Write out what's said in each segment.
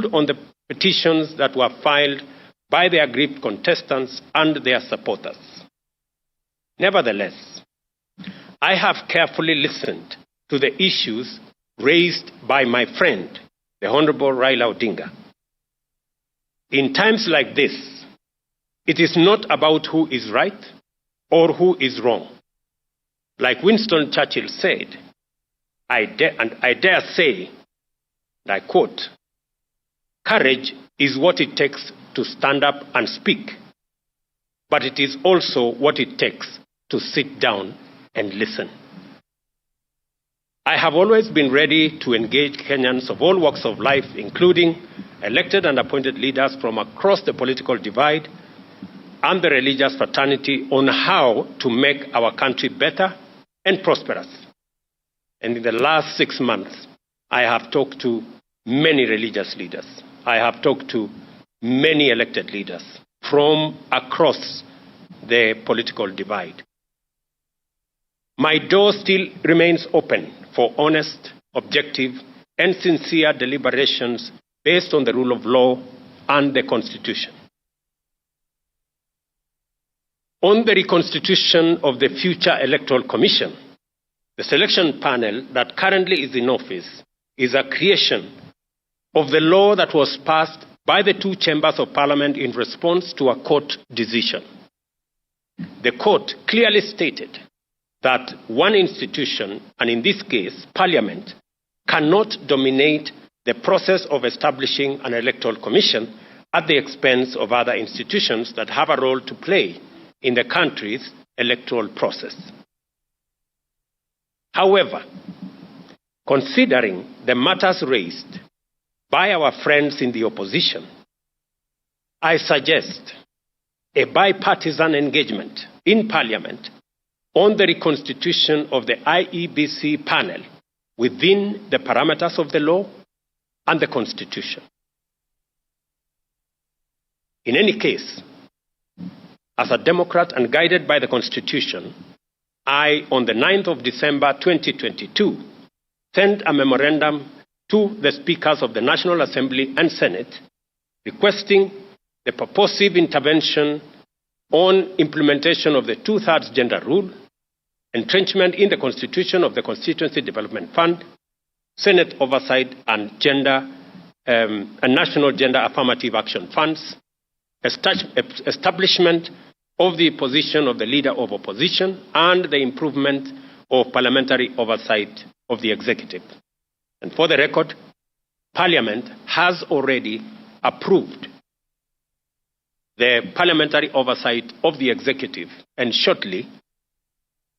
ruled on the petitions that were filed by the aggrieved contestants and their supporters. Nevertheless, I have carefully listened to the issues raised by my friend, the Honorable Raila Odinga. In times like this, it is not about who is right or who is wrong. Like Winston Churchill said, I dare say, and I quote, "Courage is what it takes to stand up and speak, but it is also what it takes to sit down and listen." I have always been ready to engage Kenyans of all walks of life, including elected and appointed leaders from across the political divide and the religious fraternity, on how to make our country better and prosperous. And in the last 6 months, I have talked to many religious leaders. I have talked to many elected leaders from across the political divide. My door still remains open for honest, objective, and sincere deliberations based on the rule of law and the Constitution. On the reconstitution of the future Electoral Commission, the selection panel that currently is in office is a creation of the law that was passed by the two chambers of Parliament in response to a court decision. The court clearly stated that one institution, and in this case, Parliament, cannot dominate the process of establishing an electoral commission at the expense of other institutions that have a role to play in the country's electoral process. However, considering the matters raised by our friends in the opposition, I suggest a bipartisan engagement in Parliament on the reconstitution of the IEBC panel within the parameters of the law and the Constitution. In any case, as a Democrat and guided by the Constitution, I, on the 9th of December 2022, sent a memorandum to the Speakers of the National Assembly and Senate requesting the purposive intervention on implementation of the two-thirds gender rule, entrenchment in the Constitution of the Constituency Development Fund, Senate oversight and national gender affirmative action funds, establishment of the position of the Leader of Opposition, and the improvement of parliamentary oversight of the executive. And for the record, Parliament has already approved the parliamentary oversight of the executive, and shortly,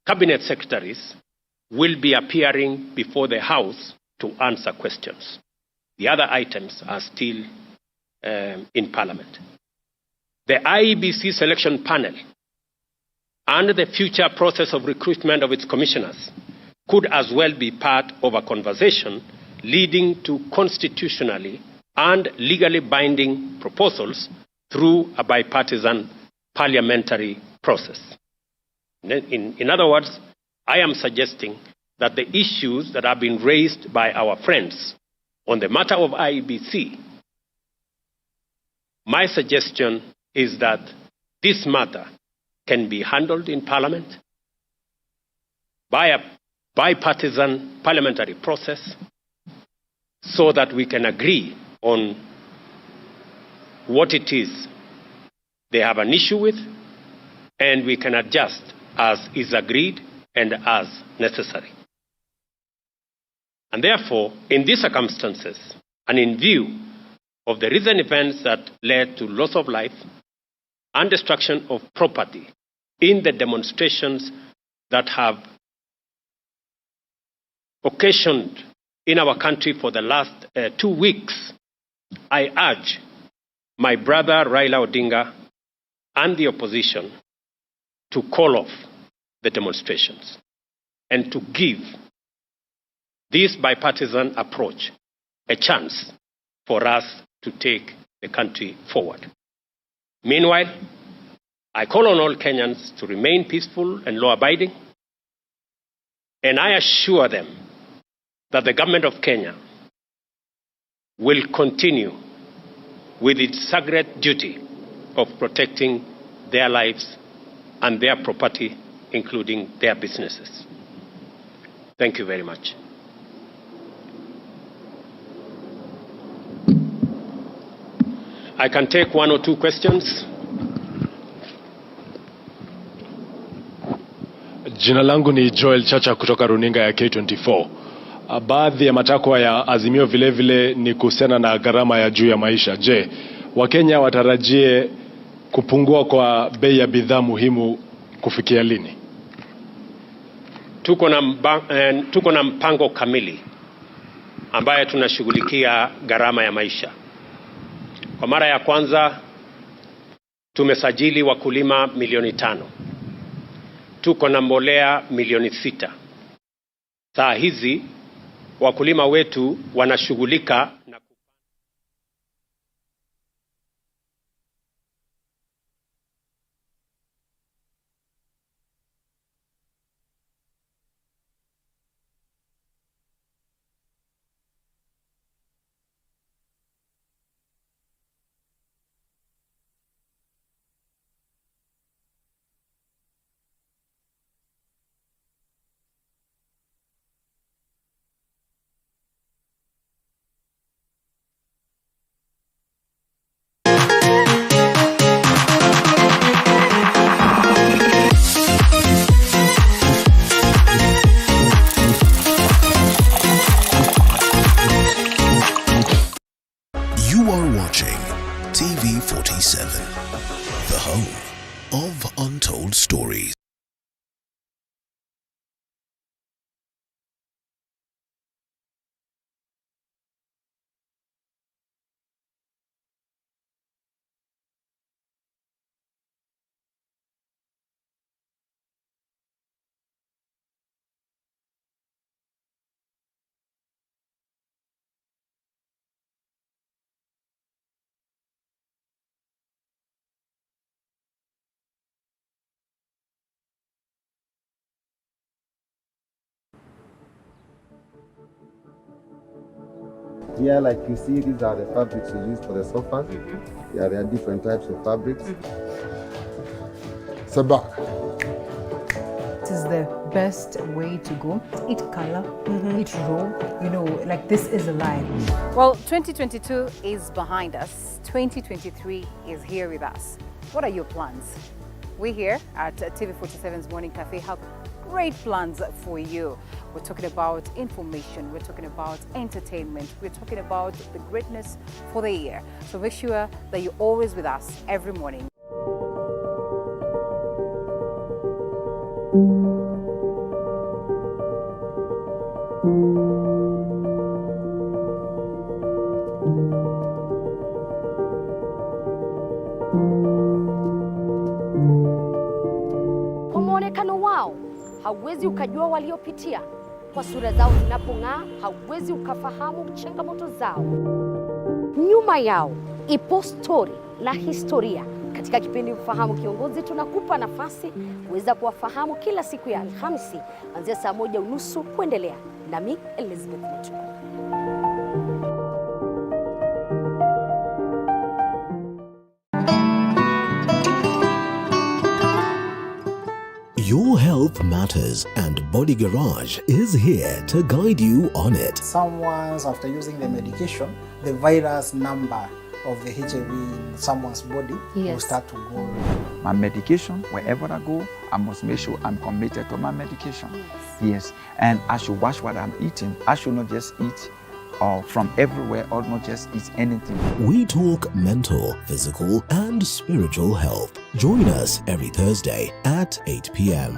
cabinet secretaries will be appearing before the House to answer questions. The other items are still in Parliament. The IEBC selection panel and the future process of recruitment of its commissioners could as well be part of a conversation leading to constitutionally and legally binding proposals through a bipartisan parliamentary process. In other words, I am suggesting that the issues that have been raised by our friends on the matter of IEBC, my suggestion is that this matter can be handled in Parliament by a bipartisan parliamentary process so that we can agree on what it is they have an issue with, and we can adjust as is agreed and as necessary. And therefore, in these circumstances, and in view of the recent events that led to loss of life and destruction of property in the demonstrations that have occasioned in our country for the last 2 weeks, I urge my brother Raila Odinga and the opposition to call off the demonstrations and to give this bipartisan approach a chance for us to take the country forward. Meanwhile, I call on all Kenyans to remain peaceful and law-abiding, and I assure them that the government of Kenya will continue with its sacred duty of protecting their lives and their property, including their businesses. Thank you very much. I can take one or two questions. Jina langu ni Joel Chacha kutoka runinga ya K24. Baadhi ya matakwa ya Azimio vile vile ni kuhusiana na gharama ya juu ya maisha. Je, Wakenya watarajie kupungua kwa bei ya bidhaa muhimu kufikia lini? Tuko na mpango kamili ambaye tunashughulikia gharama ya maisha. Kwa mara ya kwanza tumesajili wakulima milioni 5. Tuko na mbolea milioni 6. Saa hizi wakulima wetu wanashughulika na TV47, the home of untold stories. Yeah, like you see, these are the fabrics we use for the sofas. Yeah, there are different types of fabrics. Sabak. This is the best way to go. Eat color, eat raw, you know, like this is alive. Well, 2022 is behind us. 2023 is here with us. What are your plans? We here at TV47's Morning Cafe have great plans for you. We're talking about information, we're talking about entertainment, we're talking about the greatness for the year. So make sure that you're always with us every morning. Kwa muonekano wao hauwezi ukajua waliopitia. Kwa sura zao zinapong'aa hauwezi ukafahamu changamoto zao. Nyuma yao ipo stori la historia. Katika kipindi Mfahamu Kiongozi tunakupa nafasi kuweza kuwafahamu kila siku ya Alhamisi kuanzia saa 1:30 kuendelea. Nami Elizabeth Mutuku. Your health matters, and Body Garage is here to guide you on it. Someone's, after using the medication, the virus number of the HIV in someone's body will start to go. My medication, wherever I go, I must make sure I'm committed to my medication. Yes. And I should watch what I'm eating. I should not just eat from everywhere or not just eat anything. We talk mental, physical, and spiritual health. Join us every Thursday at 8 p.m.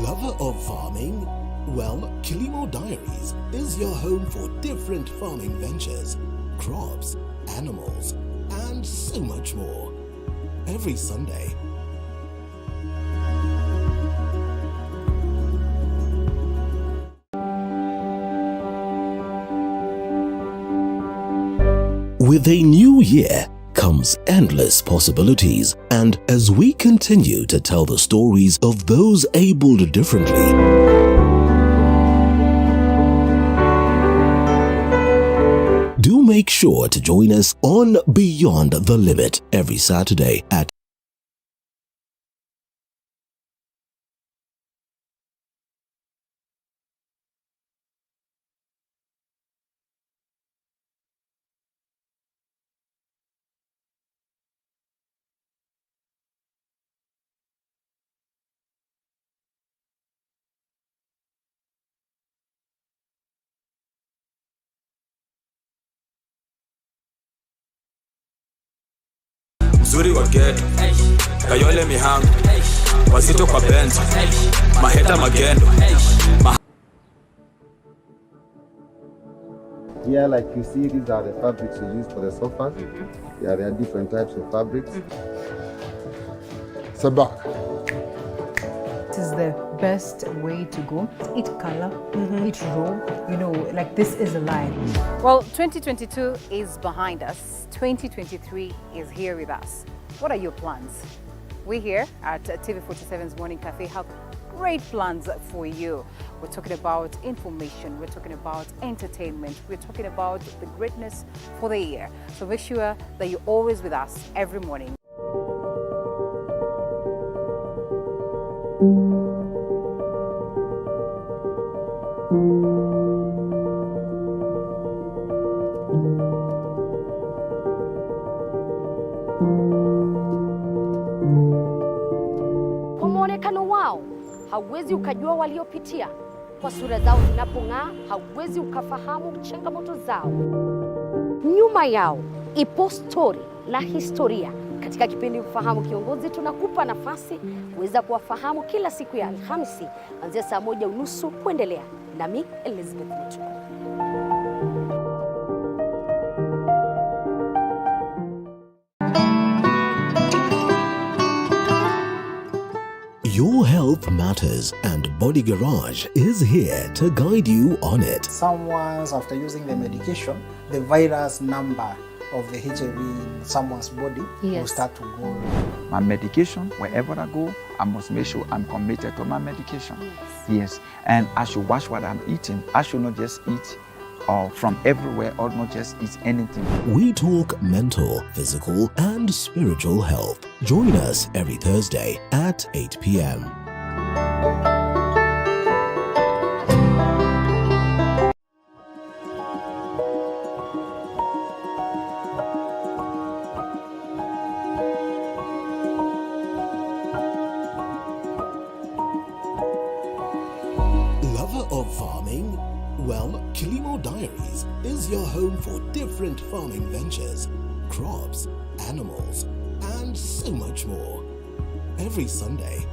Lover of farming? Well, Kilimo Diaries is your home for different farming ventures, crops, animals, and so much more. Every Sunday, With a new year comes endless possibilities, and as we continue to tell the stories of those abled differently, do make sure to join us on Beyond the Limit every Saturday at Uzuri wa ghetto, kayole mihango, wazito kwa benzo, maheta magendo. Yeah, like you see, these are the fabrics we use for the sofas. Yeah, there are different types of fabrics. Sabak. It is the best way to go. Eat color, eat raw, you know, like this is a line. Well, 2022 is behind us. 2023 is here with us. What are your plans? We here at TV47's Morning Cafe have great plans for you. We're talking about information, we're talking about entertainment, we're talking about the greatness for the year. So make sure that you're always with us every morning. Kwa muonekano wao hauwezi ukajua waliopitia, kwa sura zao zinapong'aa hauwezi ukafahamu changamoto zao. Nyuma yao ipo stori la historia. Katika kipindi Ufahamu Kiongozi tunakupa nafasi kuweza kuwafahamu kila siku ya Alhamisi kuanzia saa 1:30 kuendelea. Nami Elizabeth Ruto. Your health matters, and Body Garage is here to guide you on it. Someone's, after using the medication, the virus number of the HIV in someone's body will start to go. My medication, wherever I go, I must make sure I'm committed to my medication. Yes. And I should watch what I'm eating. I should not just eat from everywhere or not just eat anything. We talk mental, physical, and spiritual health. Join us every Thursday at 8 p.m. Lover of farming? Well, Kilimo Diaries is your home for different farming ventures, crops, animals, and so much more. Every Sunday,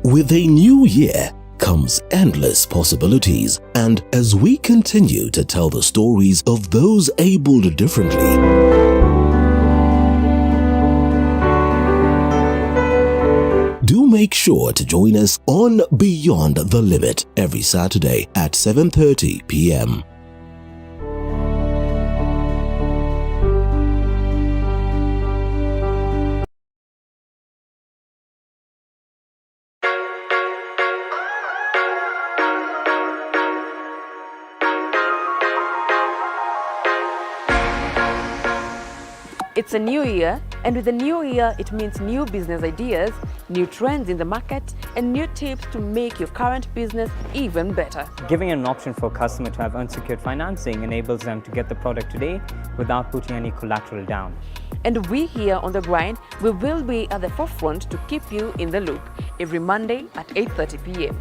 with a new year comes endless possibilities, and as we continue to tell the stories of those abled differently, do make sure to join us on Beyond the Limit every Saturday at 7:30 p.m. It's a new year, and with a new year, it means new business ideas, new trends in the market, and new tips to make your current business even better. Giving an option for a customer to have unsecured financing enables them to get the product today without putting any collateral down. And we here on The Grind, we will be at the forefront to keep you in the loop every Monday at 8:30 p.m.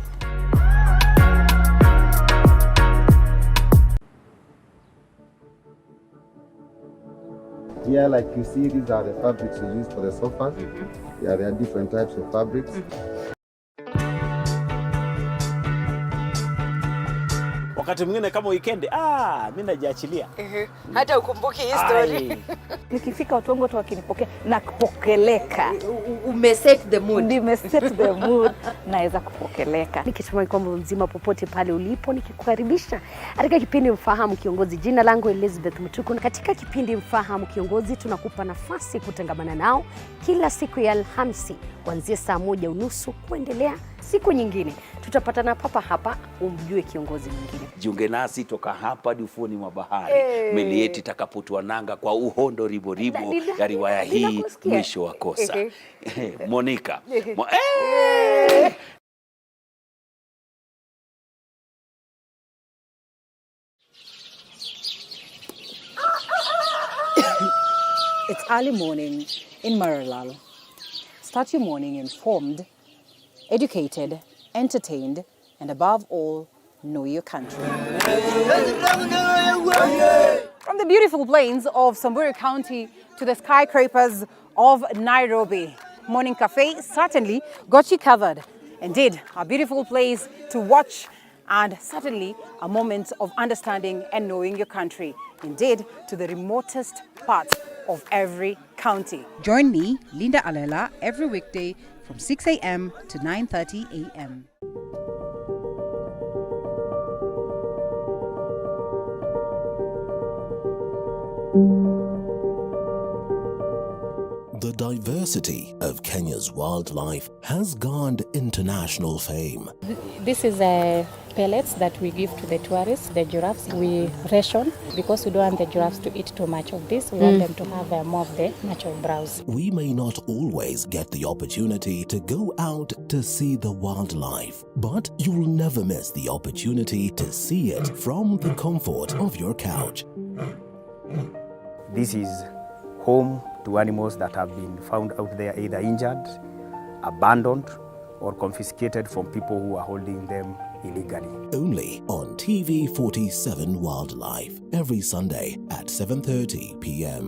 Yeah, like you see, these are the fabrics we use for the sofas. Yeah, there are different types of fabrics. wakati mwingine kama weekend mimi najiachilia. Hata ukumbuki history. Nikifika watu wangu wakinipokea na kupokeleka. Umeset the mood. Nimeset the mood. Naweza kupokeleka. Nikitumai kwamba mzima popote pale ulipo, nikikukaribisha katika kipindi Mfahamu Kiongozi. Jina langu Elizabeth Mutuku. Katika kipindi Mfahamu Kiongozi tunakupa nafasi kutangamana nao kila siku ya Alhamisi kuanzia saa 1:30 kuendelea siku nyingine. Tutapatana papa hapa umjue kiongozi mwingine. Jiunge nasi toka hapa hadi ufuoni mwa bahari. Meli yetu itakapotua nanga kwa uhondo ribo ya riwaya hii mwisho wa kosa. Monica. It's early morning in Maralal. Start your morning informed, educated, entertained, and above all, know your country. From the beautiful plains of Samburu County to the skyscrapers of Nairobi, Morning Cafe certainly got you covered. Indeed, a beautiful place to watch and certainly a moment of understanding and knowing your country. Indeed, to the remotest parts of every county. Join me, Linda Alela, every weekday from 6 a.m. to 9:30 a.m. The diversity of Kenya's wildlife has garnered international fame. This is pellets that we give to the tourists, the giraffes. We ration because we don't want the giraffes to eat too much of this. We want them to have more of the natural browse. We may not always get the opportunity to go out to see the wildlife, but you will never miss the opportunity to see it from the comfort of your couch. This is home to animals that have been found out there either injured, abandoned, or confiscated from people who are holding them illegally. Only on TV47 Wildlife, every Sunday at 7:30 p.m.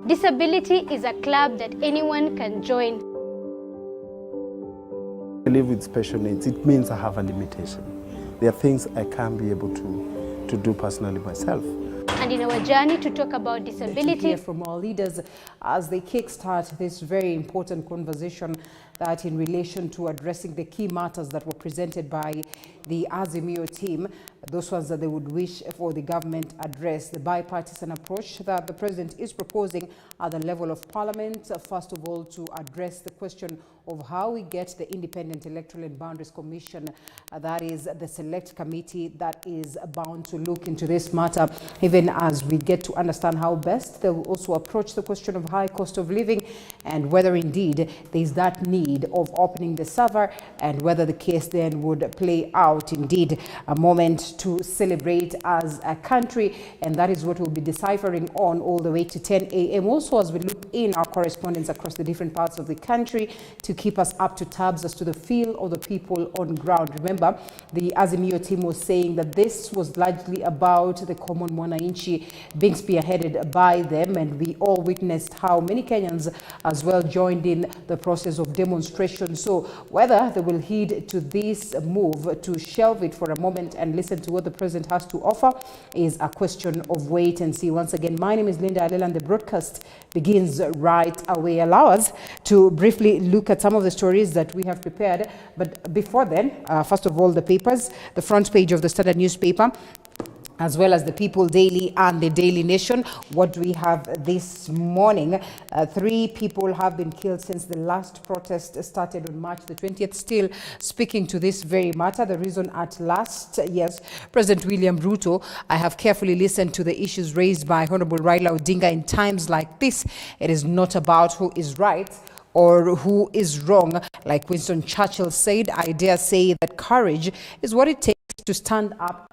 Disability is a club that anyone can join. I live with special needs. It means I have a limitation. There are things I can't be able to do personally myself. And in our journey to talk about disability, to hear from our leaders as they kickstart this very important conversation that in relation to addressing the key matters that were presented by the Azimio team, those ones that they would wish for the government address, the bipartisan approach that the president is proposing at the level of parliament, first of all to address the question of how we get the Independent Electoral and Boundaries Commission, that is the select committee that is bound to look into this matter, even as we get to understand how best they will also approach the question of high cost of living and whether indeed there is that need of opening the server and whether the case then would play out. Indeed, a moment to celebrate as a country, and that is what we'll be deciphering on all the way to 10 a.m. Also, as we look in our correspondence across the different parts of the country to keep us up to tabs as to the feel of the people on ground. Remember, the Azimio team was saying that this was largely about the common mwananchi being spearheaded by them, and we all witnessed how many Kenyans as well joined in the process of demonstration. So whether they will heed to this move to shelve it for a moment and listen to what the president has to offer is a question of wait and see. Once again, my name is Linda Alela and the broadcast begins right away. Allow us to briefly look at some of the stories that we have prepared. But before then, first of all, the papers, the front page of the Standard newspaper, as well as the People Daily and the Daily Nation. What do we have this morning? 3 people have been killed since the last protest started on March the 20th. Still speaking to this very matter, the reason at last, yes, President William Ruto, I have carefully listened to the issues raised by Honorable Raila Odinga. In times like this, it is not about who is right or who is wrong. Like Winston Churchill said, I dare say that courage is what it takes to stand up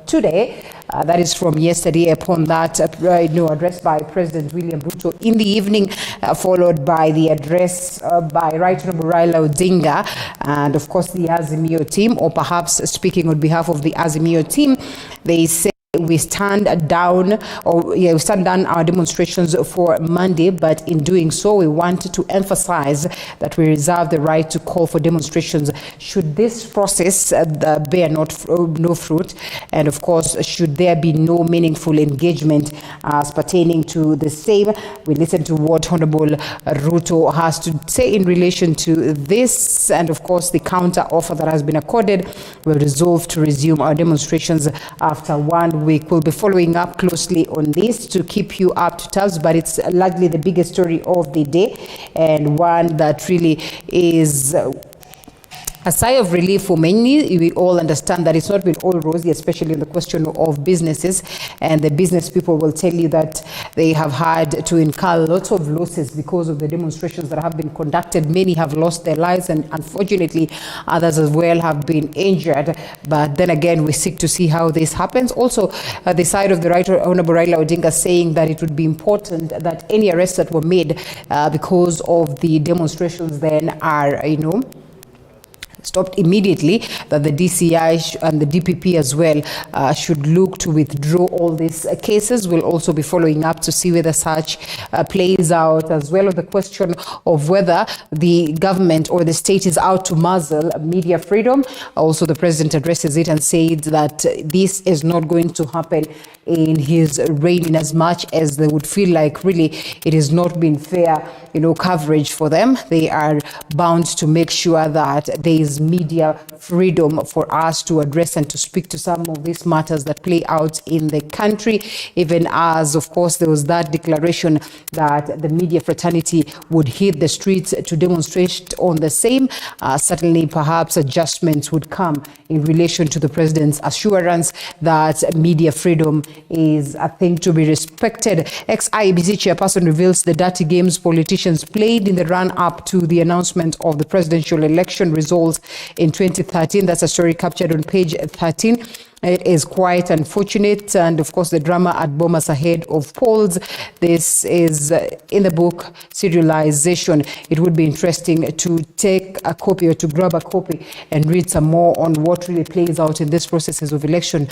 today. That is from yesterday upon that address by President William Ruto in the evening, followed by the address by Right Honorable Raila Odinga and of course the Azimio team, or perhaps speaking on behalf of the Azimio team, they say we stand down our demonstrations for Monday, but in doing so, we want to emphasize that we reserve the right to call for demonstrations should this process bear no fruit, and of course, should there be no meaningful engagement as pertaining to the same. We listen to what Honorable Ruto has to say in relation to this, and of course, the counter offer that has been accorded. We'll resolve to resume our demonstrations after 1 week. We'll be following up closely on this to keep you up to task, but it's largely the biggest story of the day, and one that really is a sigh of relief for many. We all understand that it's not been all rosy, especially in the question of businesses, and the business people will tell you that they have had to incur lots of losses because of the demonstrations that have been conducted. Many have lost their lives, and unfortunately others as well have been injured. But then again, we seek to see how this happens. Also, the side of the Right Honorable Raila Odinga saying that it would be important that any arrests that were made because of the demonstrations then are, stopped immediately, that the DCI and the DPP as well should look to withdraw all these cases. We'll also be following up to see whether such plays out, as well as the question of whether the government or the state is out to muzzle media freedom. Also, the president addresses it and said that this is not going to happen in his reign, in as much as they would feel like really it has not been fair, coverage for them. They are bound to make sure that there is media freedom for us to address and to speak to some of these matters that play out in the country, even as, of course, there was that declaration that the media fraternity would hit the streets to demonstrate on the same. Certainly, perhaps adjustments would come in relation to the president's assurance that media freedom is a thing to be respected. Ex-IEBC chairperson reveals the dirty games politicians played in the run-up to the announcement of the presidential election results in 2013. That's a story captured on page 13. It is quite unfortunate, and of course the drama at Bomas ahead of polls. This is in the book Serialization. It would be interesting to take a copy or to grab a copy and read some more on what really plays out in these processes of election,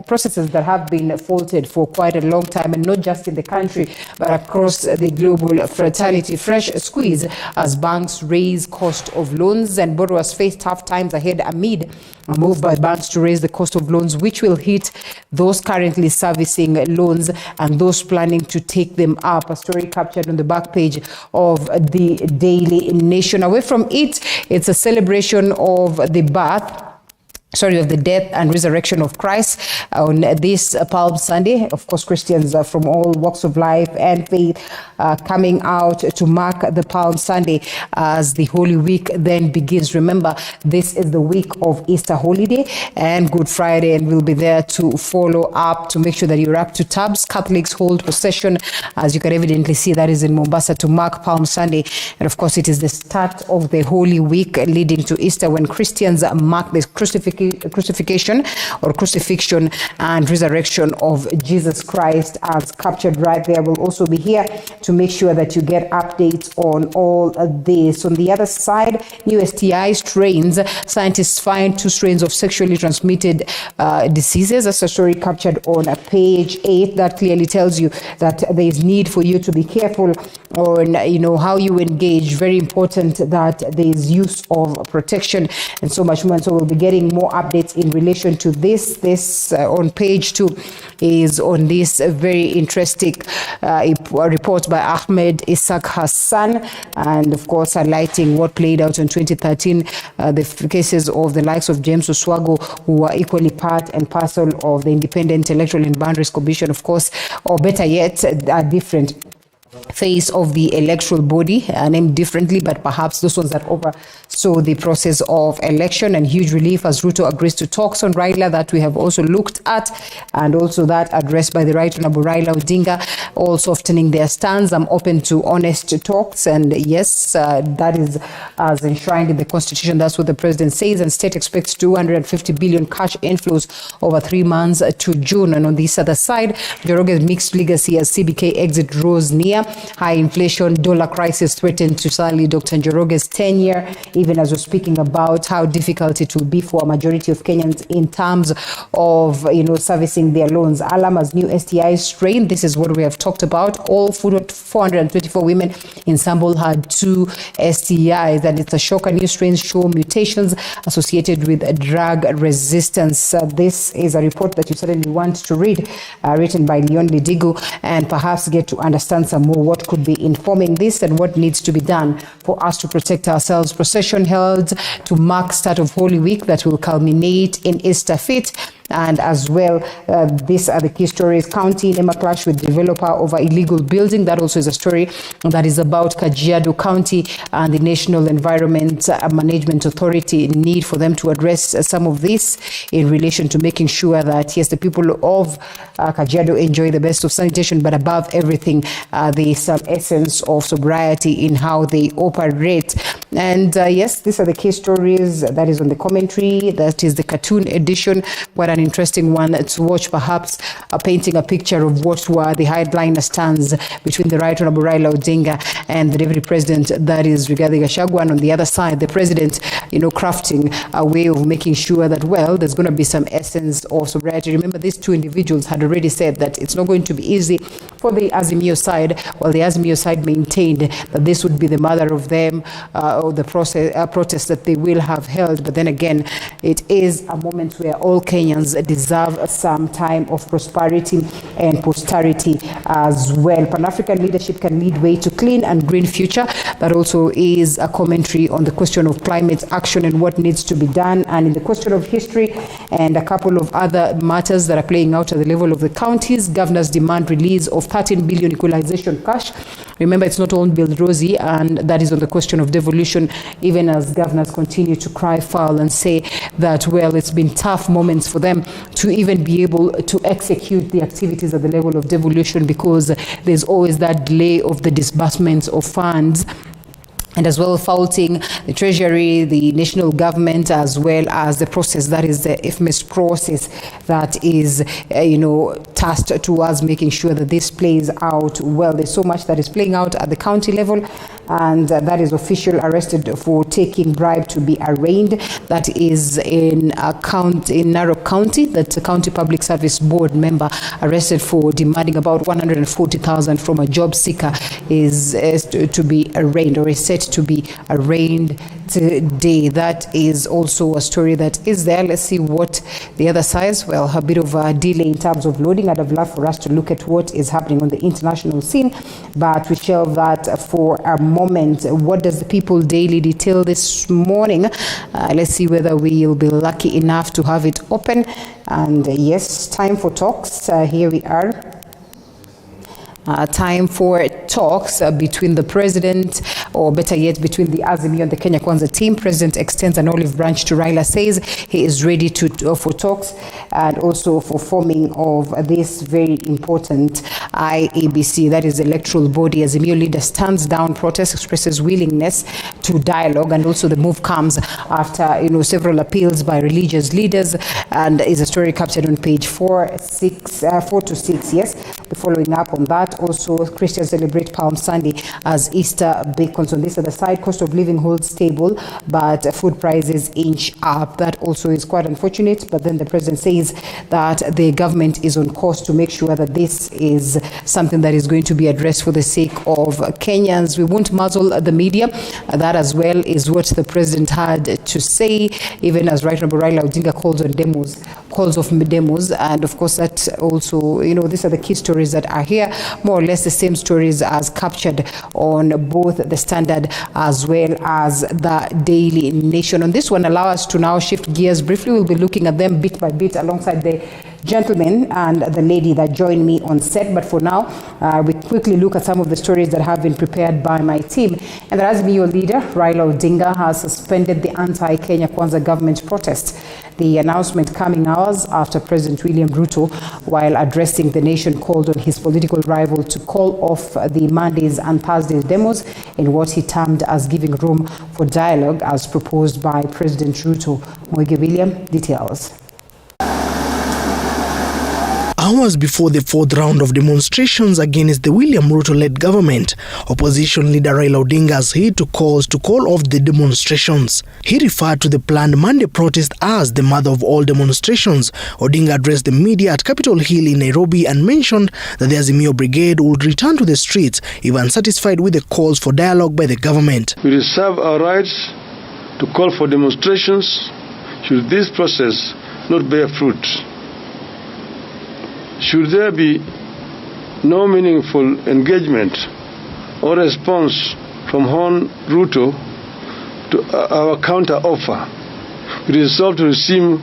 processes that have been faulted for quite a long time, and not just in the country but across the global fraternity. Fresh squeeze as banks raise cost of loans, and borrowers face tough times ahead amid a move by banks to raise the cost of loans, which will hit those currently servicing loans and those planning to take them up. A story captured on the back page of the Daily Nation. Away from it, it's a celebration of the death and resurrection of Christ on this Palm Sunday. Of course, Christians from all walks of life and faith coming out to mark the Palm Sunday as the Holy Week then begins. Remember, this is the week of Easter holiday and Good Friday, and we'll be there to follow up to make sure that you're up to tabs. Catholics hold procession, as you can evidently see, that is in Mombasa, to mark Palm Sunday. And of course, it is the start of the Holy Week leading to Easter, when Christians mark the crucifixion and resurrection of Jesus Christ, as captured right there. We'll also be here to make sure that you get updates on all of this. On the other side, new STI strains. Scientists find 2 strains of sexually transmitted diseases. That's a story captured on page 8 that clearly tells you that there is need for you to be careful on how you engage. Very important that there is use of protection and so much more. And so we'll be getting more updates in relation to this. This on page 2 is on this very interesting report by Ahmed Isaac Hassan, and of course highlighting what played out in 2013, the cases of the likes of James Oswago, who were equally part and parcel of the Independent Electoral and Boundaries Commission, of course, or better yet, a different face of the electoral body, named differently, but perhaps those ones that oversaw the process of election. And huge relief as Ruto agrees to talks on Raila that we have also looked at, and also that addressed by the Right Honorable Raila Odinga, all softening their stance. I'm open to honest talks, and yes, that is as enshrined in the Constitution. That's what the president says, and state expects 250 billion cash inflows over 3 months to June. And on this other side, Njoroge's mixed legacy as CBK exit draws near. High inflation, dollar crisis threatened to sully Dr. Njoroge's tenure, even as we're speaking about how difficult it will be for a majority of Kenyans in terms of, servicing their loans. Alama's new STI strain, this is what we have talked about. All 424 women in sample had 2 STIs, and it's a shocker. New strains show mutations associated with drug resistance. This is a report that you certainly want to read, written by Leon Lidigo, and perhaps get to understand some more what could be informing this and what needs to be done for us to protect ourselves. Procession held to mark start of Holy Week that will culminate in Easter Fit. And as well, these are the key stories. County NEMA clash with developer over illegal building. That also is a story that is about Kajiado County and the National Environment Management Authority need for them to address some of this in relation to making sure that, yes, the people of Kajiado enjoy the best of sanitation, but above everything, there is some essence of sobriety in how they operate. And yes, these are the key stories. That is on the commentary. That is the cartoon edition. What an interesting one to watch, perhaps painting a picture of what were the hardliner stands between the Right Honorable Raila Odinga and the Deputy President, that is Rigathi Gachagua, and on the other side, the President, crafting a way of making sure that, well, there's going to be some essence of sobriety. Remember, these two individuals had already said that it's not going to be easy for the Azimio side, while the Azimio side maintained that this would be the mother of them, or the protest that they will have held. But then again, it is a moment where all Kenyans deserve some time of prosperity and posterity as well. Pan-African leadership can lead way to clean and green future. That also is a commentary on the question of climate action and what needs to be done. And in the question of history and a couple of other matters that are playing out at the level of the counties, governors demand release of 13 billion equalization cash. Remember, it's not all build rosy, and that is on the question of devolution, even as governors continue to cry foul and say that, well, it's been tough moments for them to even be able to execute the activities at the level of devolution, because there's always that delay of the disbursements of funds. And as well, faulting the Treasury, the national government, as well as the process that is the infamous process that is, tasked towards making sure that this plays out well. There's so much that is playing out at the county level, and that is official arrested for taking bribe to be arraigned. That is in Narok County. That's a County Public Service Board member arrested for demanding about 140,000 from a job seeker is to be arraigned, or is set to be arraigned today. That is also a story that is there. Let's see what the other side. Well, a bit of a delay in terms of loading. I'd have loved for us to look at what is happening on the international scene, but we shelve that for a moment. What does the People Daily detail this morning? Let's see whether we'll be lucky enough to have it open. And yes, time for talks. Here we are. Time for talks between the president, or better yet, between the Azimio and the Kenya Kwanza team. President extends an olive branch to Raila, says he is ready for talks and also for forming of this very important IEBC, that is electoral body. Azimio leader stands down protest, expresses willingness to dialogue, and also the move comes after several appeals by religious leaders, and is a story captured on page 4 to 6. Yes, the following up on that. Also, Christians celebrate Palm Sunday as Easter beacons. On this other side, cost of living holds stable, but food prices inch up. That also is quite unfortunate. But then the president says that the government is on course to make sure that this is something that is going to be addressed for the sake of Kenyans. We won't muzzle the media. That as well is what the president had to say, even as Right Honorable Raila Odinga calls off demos. And of course, that also, these are the key stories that are here. More or less the same stories as captured on both the Standard as well as the Daily Nation. On this one, allow us to now shift gears briefly. We'll be looking at them bit by bit alongside the gentleman and the lady that joined me on set. But for now, we quickly look at some of the stories that have been prepared by my team. And the Azimio leader, Raila Odinga, has suspended the anti-Kenya Kwanza government protest. The announcement coming hours after President William Ruto, while addressing the nation, called on his political rival to call off the Mondays and Thursdays demos in what he termed as giving room for dialogue as proposed by President Ruto. Moige William, details. Hours before the fourth round of demonstrations against the William Ruto-led government, opposition leader Raila Odinga has hit to calls to call off the demonstrations. He referred to the planned Monday protest as the mother of all demonstrations. Odinga addressed the media at Capitol Hill in Nairobi and mentioned that the Azimio Brigade would return to the streets if unsatisfied with the calls for dialogue by the government. We reserve our rights to call for demonstrations should this process not bear fruit. Should there be no meaningful engagement or response from Hon Ruto to our counter-offer, we resolve to resume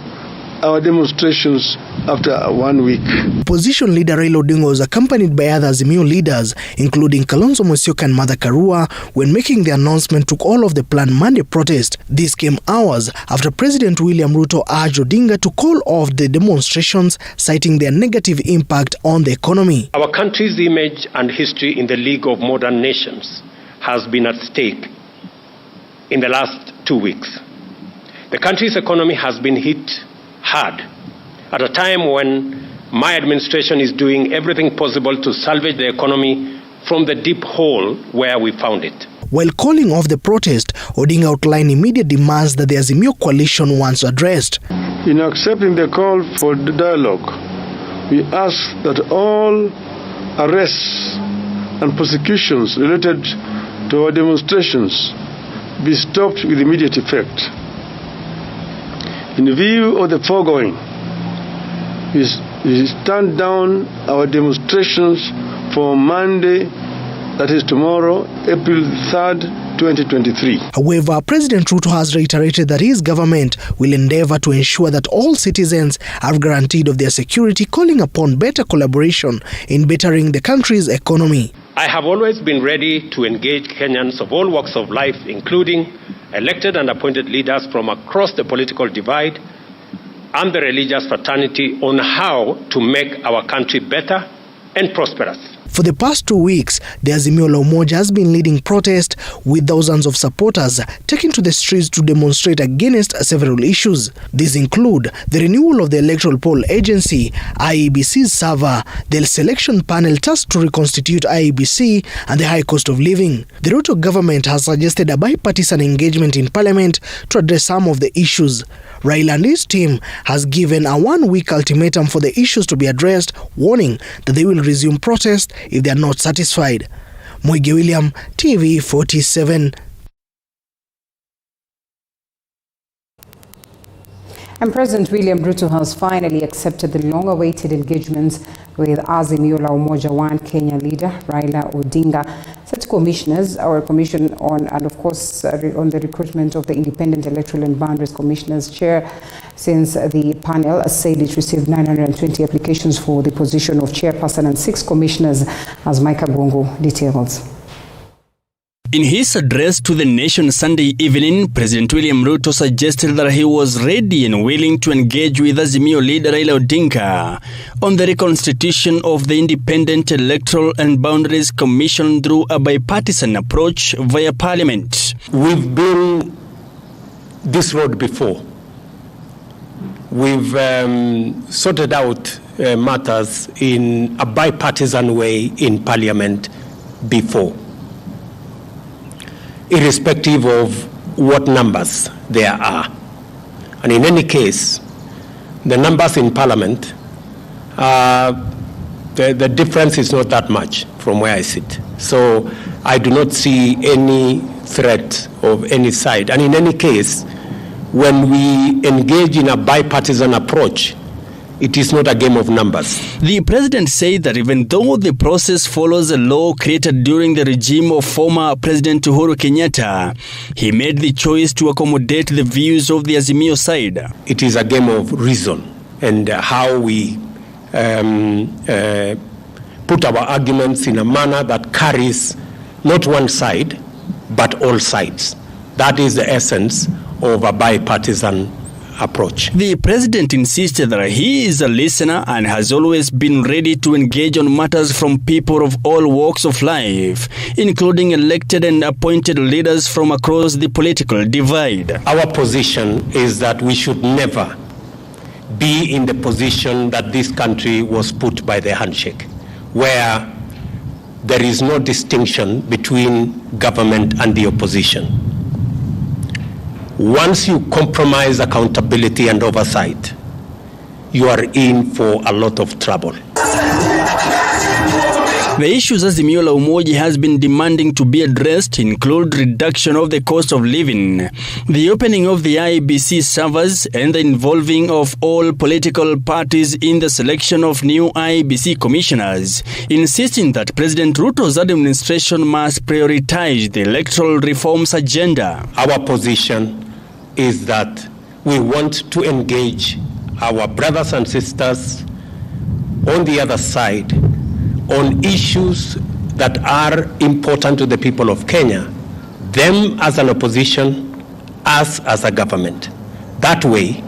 our demonstrations after 1 week. Opposition leader Raila Odinga was accompanied by other Azimio leaders, including Kalonzo Musyoka and Martha Karua, when making the announcement to call off the planned Monday protest. This came hours after President William Ruto urged Odinga to call off the demonstrations, citing their negative impact on the economy. Our country's image and history in the League of Modern Nations has been at stake in the last 2 weeks. The country's economy has been hit hard at a time when my administration is doing everything possible to salvage the economy from the deep hole where we found it. While calling off the protest, Odinga outlined immediate demands that the Azimio coalition wants addressed. In accepting the call for the dialogue, we ask that all arrests and prosecutions related to our demonstrations be stopped with immediate effect. In view of the foregoing, we stand down our demonstrations for Monday, that is tomorrow, April 3rd, 2023. However, President Ruto has reiterated that his government will endeavor to ensure that all citizens are guaranteed of their security, calling upon better collaboration in bettering the country's economy. I have always been ready to engage Kenyans of all walks of life, including elected and appointed leaders from across the political divide and the religious fraternity, on how to make our country better and prosperous. For the past 2 weeks, the Azimio la Umoja has been leading protests, with thousands of supporters taking to the streets to demonstrate against several issues. These include the renewal of the Electoral Poll Agency, IEBC's server, the selection panel tasked to reconstitute IEBC, and the high cost of living. The Ruto government has suggested a bipartisan engagement in Parliament to address some of the issues. Raila and his team has given a 1-week ultimatum for the issues to be addressed, warning that they will resume protest if they are not satisfied. Mwige William, TV 47. And President William Ruto has finally accepted the long-awaited engagements with Azimio la Umoja One Kenya leader Raila Odinga. Such commissioners, our commission on, and of course on the recruitment of the Independent Electoral and Boundaries Commissioners chair, since the panel said it received 920 applications for the position of chairperson and 6 commissioners, as Micah Gongo details. In his address to the nation Sunday evening, President William Ruto suggested that he was ready and willing to engage with Azimio leader Raila Odinga on the reconstitution of the Independent Electoral and Boundaries Commission through a bipartisan approach via Parliament. We've been this road before. We've sorted out matters in a bipartisan way in Parliament before, irrespective of what numbers there are. And in any case, the numbers in Parliament, the difference is not that much from where I sit. So I do not see any threat of any side. And in any case, when we engage in a bipartisan approach, it is not a game of numbers. The president said that even though the process follows a law created during the regime of former President Uhuru Kenyatta, he made the choice to accommodate the views of the Azimio side. It is a game of reason and how we put our arguments in a manner that carries not one side, but all sides. That is the essence of a bipartisan approach. The president insisted that he is a listener and has always been ready to engage on matters from people of all walks of life, including elected and appointed leaders from across the political divide. Our position is that we should never be in the position that this country was put by the handshake, where there is no distinction between government and the opposition. Once you compromise accountability and oversight, you are in for a lot of trouble. The issues Azimio la Umoja has been demanding to be addressed include reduction of the cost of living, the opening of the IEBC servers, and the involving of all political parties in the selection of new IEBC commissioners, insisting that President Ruto's administration must prioritize the electoral reforms agenda. Our position is that we want to engage our brothers and sisters on the other side on issues that are important to the people of Kenya, them as an opposition, us as a government. That way,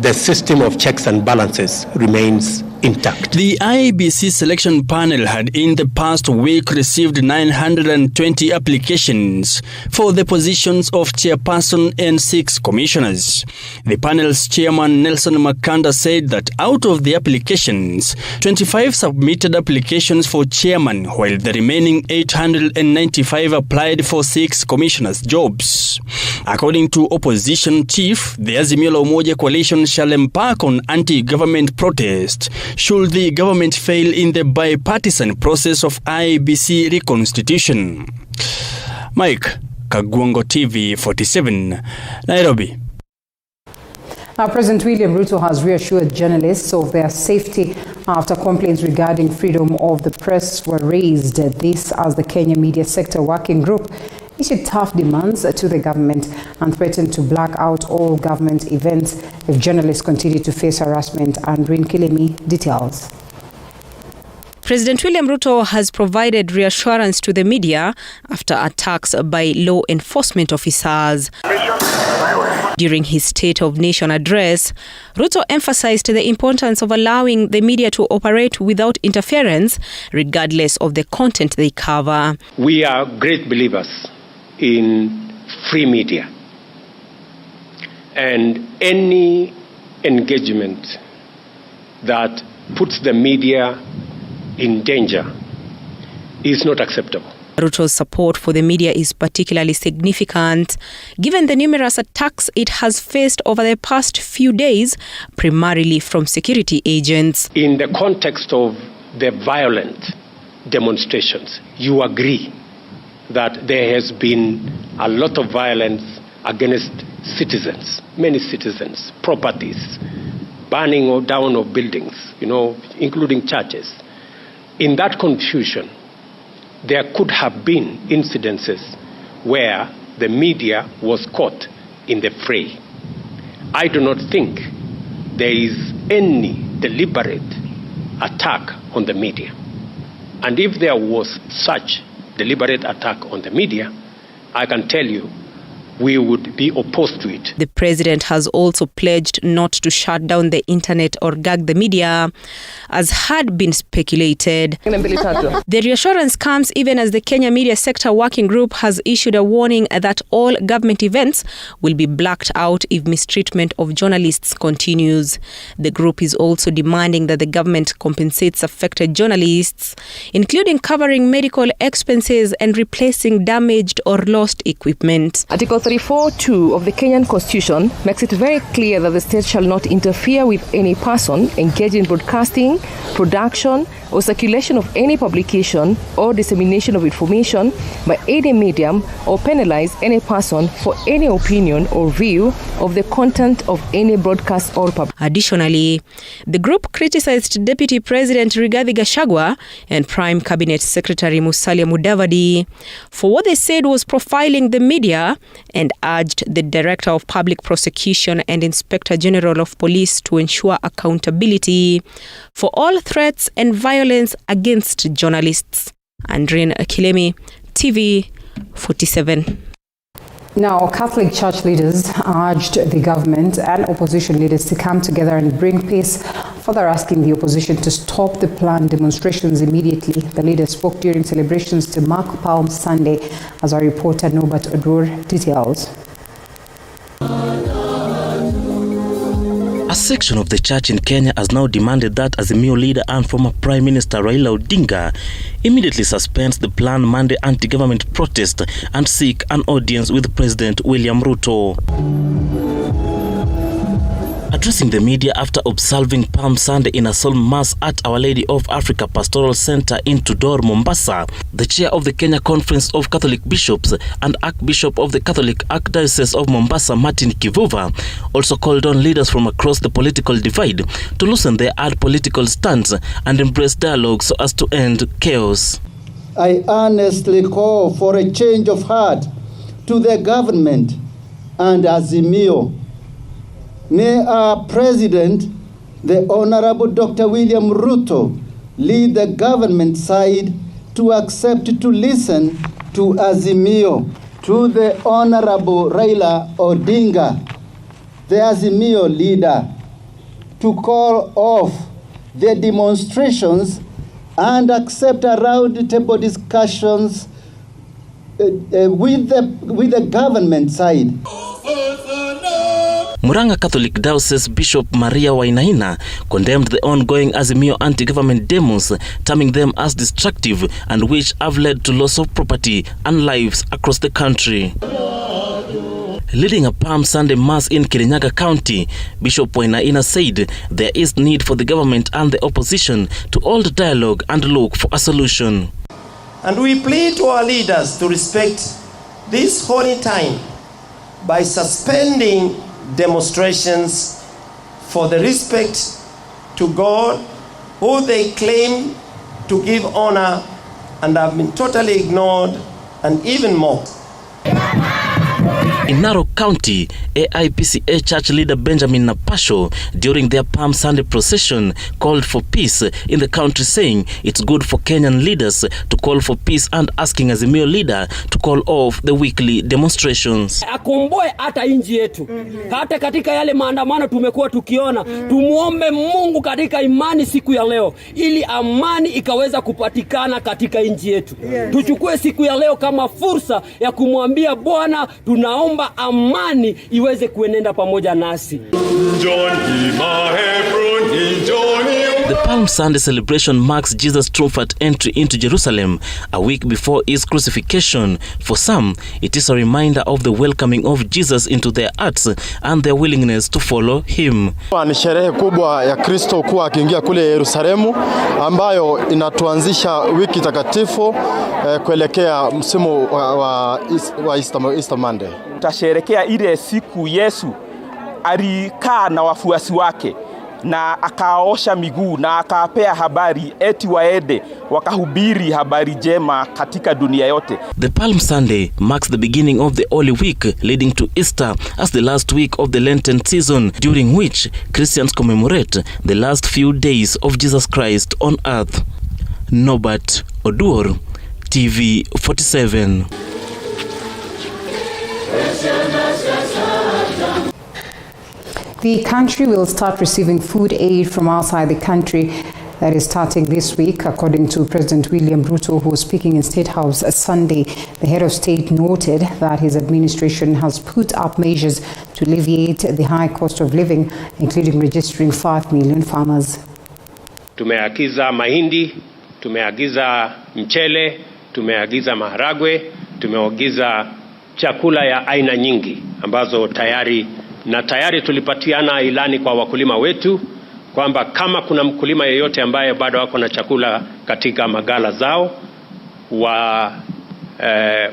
the system of checks and balances remains intact. The IEBC selection panel had in the past week received 920 applications for the positions of chairperson and 6 commissioners. The panel's chairman Nelson Makanda said that out of the applications, 25 submitted applications for chairman, while the remaining 895 applied for 6 commissioners' jobs. According to opposition chief, the Azimio la Umoja coalition shall embark on anti-government protest should the government fail in the bipartisan process of IEBC reconstitution. Mike Kagwango, TV 47, Nairobi. Now, President William Ruto has reassured journalists of their safety after complaints regarding freedom of the press were raised. This as the Kenya Media Sector Working Group issued tough demands to the government and threatened to black out all government events if journalists continue to face harassment. And Rin Kilemi details. President William Ruto has provided reassurance to the media after attacks by law enforcement officers. During his State of Nation address, Ruto emphasized the importance of allowing the media to operate without interference, regardless of the content they cover. We are great believers in free media, and any engagement that puts the media in danger is not acceptable. Ruto's support for the media is particularly significant given the numerous attacks it has faced over the past few days, primarily from security agents. In the context of the violent demonstrations, you agree that there has been a lot of violence against citizens, many citizens, properties, burning or down of buildings, including churches. In that confusion, there could have been incidences where the media was caught in the fray. I do not think there is any deliberate attack on the media. And if there was such deliberate attack on the media, I can tell you we would be opposed to it. The president has also pledged not to shut down the internet or gag the media, as had been speculated. The reassurance comes even as the Kenya Media Sector Working Group has issued a warning that all government events will be blacked out if mistreatment of journalists continues. The group is also demanding that the government compensates affected journalists, including covering medical expenses and replacing damaged or lost equipment. Article 34(2) of the Kenyan Constitution makes it very clear that the state shall not interfere with any person engaged in broadcasting, production, or circulation of any publication or dissemination of information by any medium, or penalize any person for any opinion or view of the content of any broadcast or publication. Additionally, the group criticized Deputy President Rigathi Gachagua and Prime Cabinet Secretary Musalia Mudavadi for what they said was profiling the media, and urged the Director of Public Prosecution and Inspector General of Police to ensure accountability for all threats and violence against journalists. Andrin Kilemi, TV 47. Now, Catholic Church leaders urged the government and opposition leaders to come together and bring peace, further asking the opposition to stop the planned demonstrations immediately. The leaders spoke during celebrations to mark Palm Sunday, as our reporter Norbert Odur details. A section of the church in Kenya has now demanded that Azimio leader and former Prime Minister Raila Odinga immediately suspends the planned Monday anti-government protest and seek an audience with President William Ruto. Addressing the media after observing Palm Sunday in a solemn mass at Our Lady of Africa Pastoral Center in Tudor, Mombasa, the chair of the Kenya Conference of Catholic Bishops and Archbishop of the Catholic Archdiocese of Mombasa, Martin Kivuva, also called on leaders from across the political divide to loosen their hard political stance and embrace dialogue so as to end chaos. I earnestly call for a change of heart to the government and Azimio. May our President, the Honorable Dr. William Ruto, lead the government side to accept to listen to Azimio, to the Honorable Raila Odinga, the Azimio leader, to call off the demonstrations and accept a round-table discussions with the government side. Muranga Catholic Diocese Bishop Maria Wainaina condemned the ongoing Azimio anti-government demos, terming them as destructive and which have led to loss of property and lives across the country. Leading a Palm Sunday Mass in Kirinyaga County, Bishop Wainaina said there is need for the government and the opposition to hold dialogue and look for a solution. And we plead to our leaders to respect this holy time by suspending demonstrations for the respect to God, who they claim to give honor and have been totally ignored and even mocked. In Narok County, AIPCA church leader Benjamin Napasho, during their Palm Sunday procession, called for peace in the country, saying it's good for Kenyan leaders to call for peace and asking Azimio leader to call off the weekly demonstrations. Akomboe hata inji yetu. Hata katika yale maandamano tumekuwa tukiona, tumuombe Mungu katika imani siku ya leo ili amani ikaweza kupatikana katika inji yetu. Tuchukue siku ya leo kama fursa ya kumwambia Bwana tunaomba amani iweze kuenenda pamoja nasi. The Palm Sunday celebration marks Jesus' triumphant entry into Jerusalem a week before his crucifixion. For some, it is a reminder of the welcoming of Jesus into their hearts and their willingness to follow him. Ni sherehe kubwa ya Kristo kuwa akiingia kule Yerusalemu ambayo inatuanzisha wiki takatifu kuelekea msimu wa Easter Monday. Tutasherehekea ile siku Yesu alikaa na wafuasi wake na akaosha miguu na akapea habari eti waende wakahubiri habari njema katika dunia yote. The Palm Sunday marks the beginning of the Holy Week leading to Easter as the last week of the Lenten season, during which Christians commemorate the last few days of Jesus Christ on earth. Norbert Oduor, TV 47. The country will start receiving food aid from outside the country. That is starting this week, according to President William Ruto, who was speaking in State House Sunday. The head of state noted that his administration has put up measures to alleviate the high cost of living, including registering 5 million farmers. Tumeagiza mahindi, tumeagiza mchele, tumeagiza maharagwe, tumeagiza chakula ya aina nyingi ambazo tayari tulipatiana ilani kwa wakulima wetu kwamba kama kuna mkulima yeyote ambaye bado wako na chakula katika magala zao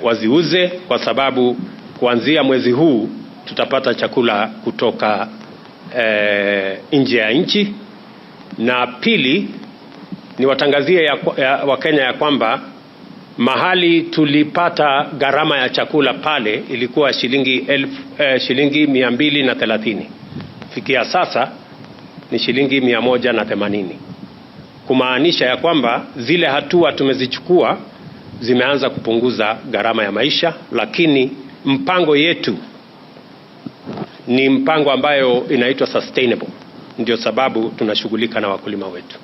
waziuze, kwa sababu kuanzia mwezi huu tutapata chakula kutoka nje ya nchi. Na pili ni watangazie Wakenya ya kwamba mahali tulipata gharama ya chakula pale ilikuwa shilingi 230. Fikia sasa ni shilingi 180. Kumaanisha ya kwamba zile hatua tumezichukua zimeanza kupunguza gharama ya maisha, lakini mpango yetu ni mpango ambayo inaitwa sustainable. Ndio sababu tunashughulika na wakulima wetu.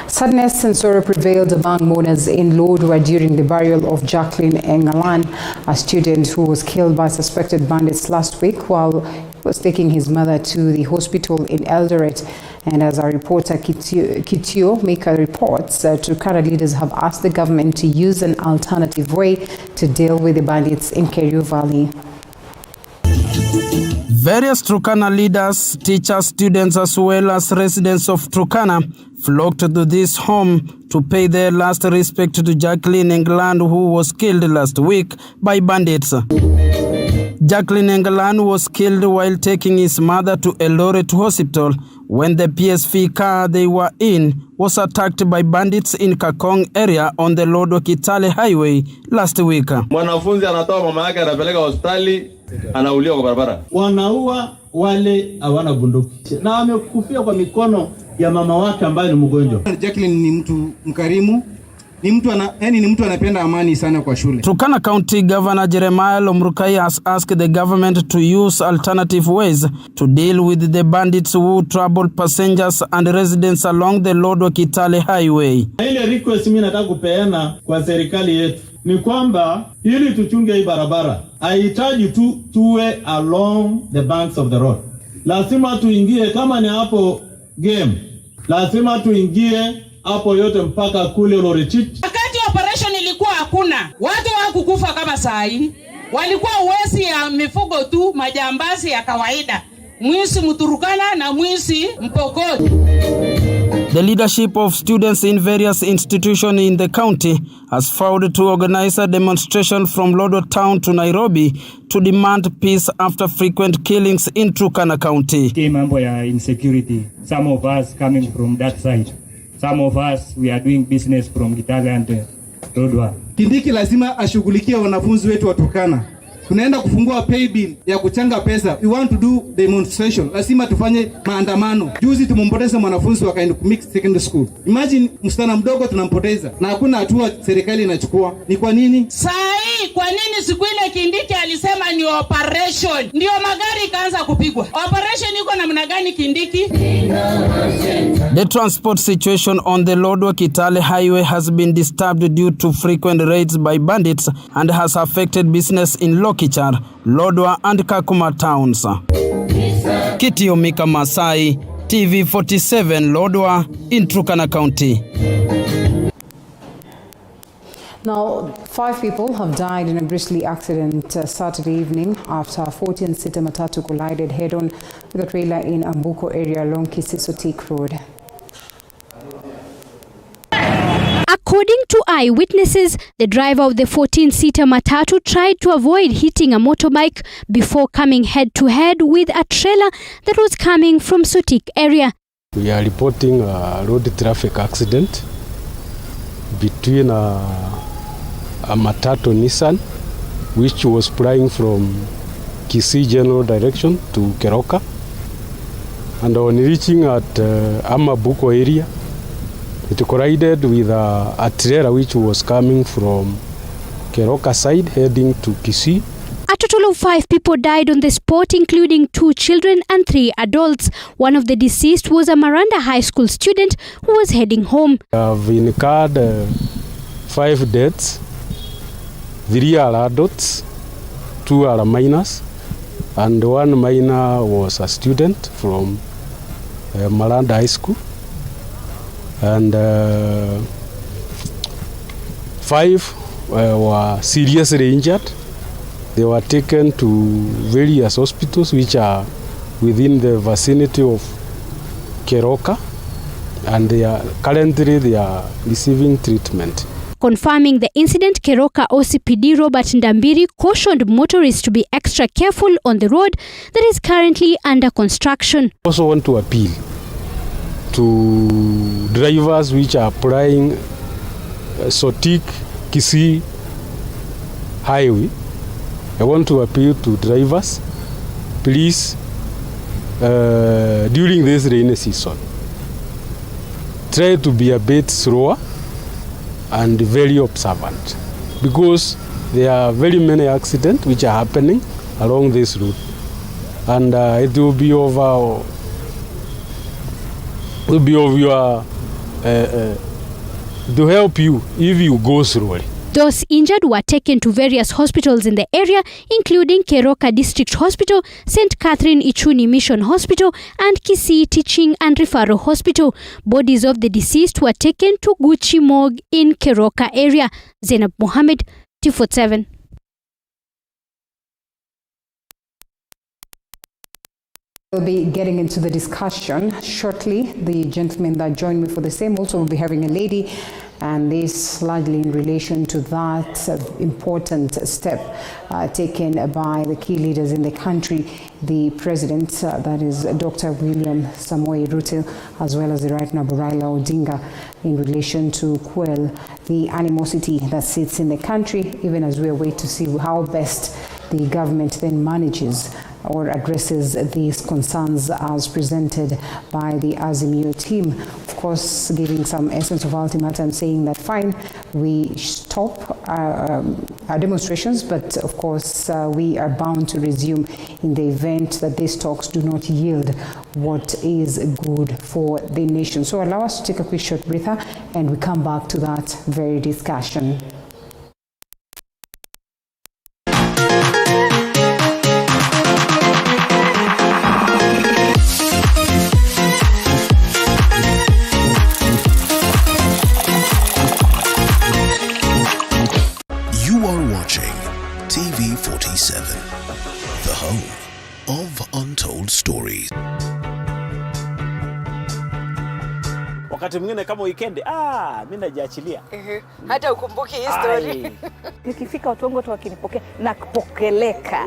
Sadness and sorrow prevailed among mourners in Lodwar during the burial of Jacqueline Engalan, a student who was killed by suspected bandits last week while was taking his mother to the hospital in Eldoret. And as our reporter Kitio Mika reports, Turkana leaders have asked the government to use an alternative way to deal with the bandits in Kerio Valley. Various Turkana leaders, teachers, students, as well as residents of Turkana flocked to this home to pay their last respect to Jacqueline England, who was killed last week by bandits. Jacqueline England was killed while taking his mother to Eldoret Hospital when the PSV car they were in was attacked by bandits in Kakong area on the Lodwa Kitale Highway last week. Mwanafunzi anatoa mama yake anapeleka hospitali, anauliwa kwa barabara. Wanaua wale hawana bunduki na wamekufia kwa mikono ya mama wake ambaye ni mgonjwa. Jacqueline ni mtu mkarimu, ni mtu anapenda amani sana kwa shule. Turkana County Governor Jeremiah Lomrukai has asked the government to use alternative ways to deal with the bandits who trouble passengers and residents along the Lodwa Kitale Highway. Ile request mimi nataka kupeana kwa serikali yetu ni kwamba ili tuchunge hii barabara, haihitaji tu tuwe along the banks of the road. Lazima tuingie kama ni hapo game. Lazima tuingie hapo yote mpaka kule Lorichit. Wakati operation ilikuwa hakuna, watu hawakukufa kama saa hii. Walikuwa uwezi ya mifugo tu, majambazi ya kawaida. Mwisi Mturukana na mwisi Mpokoti. The leadership of students in various institutions in the county has vowed to organize a demonstration from Lodwar town to Nairobi to demand peace after frequent killings in Turkana County. Mambo ya insecurity, some of us coming from that side. Some of us, we are doing business from Kitale and Lodwar. Kindiki lazima ashughulikie wanafunzi wetu wa Turkana. Tunaenda kufungua pay bill ya kuchanga pesa. We want to do demonstration. Lazima tufanye maandamano. Juzi tumumpoteza mwanafunzi wa Kind Mixed Secondary School. Imagine msichana mdogo tunampoteza na hakuna hatua serikali inachukua. Ni kwa nini? Sai, kwa nini siku ile Kindiki alisema ni operation? Ndio magari ikaanza kupigwa. Operation iko namna gani Kindiki? The transport situation on the Lodwa Kitale Highway has been disturbed due to frequent raids by bandits and has affected business in Lokichar, Lodwa and Kakuma towns. Kitio Mika Masai, TV 47 Lodwa in Turkana County. Now, 5 people have died in a grisly accident Saturday evening after a 14-seater matatu collided head-on with a trailer in Ambuko area along Kisisotik Road. According to eyewitnesses, the driver of the 14-seater matatu tried to avoid hitting a motorbike before coming head-to-head with a trailer that was coming from Sotik area. We are reporting a road traffic accident between a matatu Nissan which was flying from Kisii general direction to Keroka, and on reaching at Amabuko area it collided with a trailer which was coming from Keroka side heading to Kisii. A total of 5 people died on the spot, including 2 children and 3 adults. One of the deceased was a Maranda High School student who was heading home. I've incurred 5 deaths. 3 are adults, 2 are minors, and 1 minor was a student from Maranda High School. And 5 were seriously injured. They were taken to various hospitals which are within the vicinity of Keroka, and currently they are receiving treatment. Confirming the incident, Keroka OCPD Robert Ndambiri cautioned motorists to be extra careful on the road that is currently under construction. I also want to appeal to drivers which are applying Sotik Kisii highway. I want to appeal to drivers, please, during this rainy season, try to be a bit slower and very observant, because there are very many accidents which are happening along this route, and it will be of your to help you if you go slowly. Those injured were taken to various hospitals in the area, including Keroka District Hospital, St. Catherine Ichuni Mission Hospital, and Kisii Teaching and Referral Hospital. Bodies of the deceased were taken to Guchi Morgue in Keroka area. Zainab Mohammed, T47. We'll be getting into the discussion shortly. The gentleman that joined me for the same also will be having a lady, and this largely in relation to that important step taken by the key leaders in the country, the president, that is Dr. William Samoei Ruto, as well as the Right Honorable Raila Odinga, in relation to quell the animosity that sits in the country, even as we await to see how best the government then manages or addresses these concerns as presented by the Azimio team. Of course, giving some essence of ultimatum, saying that fine, we stop our demonstrations, but of course we are bound to resume in the event that these talks do not yield what is good for the nation. So allow us to take a quick short breather, and we come back to that very discussion. The home of untold stories. Wakati mwingine kama weekend, mimi najiachilia. Hata ukumbuki hii story. Nikifika watu wangu wakinipokea na kupokeleka.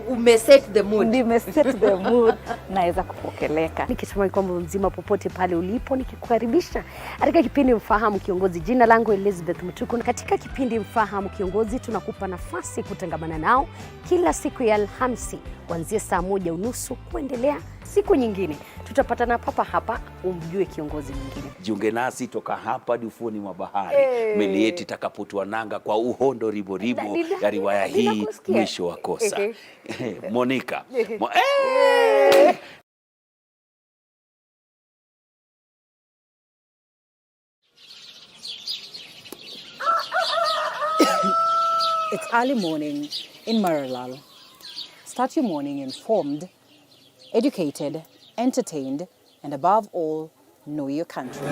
Umeset the mood. Nimeset the mood. Naweza kupokeleka. Nikisema kwamba mzima popote pale ulipo, nikikukaribisha katika kipindi Mfahamu Kiongozi. Jina langu Elizabeth Mutuku, na katika kipindi Mfahamu Kiongozi tunakupa nafasi kutangamana nao kila siku ya Alhamisi kuanzia saa 1:30 kuendelea siku nyingine. Tutapatana papa hapa umjue kiongozi mwingine. Jiunge nasi toka hapa hadi ufuoni mwa bahari. Meli yetu itakapotua nanga kwa uhondo ribo ya riwaya hii mwisho wa kosa. Monica. It's early morning in Maralal. Start your morning informed, educated, entertained, and above all, know your country.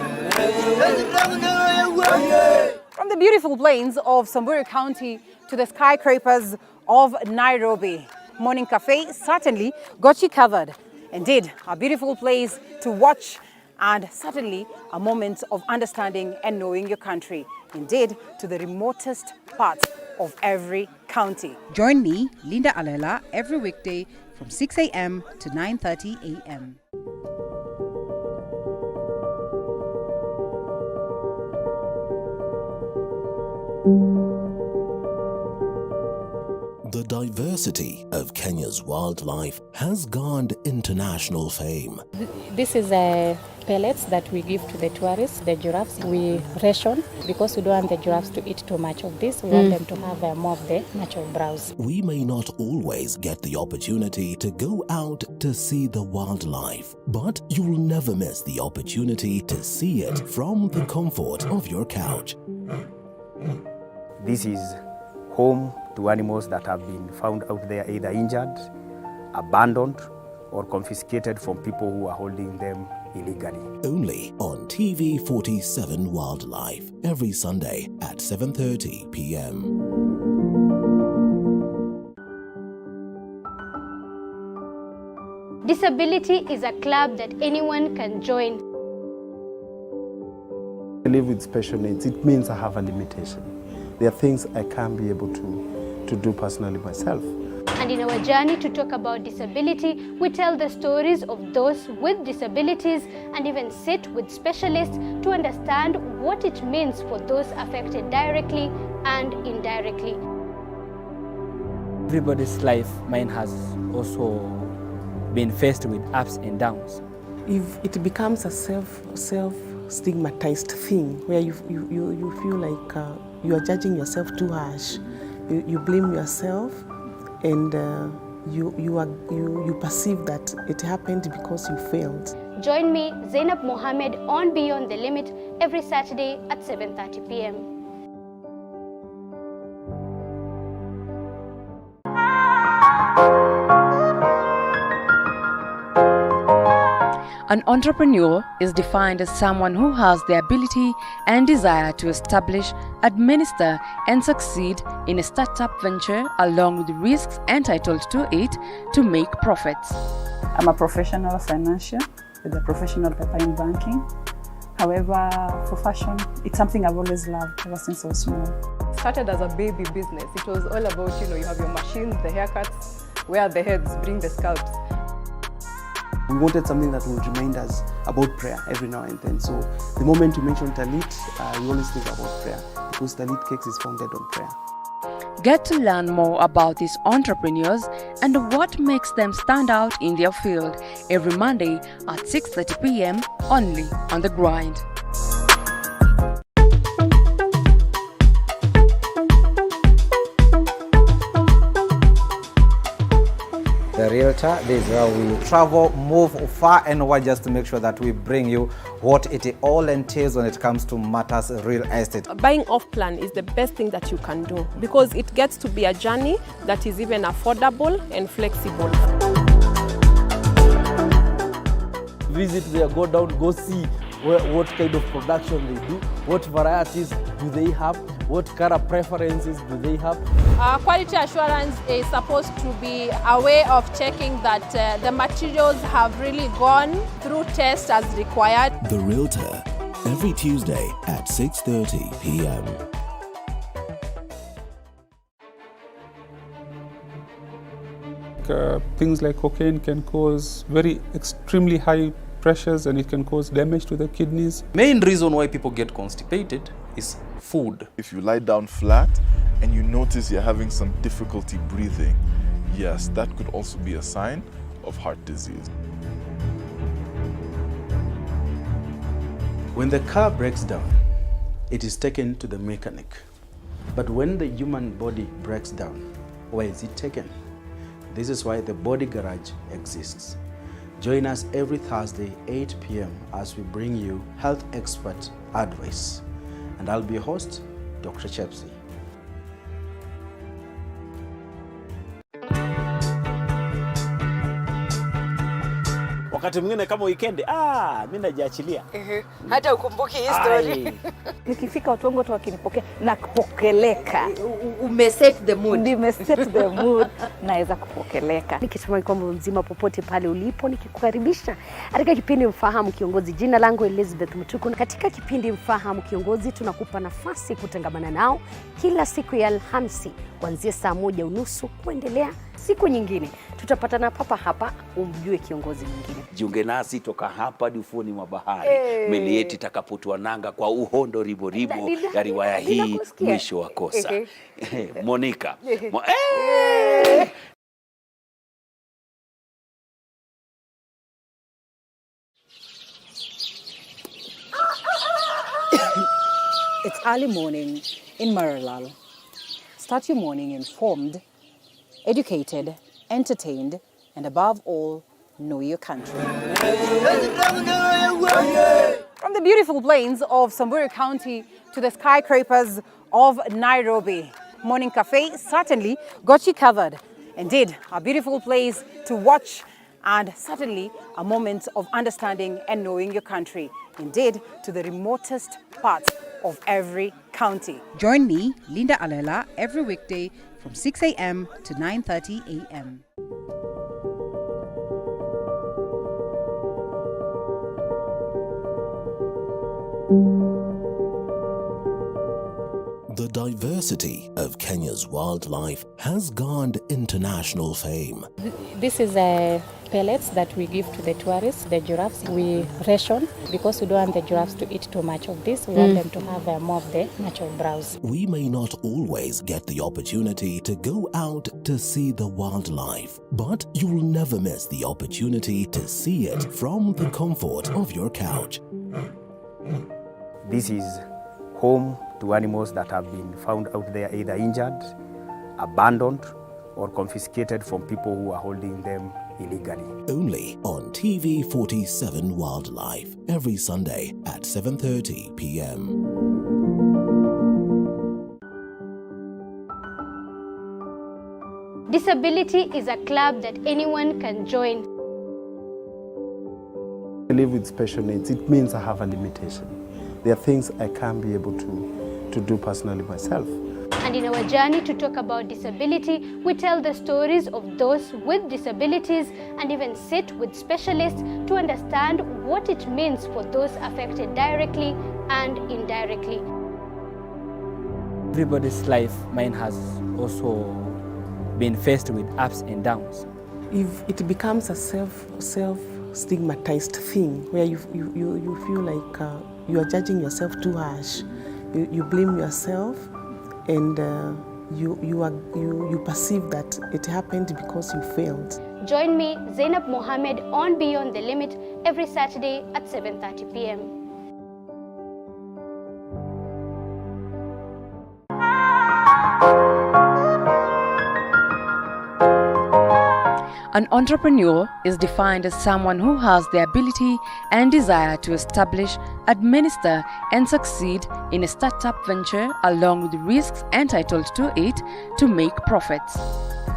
From the beautiful plains of Samburu County to the skyscrapers of Nairobi, Morning Cafe certainly got you covered. Indeed, a beautiful place to watch, and certainly a moment of understanding and knowing your country. Indeed, to the remotest parts of every county. Join me, Linda Alela, every weekday from 6 a.m. to 9:30 a.m. The diversity of Kenya's wildlife has garnered international fame. This is pellets that we give to the tourists, the giraffes. We ration because we don't want the giraffes to eat too much of this. We want them to have more of the natural browse. We may not always get the opportunity to go out to see the wildlife, but you'll never miss the opportunity to see it from the comfort of your couch. This is home to animals that have been found out there either injured, abandoned, or confiscated from people who are holding them illegally. Only on TV47 Wildlife, every Sunday at 7:30 p.m. Disability is a club that anyone can join. I live with special needs. It means I have a limitation. There are things I can't be able to do personally myself. And in our journey to talk about disability, we tell the stories of those with disabilities and even sit with specialists to understand what it means for those affected directly and indirectly. Everybody's life, mine has also been faced with ups and downs. If it becomes a self-stigmatized thing where you feel like you are judging yourself too harsh, you blame yourself, and you perceive that it happened because you failed. Join me, Zainab Mohammed, on Beyond the Limit every Saturday at 7:30 p.m. An entrepreneur is defined as someone who has the ability and desire to establish, administer, and succeed in a startup venture along with the risks entitled to it to make profits. I'm a professional financier with a professional paper in banking. However, for fashion, it's something I've always loved ever since I was small. It started as a baby business. It was all about, you have your machines, the haircuts, wear the heads, bring the scalps. We wanted something that would remind us about prayer every now and then. So the moment you mention Talit, we always think about prayer because Talit Cakes is founded on prayer. Get to learn more about these entrepreneurs and what makes them stand out in their field every Monday at 6:30 p.m. only on The Grind. The Realtor, this is where we travel, move far and wide just to make sure that we bring you what it all entails when it comes to matters real estate. Buying off plan is the best thing that you can do because it gets to be a journey that is even affordable and flexible. Visit there, go down, go see what kind of production they do, what varieties do they have, what color preferences do they have. Quality assurance is supposed to be a way of checking that the materials have really gone through tests as required. The Realtor, every Tuesday at 6:30 p.m. Things like cocaine can cause very extremely high pressures and it can cause damage to the kidneys. Main reason why people get constipated is food. If you lie down flat and you notice you're having some difficulty breathing, yes, that could also be a sign of heart disease. When the car breaks down, it is taken to the mechanic. But when the human body breaks down, where is it taken? This is why the Body Garage exists. Join us every Thursday, 8 p.m. as we bring you health expert advice. And I'll be your host, Dr. Chepsi. Wakati mwingine kama weekend, mimi najiachilia. Hata ukumbuki history. Nikifika watu wangu watu wakinipokea na kupokeleka. Umeset the mood. Nimeset the mood. Naweza kupokeleka. Nikitumai kwamba mzima popote pale ulipo nikikukaribisha katika kipindi Mfahamu Kiongozi. Jina langu Elizabeth Mutuku. Katika kipindi Mfahamu Kiongozi tunakupa nafasi kutangamana nao kila siku ya Alhamisi kuanzia saa 1:30 kuendelea siku nyingine. Tutapatana papa hapa umjue kiongozi mwingine. Jiunge nasi toka hapa hadi ufuoni mwa bahari. Meli yetu itakapotua nanga kwa uhondo ribo ya riwaya hii mwisho wa kosa. Monica. It's early morning in Maralal. Start your morning informed, educated, entertained, and above all, know your country. From the beautiful plains of Samburu County to the skyscrapers of Nairobi, Morning Cafe certainly got you covered. Indeed, a beautiful place to watch and certainly a moment of understanding and knowing your country. Indeed, to the remotest parts of every county. Join me, Linda Alela, every weekday from 6 a.m. to 9:30 a.m. The diversity of Kenya's wildlife has garnered international fame. This is pellets that we give to the tourists, the giraffes. We ration because we don't want the giraffes to eat too much of this. We want them to have more of the natural browse. We may not always get the opportunity to go out to see the wildlife, but you'll never miss the opportunity to see it from the comfort of your couch. This is home to animals that have been found out there either injured, abandoned, or confiscated from people who are holding them illegally. Only on TV47 Wildlife, every Sunday at 7:30 p.m. Disability is a club that anyone can join. I live with special needs. It means I have a limitation. There are things I can't be able to do personally myself. And in our journey to talk about disability, we tell the stories of those with disabilities and even sit with specialists to understand what it means for those affected directly and indirectly. Everybody's life, mine has also been faced with ups and downs. If it becomes a self-stigmatized thing where you feel like you are judging yourself too harsh, you blame yourself, and you perceive that it happened because you failed. Join me, Zainab Mohammed, on Beyond the Limit every Saturday at 7:30 p.m. An entrepreneur is defined as someone who has the ability and desire to establish, administer, and succeed in a startup venture along with the risks entitled to it to make profits.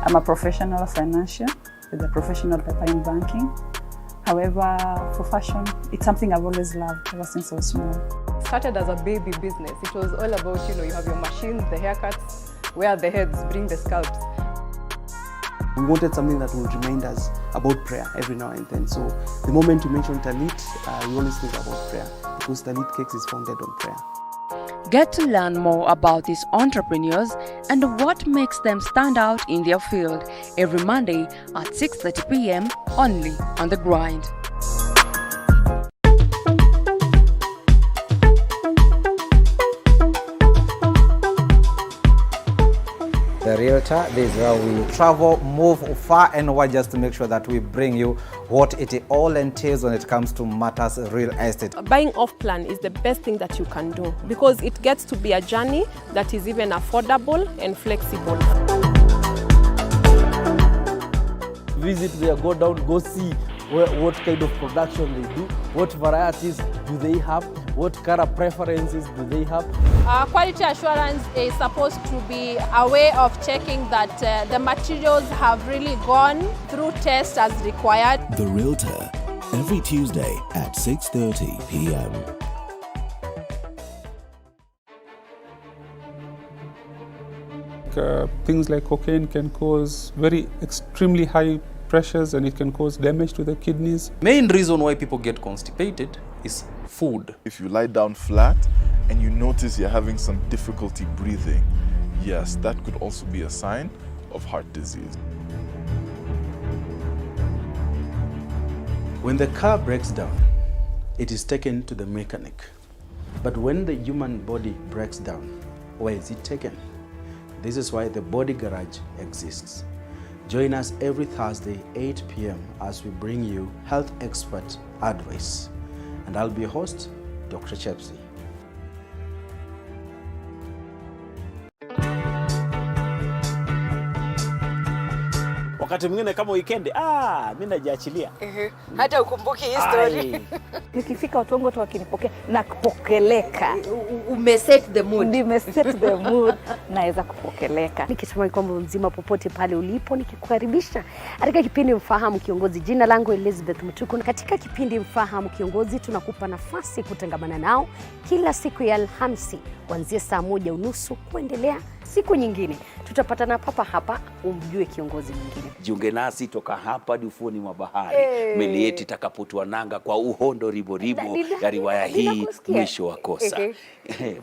I'm a professional financier with a professional paper in banking. However, for fashion, it's something I've always loved ever since I was small. It started as a baby business. It was all about, you have your machines, the haircuts, where the heads bring the scalps. We wanted something that would remind us about prayer every now and then. So the moment you mention Talit, we always think about prayer because Talit Cakes is founded on prayer. Get to learn more about these entrepreneurs and what makes them stand out in their field every Monday at 6:30 p.m. only on The Grind. The Realtor, this is where we travel, move far and wide just to make sure that we bring you what it all entails when it comes to matters real estate. Buying off plan is the best thing that you can do because it gets to be a journey that is even affordable and flexible. Visit there, go down, go see what kind of production they do, what varieties do they have, what color preferences do they have. Quality assurance is supposed to be a way of checking that the materials have really gone through tests as required. The Realtor, every Tuesday at 6:30 p.m. Things like cocaine can cause extremely high pressures, and it can cause damage to the kidneys. Main reason why people get constipated is food. If you lie down flat and you notice you're having some difficulty breathing, yes, that could also be a sign of heart disease. When the car breaks down, it is taken to the mechanic. But when the human body breaks down, where is it taken? This is why the body garage exists. Join us every Thursday, 8 p.m. as we bring you health expert advice. And I'll be your host, Dr. Chepsi. Wakati mwingine kama weekend, mimi najiachilia. Hata ukumbuki hii story. Nikifika watu wangu wakinipokea na kupokeleka. Umeset the mood. Nimeset the mood. Naweza kupokeleka. Nikisema kwamba mzima popote pale ulipo nikikukaribisha katika kipindi Mfahamu Kiongozi. Jina langu Elizabeth Mutuku, na katika kipindi Mfahamu Kiongozi tunakupa nafasi kutangamana nao kila siku ya Alhamisi kuanzia saa 1:30 kuendelea siku nyingine. Tutapatana papa hapa umjue kiongozi mwingine. Jiunge nasi toka hapa hadi ufuoni mwa bahari. Meli yetu itakapotua nanga kwa uhondo ribo ya riwaya hii mwisho wa kosa.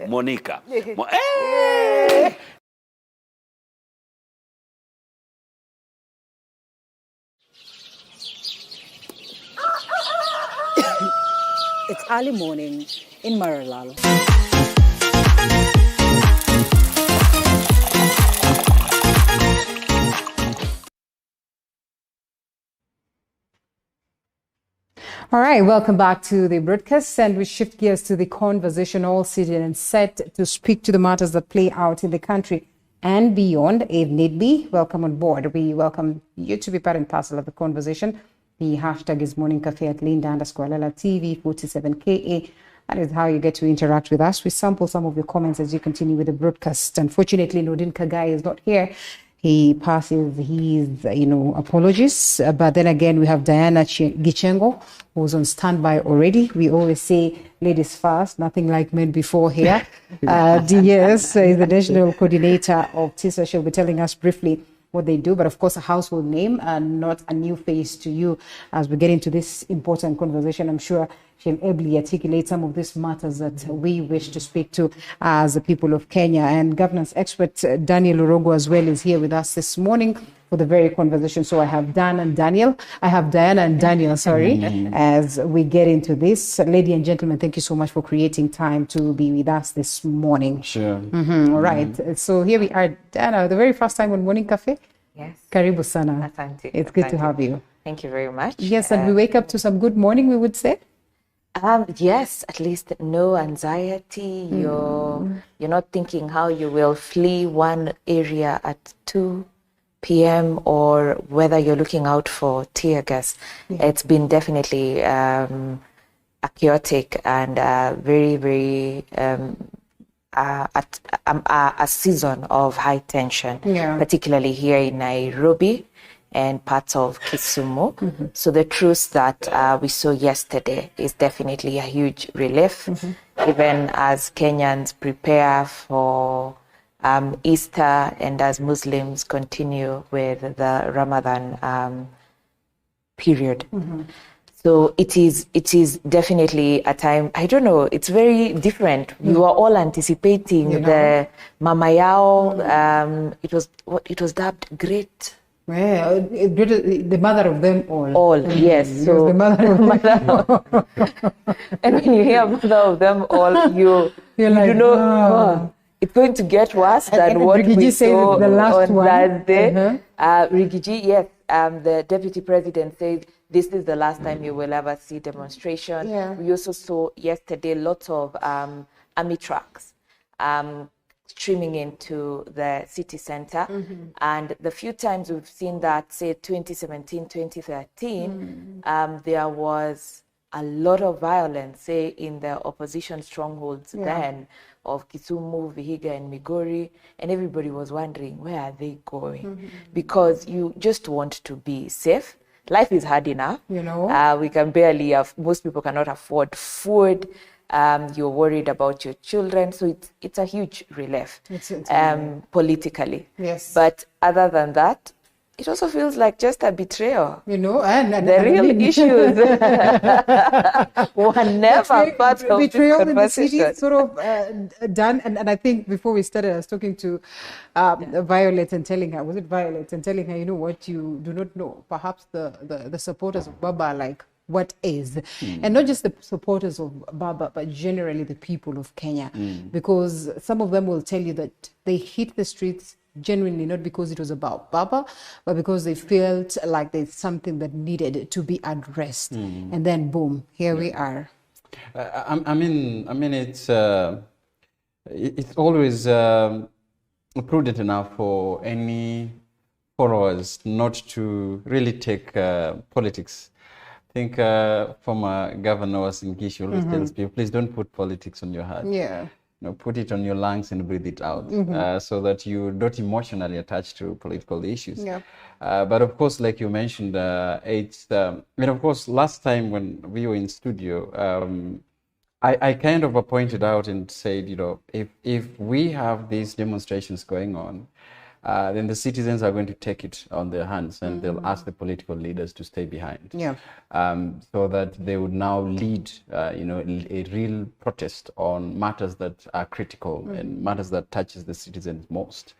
Monica. It's early morning in Maralal. All right, welcome back to the broadcast, and we shift gears to the conversation, all seated and set to speak to the matters that play out in the country and beyond, if need be. Welcome on board. We welcome you to be part and parcel of the conversation. The hashtag is Morning Cafe at Linda_Lala TV 47KA. That is how you get to interact with us. We sample some of your comments as you continue with the broadcast. Unfortunately, Nordin Kagai is not here. he passes his, apologies. But then again, we have Diana Gichengo, who's on standby already. We always say ladies first, nothing like men before here. DS is the national coordinator of TISA. She'll be telling us briefly what they do, but of course a household name and not a new face to you. As we get into this important conversation, I'm sure she'll ably articulate some of these matters that we wish to speak to as the people of Kenya. And governance expert Daniel Urogo as well is here with us this morning for the very conversation. So I have Diana and Daniel, as we get into this. Ladies and gentlemen, thank you so much for creating time to be with us this morning. Sure. All right. So here we are, Diana, the very first time on Morning Cafe. Yes. Karibu sana. Asante. It's good to have you. Thank you very much. Yes, and we wake up to some good morning, we would say. Yes, at least no anxiety. You're not thinking how you will flee one area at 2 p.m. or whether you're looking out for tear gas. Yeah. It's been definitely a chaotic and very, very a season of high tension, particularly here in Nairobi and parts of Kisumu. So the truths that we saw yesterday is definitely a huge relief, even as Kenyans prepare for Easter and as Muslims continue with the Ramadan period. So it is definitely a time, I don't know, it's very different. We were all anticipating the Mama Yao, it was dubbed great. Yeah, the mother of them all. All, yes. So the mother of them all. And when you hear mother of them all, you like, know, it's going to get worse than what Rigiji we saw the last on one. Thursday. Rigiji, yes, the deputy president said this is the last time you will ever see demonstration. Yeah. We also saw yesterday lots of army trucks streaming into the city center. And the few times we've seen that, say 2017, 2013, there was a lot of violence, say in the opposition strongholds then of Kisumu, Vihiga and Migori, and everybody was wondering, where are they going? Because you just want to be safe. Life is hard enough. We can barely most people cannot afford food. You're worried about your children. So it's a huge relief politically. Yes. But other than that, it also feels like just a betrayal. And the real issues were never part of betrayal this in the city, conversation. sort of done. And I think before we started, I was talking to Violet and telling her, was it Violet? And telling her, you know what, you do not know. Perhaps the supporters of Baba are like, what is? And not just the supporters of Baba, but generally the people of Kenya. Because some of them will tell you that they hit the streets genuinely not because it was about Baba, but because they felt like there's something that needed to be addressed. And then boom, here we are. I mean, it's always prudent enough for any followers not to really take politics. I think former governor was in Gishu always tells people, please don't put politics on your heart. Yeah. Put it on your lungs and breathe it out, so that you're not emotionally attached to political issues. Yeah. But of course, like you mentioned, it's, of course, last time when we were in studio, I kind of pointed out and said, if we have these demonstrations going on, then the citizens are going to take it on their hands and they'll ask the political leaders to stay behind. Yeah. So that they would now lead, a real protest on matters that are critical and matters that touches the citizens most.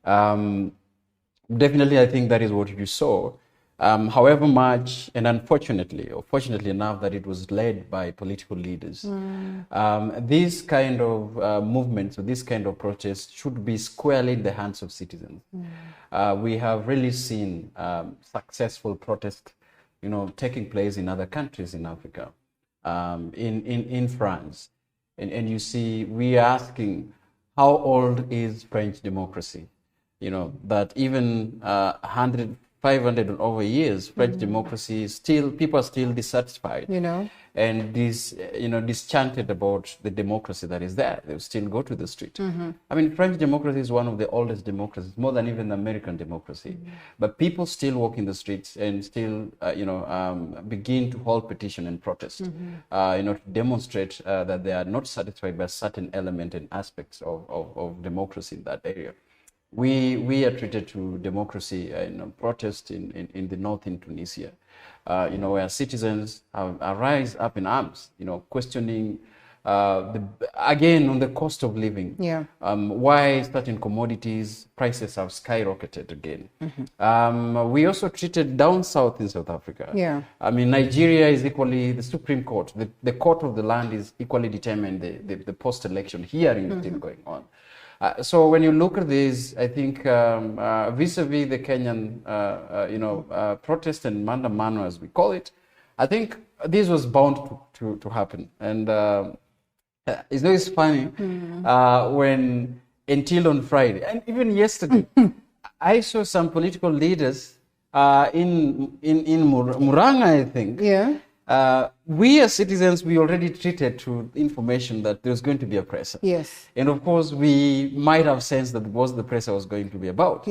Definitely, I think that is what you saw. However much, and unfortunately, or fortunately enough, that it was led by political leaders. These kind of movements or this kind of protests should be squarely in the hands of citizens. We have really seen successful protests, taking place in other countries in Africa, in France. And you see, we are asking, how old is French democracy? That even 500 and over years, French democracy is still, people are still dissatisfied. And disenchanted about the democracy that is there. They still go to the street. I mean, French democracy is one of the oldest democracies, more than even American democracy. But people still walk in the streets and still, begin to hold petition and protest, to demonstrate that they are not satisfied by certain element and aspects of democracy in that area. We are treated to democracy protest in the north in Tunisia, where citizens rise up in arms, questioning again on the cost of living. Why certain commodities prices have skyrocketed again. We also treated down south in South Africa. I mean, Nigeria is equally the Supreme Court. The court of the land is equally determined the post-election hearing is still going on. So when you look at this, I think vis-a-vis the Kenyan, protest and maandamano, as we call it, I think this was bound to happen. And it's always funny when until on Friday, and even yesterday, I saw some political leaders in Muranga, I think. We as citizens, we already treated to information that there was going to be a presser. And of course, we might have sensed that what the presser was going to be about.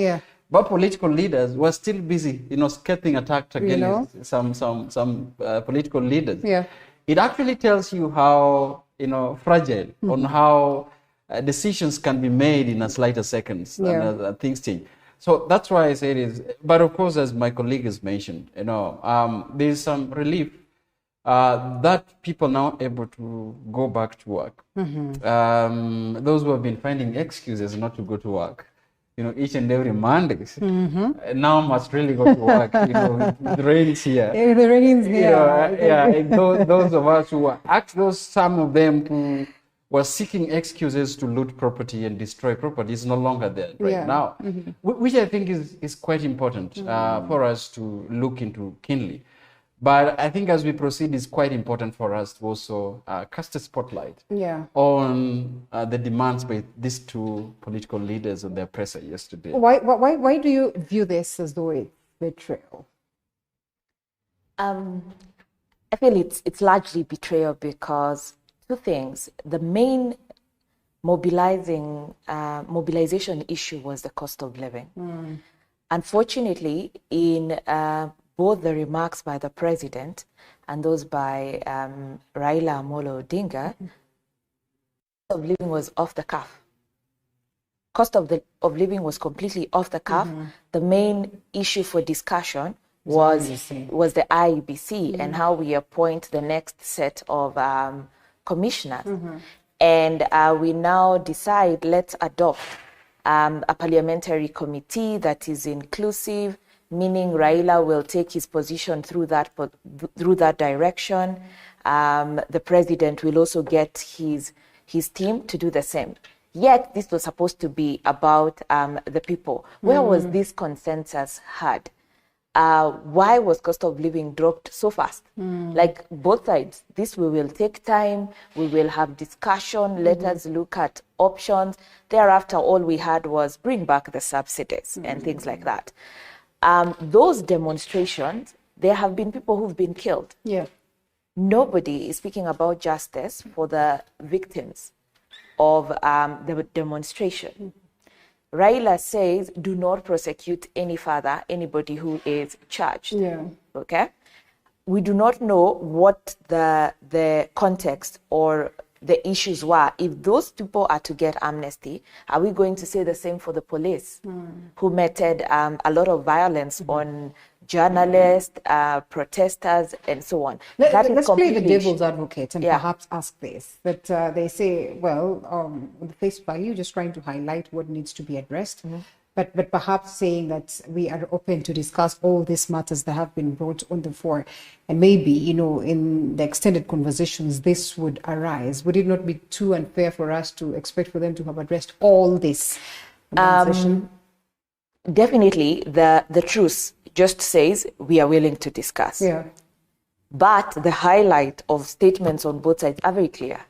But political leaders were still busy, getting attacked against some political leaders. It actually tells you how, fragile, on how decisions can be made in a slighter seconds and things change. So that's why I say it is. But of course, as my colleague has mentioned, there's some relief that people now able to go back to work. Those who have been finding excuses not to go to work, each and every Monday, now must really go to work. It rains here. The rains here. Those of us who were some of them who were seeking excuses to loot property and destroy property is no longer there now, which I think is quite important for us to look into keenly. But I think as we proceed, it's quite important for us to also cast a spotlight on the demands by these two political leaders and their presser yesterday. Why do you view this as though it's betrayal? I feel it's largely betrayal because two things. The main mobilization issue was the cost of living. Unfortunately, in both the remarks by the president and those by Raila Amolo Odinga, cost of living was off the cuff. Cost of living was completely off the cuff. The main issue for discussion was the IEBC and how we appoint the next set of commissioners. And we now decide, let's adopt a parliamentary committee that is inclusive, meaning Raila will take his position through that direction. The president will also get his team to do the same. Yet this was supposed to be about the people. Where was this consensus had? Why was cost of living dropped so fast? Like both sides, this we will take time, we will have discussion, let us look at options. Thereafter, all we had was bring back the subsidies and things like that. Those demonstrations, there have been people who've been killed. Nobody is speaking about justice for the victims of the demonstration. Raila says, do not prosecute any further anybody who is charged. Okay? We do not know what the context or the issues were. If those people are to get amnesty, are we going to say the same for the police who meted a lot of violence on journalists, protesters, and so on? Let's play the devil's advocate and perhaps ask this. That they say, well, the face value, just trying to highlight what needs to be addressed. But perhaps saying that we are open to discuss all these matters that have been brought on the fore. And maybe, in the extended conversations, this would arise. Would it not be too unfair for us to expect for them to have addressed all this? Definitely, the truth just says we are willing to discuss. But the highlight of statements on both sides are very clear.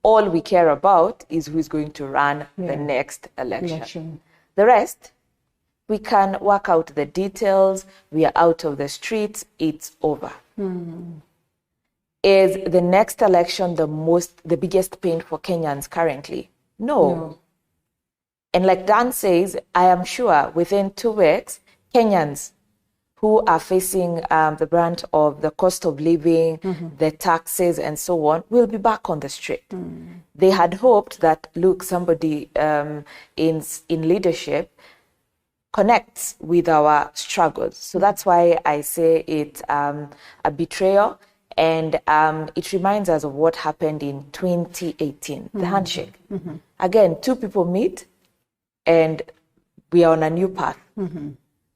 All we care about is who's going to run the next election. The rest, We can work out the details. We are out of the streets. It's over. Is the next election the biggest pain for Kenyans currently? No. And like Dan says, I am sure within 2 weeks, Kenyans who are facing the brunt of the cost of living, the taxes and so on, will be back on the street. They had hoped that, look, somebody in leadership connects with our struggles. So that's why I say it's a betrayal. And it reminds us of what happened in 2018, the handshake. Again, 2 people meet and we are on a new path.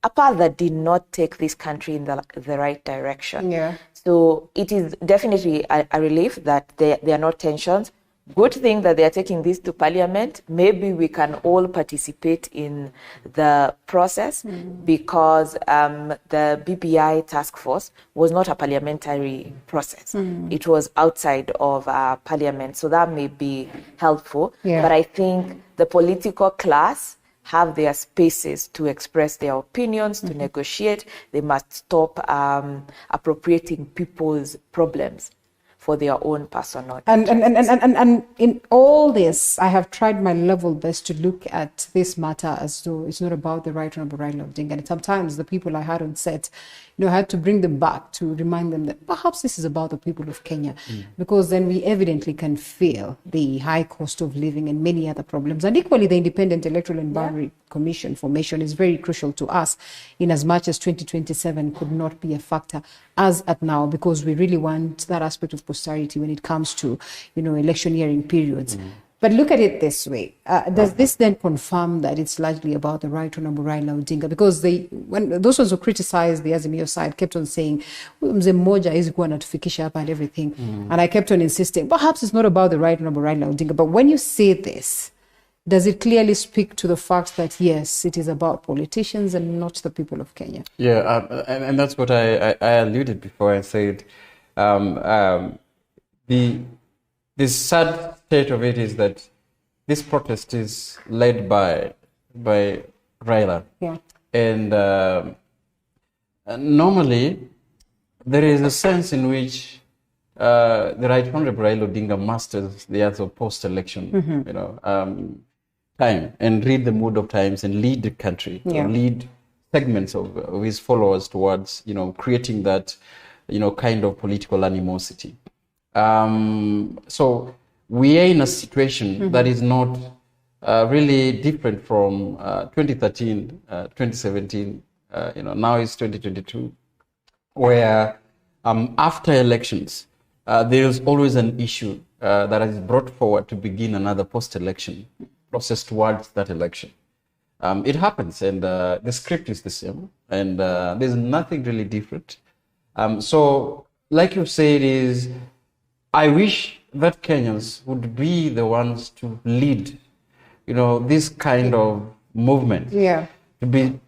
A path that did not take this country in the right direction. So it is definitely a relief that there are no tensions. Good thing that they are taking this to Parliament. Maybe we can all participate in the process because the BBI task force was not a parliamentary process. It was outside of Parliament. So that may be helpful. But I think the political class have their spaces to express their opinions, to negotiate. They must stop appropriating people's problems for their own personal. And in all this, I have tried my level best to look at this matter as though it's not about the Right Honourable Raila Odinga. And sometimes the people I had on set, I had to bring them back to remind them that perhaps this is about the people of Kenya, because then we evidently can feel the high cost of living and many other problems. And equally, the Independent Electoral and Boundary Commission formation is very crucial to us, in as much as 2027 could not be a factor as at now, because we really want that aspect of posterity when it comes to, electioneering periods. But look at it this way. Does this then confirm that it's largely about the Right Honourable Raila Odinga? Because when those ones who criticized the Azimio side kept on saying, Mzee Mmoja is going to tufikisha hapa and everything. And I kept on insisting, perhaps it's not about the Right Honourable Raila Odinga. But when you say this, does it clearly speak to the fact that, yes, it is about politicians and not the people of Kenya? Yeah, and that's what I alluded before. I said the sad state of it is that this protest is led by Raila. And normally there is a sense in which the Right Honourable Raila Odinga masters the art of post-election, time, and read the mood of times and lead the country, lead segments of his followers towards, creating that, kind of political animosity. So we are in a situation that is not really different from 2013, 2017, now it's 2022, where after elections, there is always an issue that is brought forward to begin another post-election process towards that election. It happens, and the script is the same, and there's nothing really different. So, like you said, I wish that Kenyans would be the ones to lead, this kind of movement. To be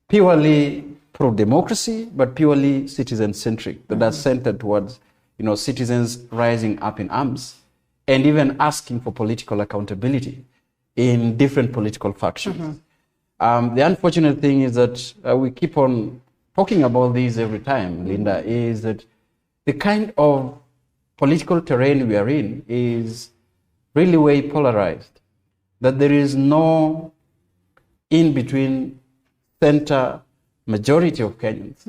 purely pro-democracy, but purely citizen-centric, that are centered towards, citizens rising up in arms and even asking for political accountability in different political factions. The unfortunate thing is that we keep on talking about this every time, Linda, is that the kind of political terrain we are in is really way polarized, that there is no in-between center majority of Kenyans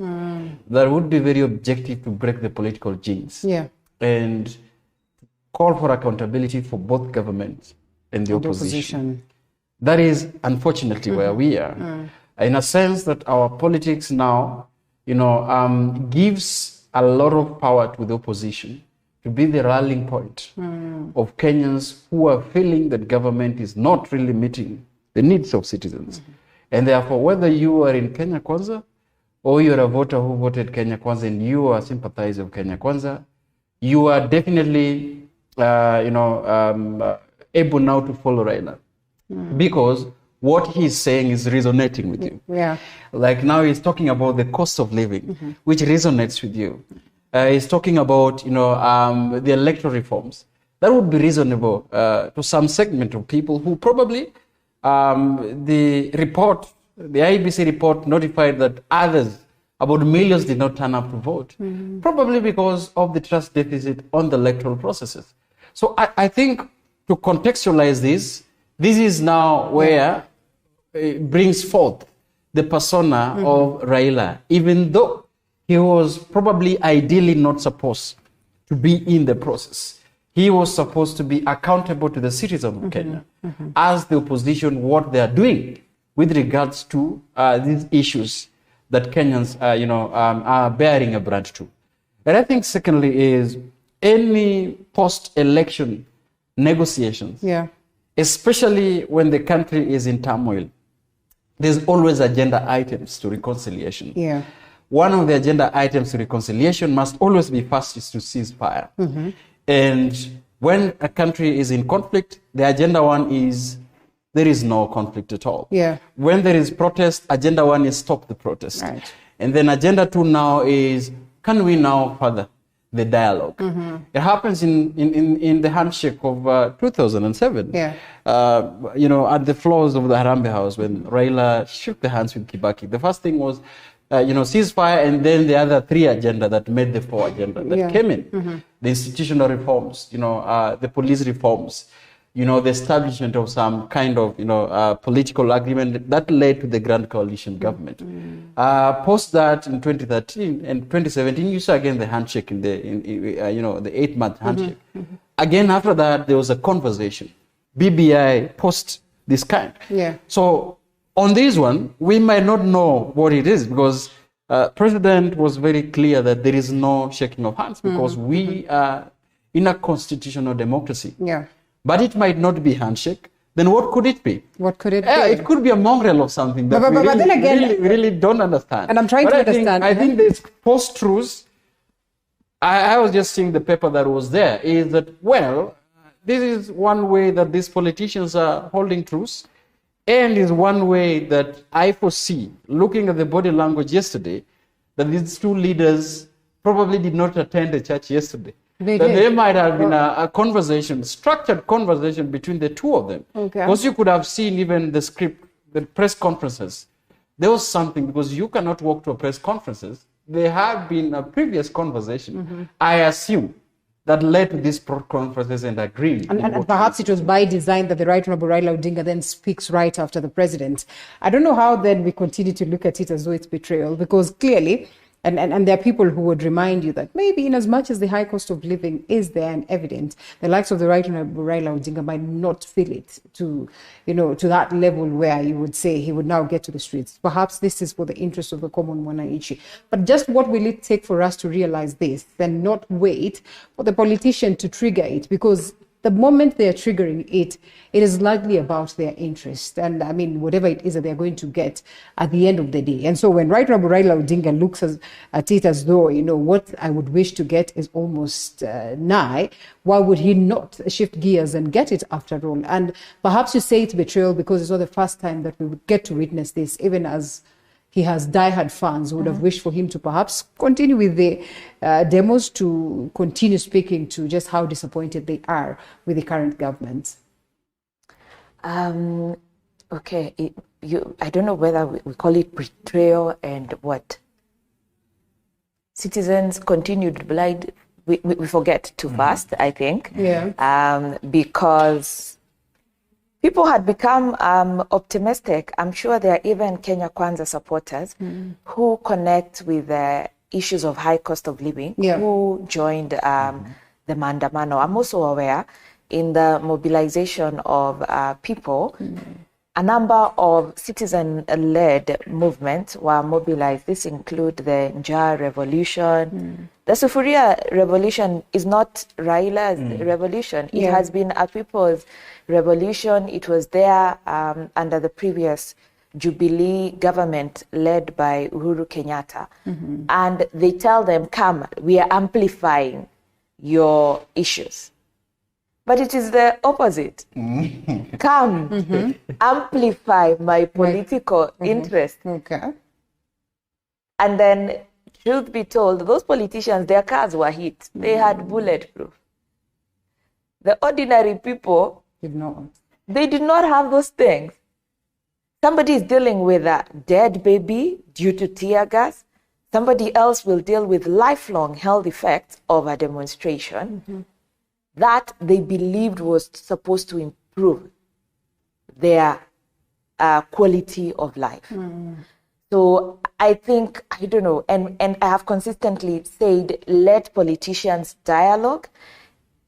that would be very objective to break the political genes and call for accountability for both government and the opposition. That is unfortunately where we are. In a sense that our politics now, gives a lot of power to the opposition to be the rallying point of Kenyans who are feeling that government is not really meeting the needs of citizens. And therefore, whether you are in Kenya Kwanza or you're a voter who voted Kenya Kwanza and you are a sympathizer of Kenya Kwanza, you are definitely, able now to follow Raila. Because what he's saying is resonating with you. Like now he's talking about the cost of living, which resonates with you. He's talking about, the electoral reforms. That would be reasonable to some segment of people who probably the report the IEBC report notified that others, about millions, did not turn up to vote, probably because of the trust deficit on the electoral processes. So I think to contextualize this is now where it brings forth the persona of Raila, even though he was probably ideally not supposed to be in the process. He was supposed to be accountable to the citizens of Kenya as the opposition, what they are doing with regards to these issues that Kenyans are bearing a branch to. And I think secondly is any post-election negotiations, especially when the country is in turmoil, there's always agenda items to reconciliation. One of the agenda items to reconciliation must always be first is to cease fire. And when a country is in conflict, the agenda one is there is no conflict at all. When there is protest, agenda one is stop the protest. And then agenda two now is, can we now further the dialogue? It happens in the handshake of 2007. At the floors of the Harambee House when Raila shook the hands with Kibaki. The first thing was, ceasefire, and then the other three agenda that made the four agenda that came in. The institutional reforms, the police reforms, the establishment of some kind of, political agreement that led to the Grand Coalition government. Post that in 2013 and 2017, you saw again the handshake in the 8-month handshake. Again, after that, there was a conversation. BBI post this kind. So on this one, we might not know what it is because President was very clear that there is no shaking of hands because we are in a constitutional democracy. But it might not be handshake. Then what could it be? What could it be? It could be a mongrel of something that we really don't understand. And I'm trying to understand. I think this post-truth, I was just seeing the paper that was there, is that, well, this is one way that these politicians are holding truth, and is one way that I foresee, looking at the body language yesterday, that these two leaders probably did not attend the church yesterday. There might have been a conversation, structured conversation between the two of them. Because you could have seen even the script, the press conferences. There was something, because you cannot walk to a press conferences. There have been a previous conversation, I assume, that led to these conferences and agreement. And perhaps it was by design that the Right Honorable Raila Odinga then speaks right after the president. I don't know how then we continue to look at it as though it's betrayal, because clearly, and there are people who would remind you that maybe in as much as the high cost of living is there and evident, the likes of the Right Honorable Raila Odinga might not feel it to that level where you would say he would now get to the streets. Perhaps this is for the interest of the common mwananchi. But just what will it take for us to realize this and not wait for the politician to trigger it? Because the moment they are triggering it, it is largely about their interest. And I mean, whatever it is that they're going to get at the end of the day. And so when Right Honorable Raila Odinga looks at it as though, what I would wish to get is almost nigh, why would he not shift gears and get it after all? And perhaps you say it's betrayal because it's not the first time that we would get to witness this, even as he has diehard fans who would have wished for him to perhaps continue with the demos, to continue speaking to just how disappointed they are with the current government. Okay, I don't know whether we call it betrayal and what. Citizens continued blind. We forget too fast, I think. Because people had become optimistic. I'm sure there are even Kenya Kwanza supporters who connect with the issues of high cost of living, who joined the Maandamano. I'm also aware in the mobilization of people, a number of citizen-led movements were mobilized. This include the Njaa Revolution. The Sufuria Revolution is not Raila's revolution. It has been a people's revolution. It was there under the previous Jubilee government led by Uhuru Kenyatta. And they tell them, come, we are amplifying your issues. But it is the opposite. Come, amplify my political interest. And then, truth be told, those politicians, their cars were hit. They had bulletproof. The ordinary people, they did not have those things. Somebody is dealing with a dead baby due to tear gas. Somebody else will deal with lifelong health effects of a demonstration that they believed was supposed to improve their quality of life. So I think, I don't know, and I have consistently said, let politicians dialogue,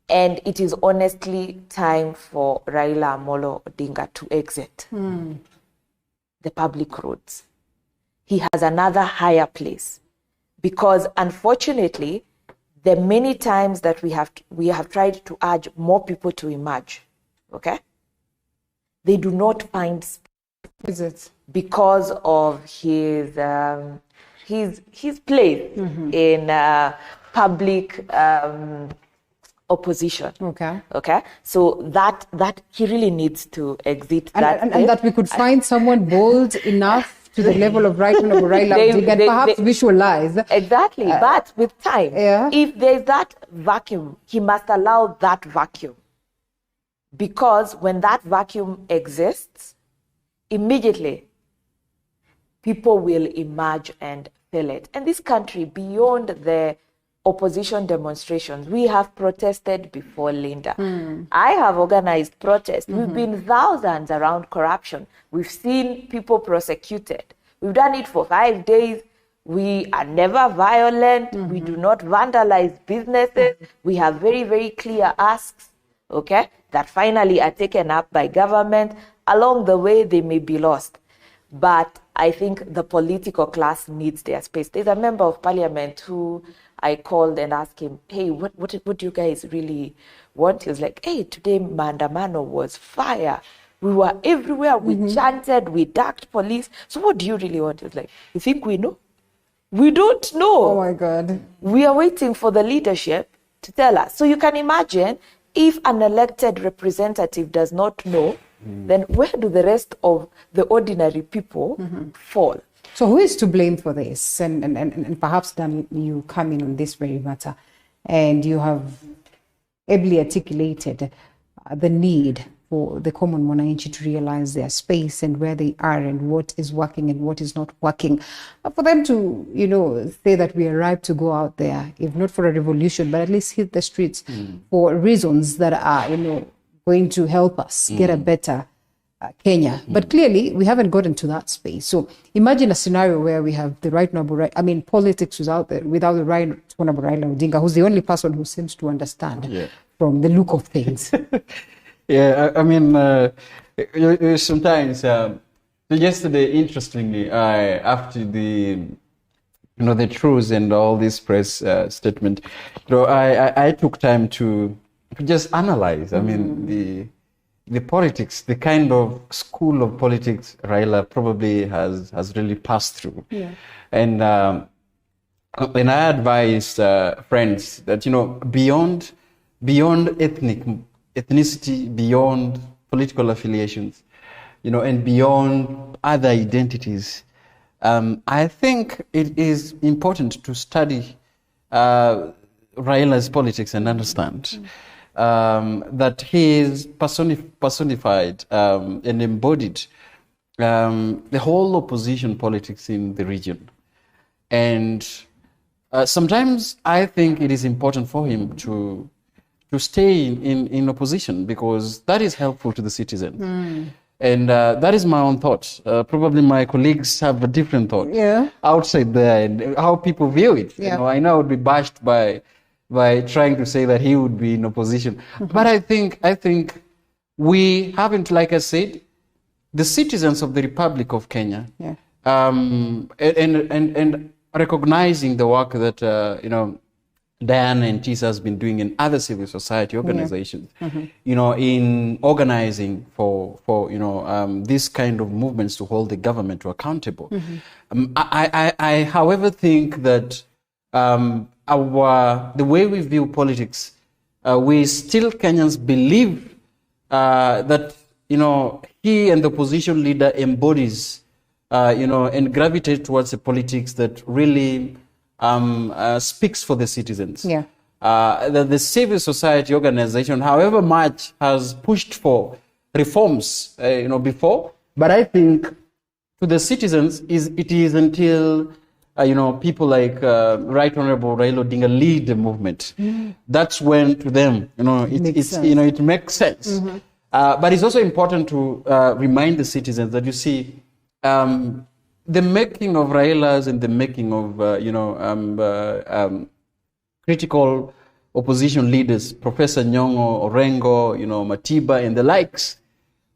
and it is honestly time for Raila Amolo Odinga to exit the public roads. He has another higher place, because unfortunately, the many times that we have tried to urge more people to emerge, okay, they do not find space. Is it because of his place in public opposition? Okay. So that he really needs to exit that and that we could find someone bold enough to the level of Right Honorable Raila Odinga and perhaps visualize. Exactly, but with time, if there's that vacuum, he must allow that vacuum. Because when that vacuum exists, immediately people will emerge and fill it. And this country, beyond the opposition demonstrations, we have protested before, Linda. I have organized protests. We've been thousands around corruption. We've seen people prosecuted. We've done it for 5 days. We are never violent. We do not vandalize businesses. We have very, very clear asks, okay, that finally are taken up by government. Along the way, they may be lost. But I think the political class needs their space. There's a member of parliament who I called and asked him, hey, what do you guys really want? He was like, hey, today Maandamano was fire. We were everywhere. We chanted, we ducked police. So what do you really want? He was like, you think we know? We don't know. Oh my God. We are waiting for the leadership to tell us. So you can imagine, if an elected representative does not know, then where do the rest of the ordinary people fall? So who is to blame for this? And perhaps then you come in on this very matter, and you have ably articulated the need for the common mwananchi to realize their space and where they are and what is working and what is not working. For them to, say that we are ripe to go out there, if not for a revolution, but at least hit the streets for reasons that are, going to help us get a better Kenya. But clearly, we haven't gotten to that space. So imagine a scenario where we have the Right Honorable, politics without the Right Honorable Raila Odinga, who's the only person who seems to understand from the look of things. Sometimes, yesterday, interestingly, after the truths and all this press statement, I took time to just analyze. The politics, the kind of school of politics Raila probably has really passed through. And I advise friends that, beyond ethnicity, beyond political affiliations, and beyond other identities, I think it is important to study Raila's politics and understand that he is personified and embodied the whole opposition politics in the region. And sometimes I think it is important for him to stay in opposition, because that is helpful to the citizens. And that is my own thought. Probably my colleagues have a different thought outside there, and how people view it. I know I would be bashed by trying to say that he would be in opposition. But I think we haven't, like I said, the citizens of the Republic of Kenya, and recognizing the work that Diana and Tisa has been doing in other civil society organizations, in organizing for this kind of movements to hold the government to accountable. I however think that the way we view politics, we still Kenyans believe that he and the opposition leader embodies and gravitate towards a politics that really speaks for the citizens. The civil society organization, however much, has pushed for reforms before, but I think to the citizens it is until people like Right Honorable Raila Odinga lead the movement. That's when to them, it makes sense. But it's also important to remind the citizens that you see, the making of Railas and the making of critical opposition leaders, Professor Nyong'o, Orengo, Matiba, and the likes,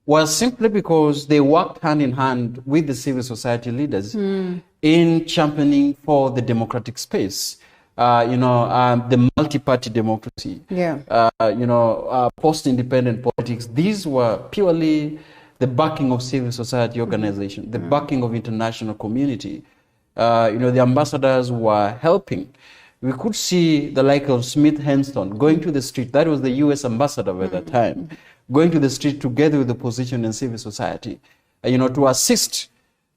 was simply because they worked hand in hand with the civil society leaders in championing for the democratic space, the multi-party democracy, post-independent politics. These were purely the backing of civil society organization, the backing of international community. The ambassadors were helping. We could see the like of Smith Henston going to the street. That was the U.S. ambassador at that time, going to the street together with the opposition and civil society, to assist,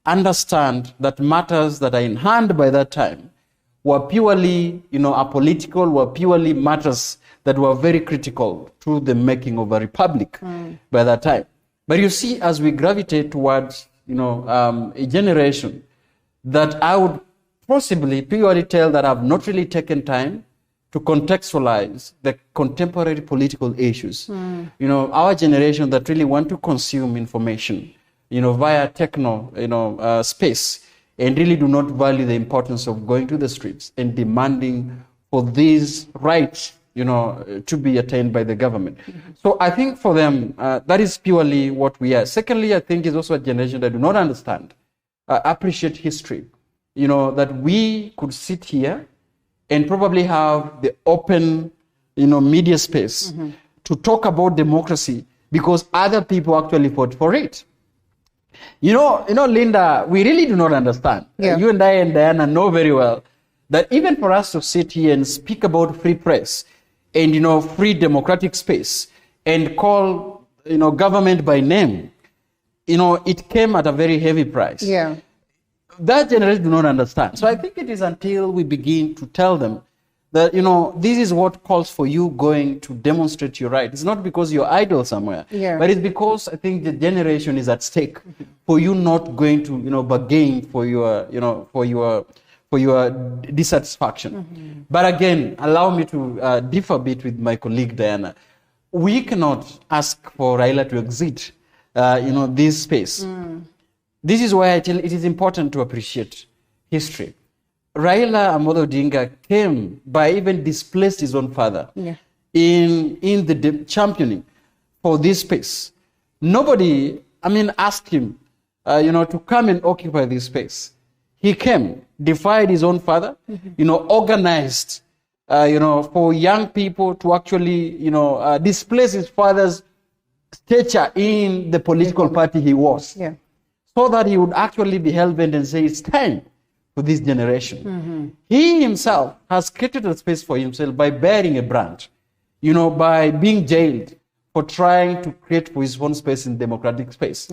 understand that matters that are in hand by that time were purely, apolitical, were purely matters that were very critical to the making of a republic by that time. But you see, as we gravitate towards, a generation that I would possibly purely tell that have not really taken time to contextualize the contemporary political issues. Our generation that really want to consume information, via techno, space, and really do not value the importance of going to the streets and demanding for these rights, to be attained by the government. So I think for them, that is purely what we are. Secondly, I think it's also a generation that do not understand, appreciate history, that we could sit here and probably have the open, media space to talk about democracy because other people actually fought for it. Linda, we really do not understand. You and I and Diana know very well that even for us to sit here and speak about free press and, free democratic space and call, government by name, it came at a very heavy price. That generation do not understand. So I think it is until we begin to tell them that, this is what calls for you going to demonstrate your right. It's not because you're idle somewhere, but it's because I think the generation is at stake for you not going to, bargain for your, for your dissatisfaction. But again, allow me to differ a bit with my colleague Diana. We cannot ask for Raila to exit, this space. This is why I tell it is important to appreciate history. Raila Amolo Odinga came by even displaced his own father in the championing for this space. Nobody, asked him, to come and occupy this space. He came, defied his own father, organized, for young people to actually, displace his father's stature in the political party he was. So that he would actually be hell-bent and say, it's time for this generation. He himself has created a space for himself by bearing a brand, by being jailed for trying to create for his own space in democratic space.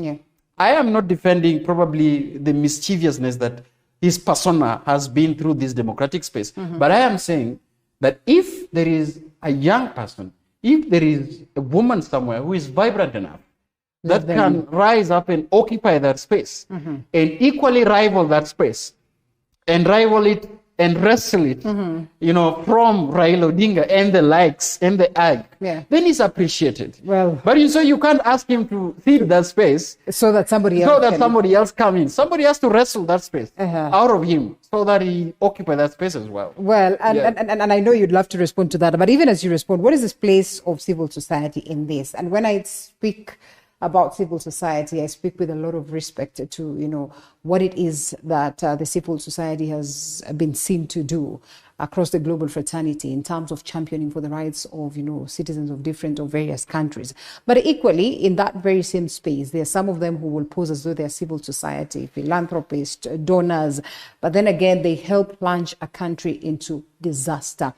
I am not defending probably the mischievousness that his persona has been through this democratic space, but I am saying that if there is a young person, if there is a woman somewhere who is vibrant enough, that can rise up and occupy that space and equally rival that space and rival it and wrestle it, from Raila Odinga and the likes and the ag, then it's appreciated. But you can't ask him to fill that space so that somebody else come in. Somebody has to wrestle that space out of him so that he occupy that space as well. And I know you'd love to respond to that, but even as you respond, what is this place of civil society in this? And when I speak about civil society, I speak with a lot of respect to, what it is that the civil society has been seen to do across the global fraternity in terms of championing for the rights of, citizens of different or various countries. But equally, in that very same space, there are some of them who will pose as though they're civil society, philanthropists, donors, but then again, they help plunge a country into disaster.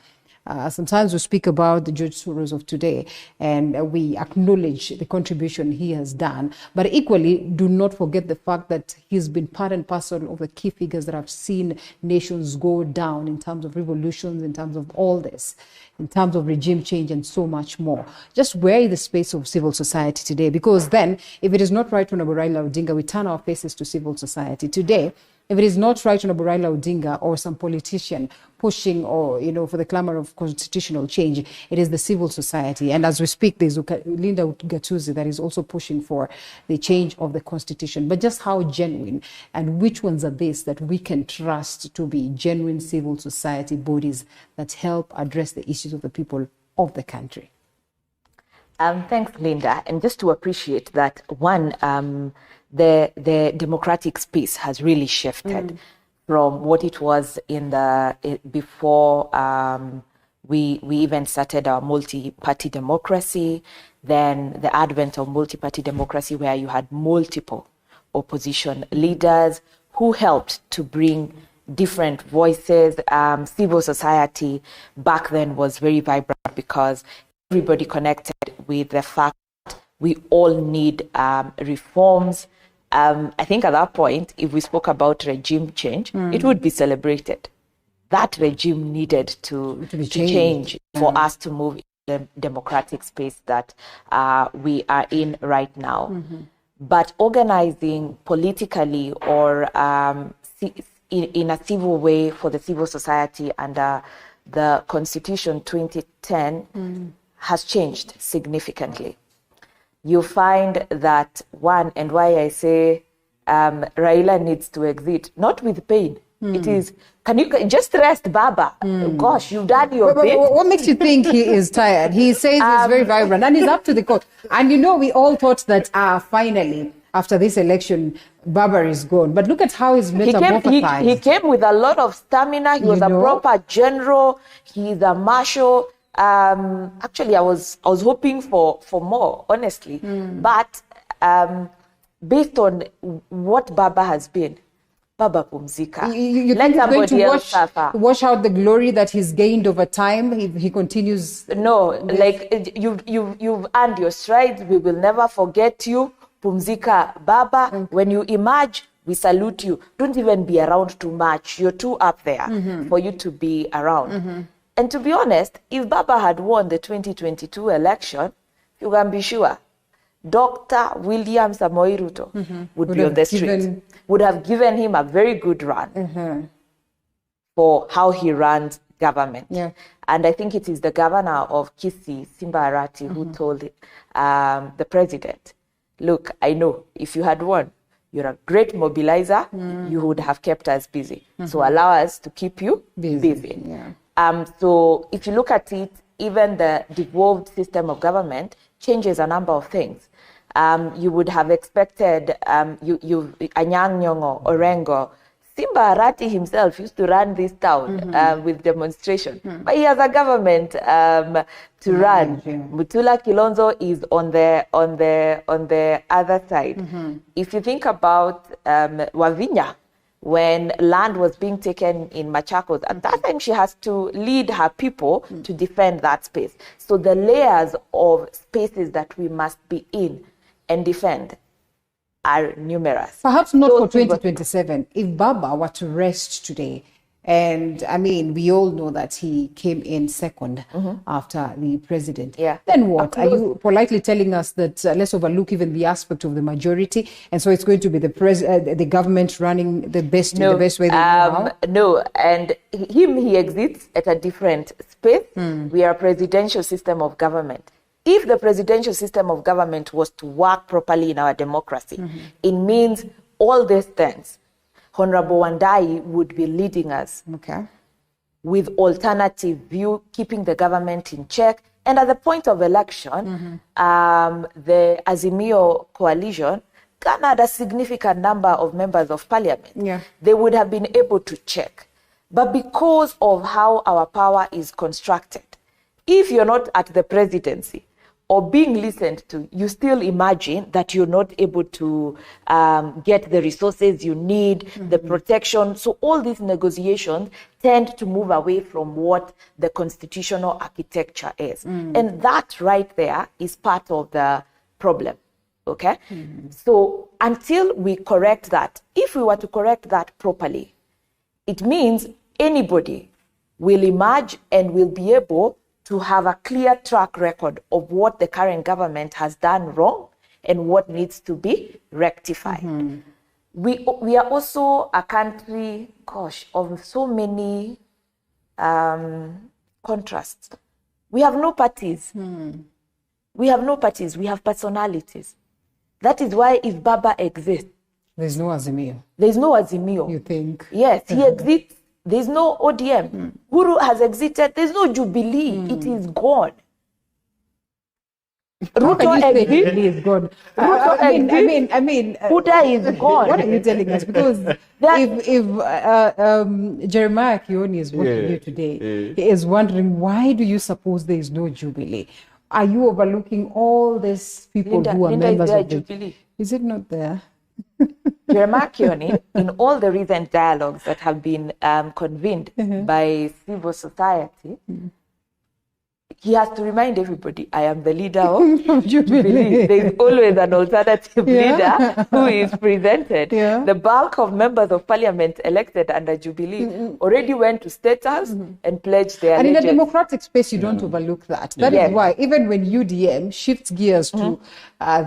Sometimes we speak about the George Soros of today, and we acknowledge the contribution he has done, but equally do not forget the fact that he's been part and parcel of the key figures that have seen nations go down in terms of revolutions, in terms of all this, in terms of regime change and so much more. Just where is the space of civil society today? Because then, if it is not right, Honorable Raila Odinga, we turn our faces to civil society. Today, if it is not right, Honorable Raila Odinga or some politician pushing or, for the clamor of constitutional change, it is the civil society. And as we speak, there's Linda Gatuzi that is also pushing for the change of the constitution. But just how genuine and which ones are these that we can trust to be genuine civil society bodies that help address the issues of the people of the country? Thanks, Linda. And just to appreciate that, one, the democratic space has really shifted from what it was in before we even started our multi-party democracy, then the advent of multi-party democracy where you had multiple opposition leaders who helped to bring different voices. Civil society back then was very vibrant because everybody connected with the fact that we all need reforms. I think at that point, if we spoke about regime change, it would be celebrated. That regime needed to change for us to move in the democratic space that we are in right now. But organizing politically or in a civil way for the civil society under the Constitution 2010 has changed significantly. You find that one, and why I say Raila needs to exit, not with pain. It is, can you just rest, Baba? Gosh, you've done your bit. What makes you think he is tired? He says he's very vibrant and he's up to the court. And we all thought that finally, after this election, Baba is gone. But look at how he's metamorphosized. He came with a lot of stamina. He was a proper general. He's a marshal. Actually, I was hoping for more, honestly. But based on what Baba has been, Baba pumzika. You think he's going to wash out the glory that he's gained over time? He continues. No, like you've earned your strides. We will never forget you. Pumzika, Baba. When you emerge, we salute you. Don't even be around too much. You're too up there for you to be around. And to be honest, if Baba had won the 2022 election, you can be sure Dr. William Samoei Ruto would be on the street, would have given him a very good run for how he runs government. And I think it is the governor of Kisii, Simba Arati, who told the president, look, I know if you had won, you're a great mobilizer, you would have kept us busy. So allow us to keep you busy. So if you look at it, even the devolved system of government changes a number of things. You would have expected Anyang' Nyong'o, Orengo, Simba Arati himself used to run this town with demonstration, but he has a government to run. Mutula Kilonzo is on the other side. If you think about Wavinya, when land was being taken in Machakos, at that time she has to lead her people to defend that space. So the layers of spaces that we must be in and defend are numerous. Perhaps not for 2027. If Baba were to rest today, and I mean, we all know that he came in second after the president. Then what? Are you politely telling us that let's overlook even the aspect of the majority, and so it's going to be the government running the best in the best way they know how? No, and he exits at a different space. We are a presidential system of government. If the presidential system of government was to work properly in our democracy, it means all these things. Honorable Wandai would be leading us with alternative view, keeping the government in check. And at the point of election, the Azimio coalition garnered a significant number of members of parliament. They would have been able to check. But because of how our power is constructed, if you're not at the presidency, or being listened to, you still imagine that you're not able to get the resources you need, the protection. So all these negotiations tend to move away from what the constitutional architecture is. And that right there is part of the problem. Okay? So until we correct that, if we were to correct that properly, it means anybody will emerge and will be able to have a clear track record of what the current government has done wrong and what needs to be rectified. We are also a country, of so many contrasts. We have no parties. We have no parties. We have personalities. That is why if Baba exists, there's no Azimio. There's no Azimio. You think? Yes, he exists. There's no ODM. Guru has exited. There's no Jubilee. It is gone. Ruto exists. Gone. Ruto exists. I mean, Buddha is gone. What are you telling us? Because if Jeremiah Kioni is watching you today, he is wondering, why do you suppose there is no Jubilee? Are you overlooking all these people who are members of the Jubilee? Is it not there? Jeremiah Kioni, in all the recent dialogues that have been convened by civil society, he has to remind everybody, I am the leader of Jubilee. There is always an alternative leader who is presented. The bulk of members of parliament elected under Jubilee already went to State House and pledged their allegiance. And in a democratic space, you don't overlook that. That is why, even when UDM shifts gears to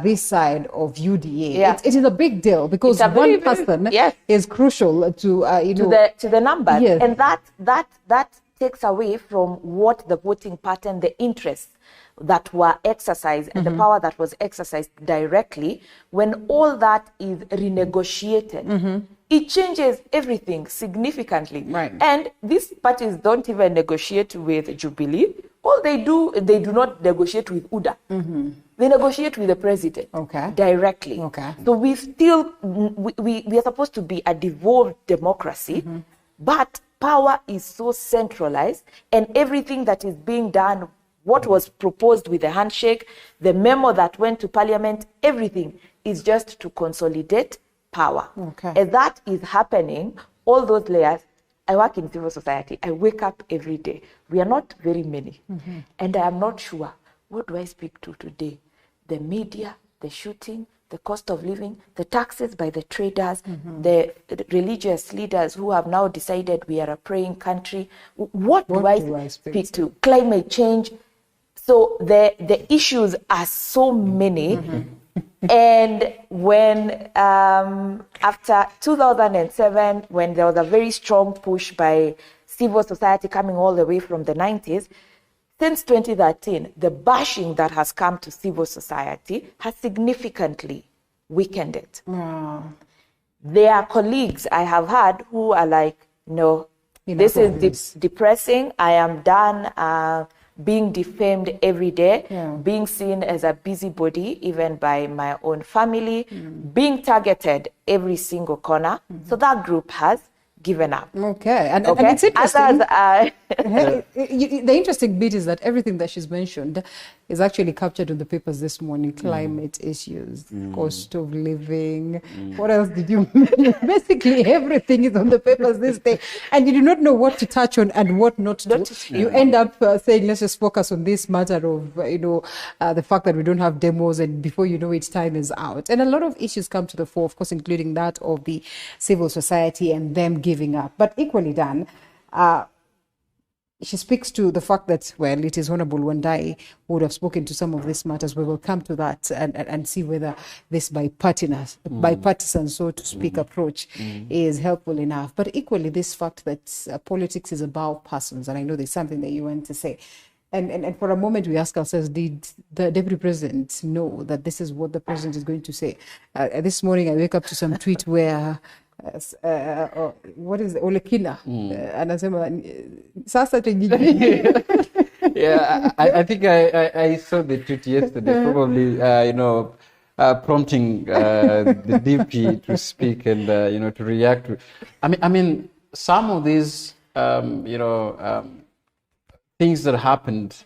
this side of UDA, it is a big deal because one person is crucial to, to the numbers. And that takes away from what the voting pattern, the interests that were exercised and the power that was exercised directly. When all that is renegotiated, it changes everything significantly. And these parties don't even negotiate with Jubilee. All they do not negotiate with UDA. They negotiate with the president directly. So we are supposed to be a devolved democracy, but power is so centralized, and everything that is being done, what was proposed with the handshake, the memo that went to parliament, everything is just to consolidate power. As that is happening, all those layers, I work in civil society, I wake up every day. We are not very many, and I am not sure, what do I speak to today? The media, the shooting, the cost of living, the taxes by the traders, the religious leaders who have now decided we are a praying country. What do I speak to? Climate change. So the issues are so many. And when after 2007, when there was a very strong push by civil society coming all the way from the 90s, since 2013, the bashing that has come to civil society has significantly weakened it. There are colleagues I have had who are like, no, this is depressing. I am done being defamed every day, being seen as a busybody, even by my own family, being targeted every single corner. So that group has given up. And it's interesting. The interesting bit is that everything that she's mentioned is actually captured in the papers this morning. Climate issues, cost of living. What else did you mention? Basically, everything is on the papers this day. And you do not know what to touch on and what not to. You end up saying, let's just focus on this matter of, the fact that we don't have demos, and before you know it, time is out. And a lot of issues come to the fore, of course, including that of the civil society and them giving up. But equally done, she speaks to the fact that, well, it is Honorable Wandai who would have spoken to some of these matters. We will come to that and see whether this bipartisan, so to speak, approach is helpful enough. But equally, this fact that politics is about persons, and I know there's something that you want to say. And for a moment, we ask ourselves, did the Deputy President know that this is what the President is going to say? This morning, I wake up to some tweet where what is it? Olekina anasema sasa I think I saw the tweet yesterday, probably prompting the DP to speak and to react to. I mean some of these things that happened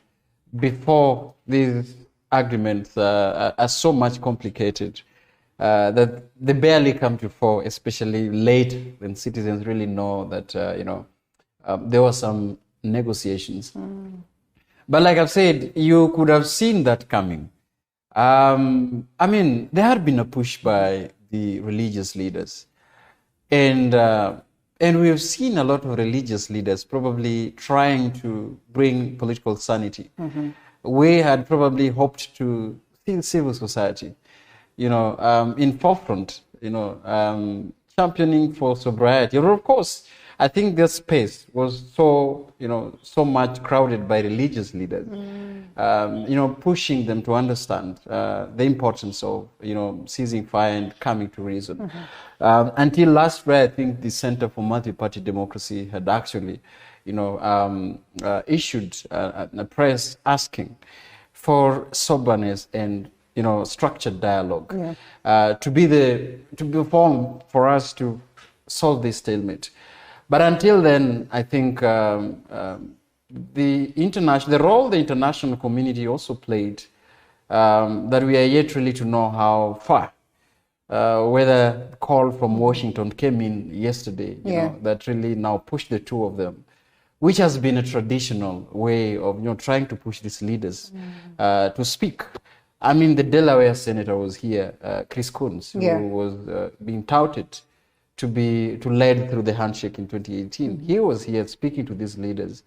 before these agreements are so much complicated that they barely come to fore, especially late when citizens really know that, there were some negotiations. But like I've said, you could have seen that coming. I mean, there had been a push by the religious leaders. And we've seen a lot of religious leaders probably trying to bring political sanity. We had probably hoped to see civil society, in forefront, championing for sobriety. Or of course, I think this space was so much crowded by religious leaders, pushing them to understand the importance of, ceasing fire and coming to reason. Until last Friday, I think the Center for Multi-Party Democracy had actually, issued a press asking for soberness and, structured dialogue to be formed for us to solve this stalemate. But until then, I think the role the international community also played, that we are yet really to know how far. Whether the call from Washington came in yesterday, that really now pushed the two of them, which has been a traditional way of trying to push these leaders to speak. I mean, the Delaware senator was here, Chris Coons, who was being touted to lead through the handshake in 2018. He was here speaking to these leaders,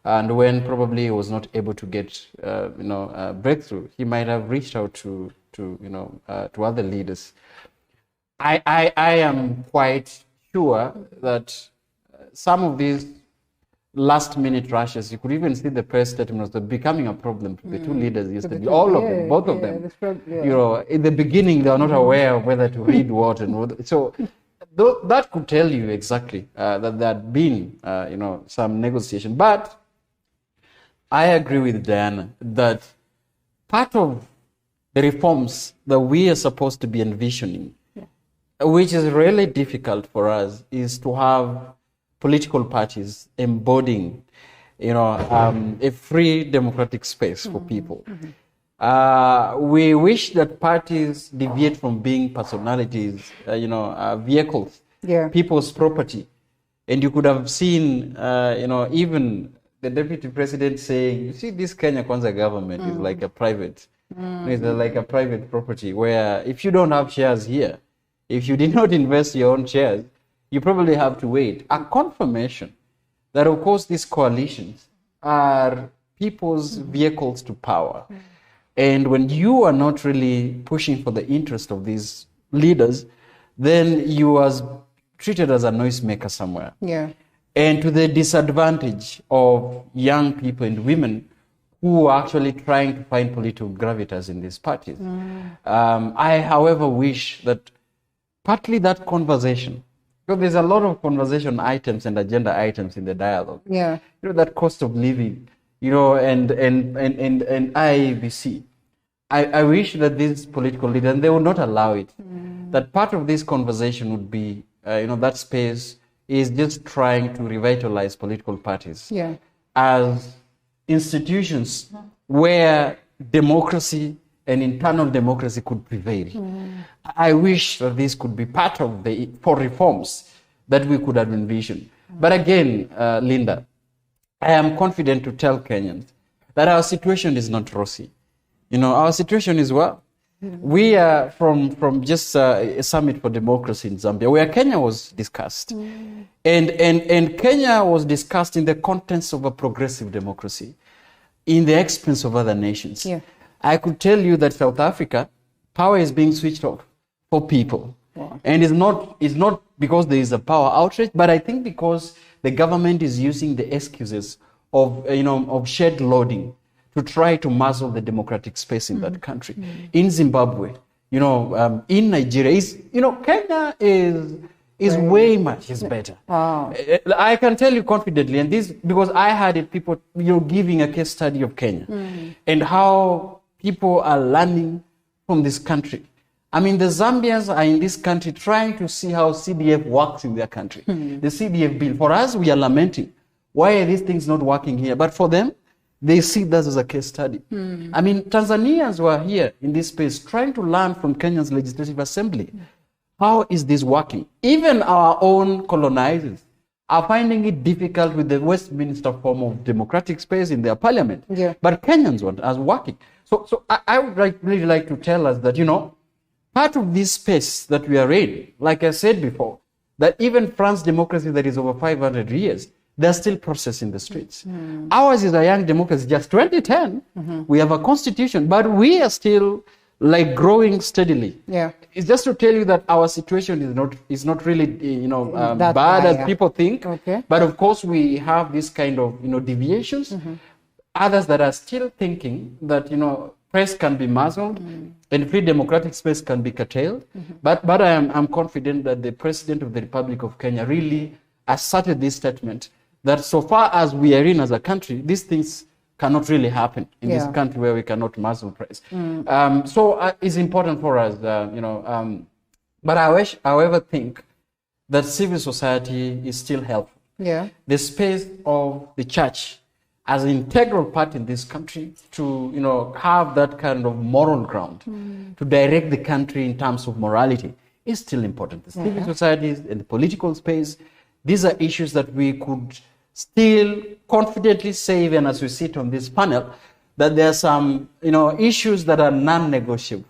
and when probably he was not able to get a breakthrough, he might have reached out to other leaders. I am quite sure that some of these last-minute rushes, you could even see the press statements, that becoming a problem to the two leaders yesterday. All of them, both of them. In the beginning, they are not aware of whether to read what and what. So that could tell you exactly that there had been, some negotiation. But I agree with Diana that part of the reforms that we are supposed to be envisioning, which is really difficult for us, is to have political parties embodying, a free democratic space for people. We wish that parties deviate from being personalities, vehicles, people's property. And you could have seen, even the deputy president saying, you see, this Kenya Kwanza government is like a private, it's like a private property where if you don't have shares here, if you did not invest your own shares, you probably have to wait. A confirmation that, of course, these coalitions are people's vehicles to power. And when you are not really pushing for the interest of these leaders, then you are treated as a noisemaker somewhere. And to the disadvantage of young people and women who are actually trying to find political gravitas in these parties. I, however, wish that partly that conversation, because there's a lot of conversation items and agenda items in the dialogue. That cost of living, and IABC. I wish that these political leaders, and they would not allow it, that part of this conversation would be, that space is just trying to revitalize political parties as institutions where democracy and internal democracy could prevail. I wish that this could be part of for reforms that we could have envisioned. But again, Linda, I am confident to tell Kenyans that our situation is not rosy. Our situation is we are from just a summit for democracy in Zambia, where Kenya was discussed. And Kenya was discussed in the context of a progressive democracy, in the expense of other nations. I could tell you that South Africa, power is being switched off for people. And it's not because there is a power outrage, but I think because the government is using the excuses of shared loading to try to muzzle the democratic space in that country. In Zimbabwe, in Nigeria, Kenya is way much better. I can tell you confidently, and this because I had it, people giving a case study of Kenya and how people are learning from this country. I mean, the Zambians are in this country trying to see how CDF works in their country. The CDF bill. For us, we are lamenting, why are these things not working here? But for them, they see that as a case study. I mean, Tanzanians were here in this space trying to learn from Kenya's Legislative Assembly. How is this working? Even our own colonizers are finding it difficult with the Westminster form of democratic space in their parliament. Yeah. But Kenyans are working. So I would really like to tell us that, part of this space that we are in, like I said before, that even France democracy that is over 500 years, they're still processing the streets. Ours is a young democracy, just 2010. We have a constitution, but we are still like growing steadily. Yeah. It's just to tell you that our situation is not really bad as people think. Okay. But of course we have this kind of deviations. Others that are still thinking that press can be muzzled and free democratic space can be curtailed. But I'm confident that the President of the Republic of Kenya really asserted this statement that so far as we are in as a country, these things cannot really happen in this country where we cannot muzzle press. So it's important for us, but I however think that civil society is still helpful. Yeah. The space of the church as an integral part in this country to have that kind of moral ground to direct the country in terms of morality is still important. The civil societies and the political space, these are issues that we could still confidently say, even as we sit on this panel, that there are some issues that are non-negotiable.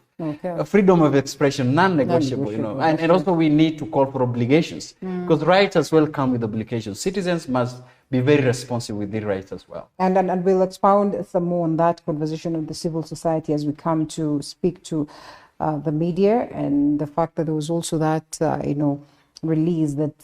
Freedom of expression, non-negotiable, and also we need to call for obligations, because rights as well come with obligations. Citizens must be very responsive with their rights as well. And we'll expound some more on that conversation of the civil society as we come to speak to the media, and the fact that there was also that, release that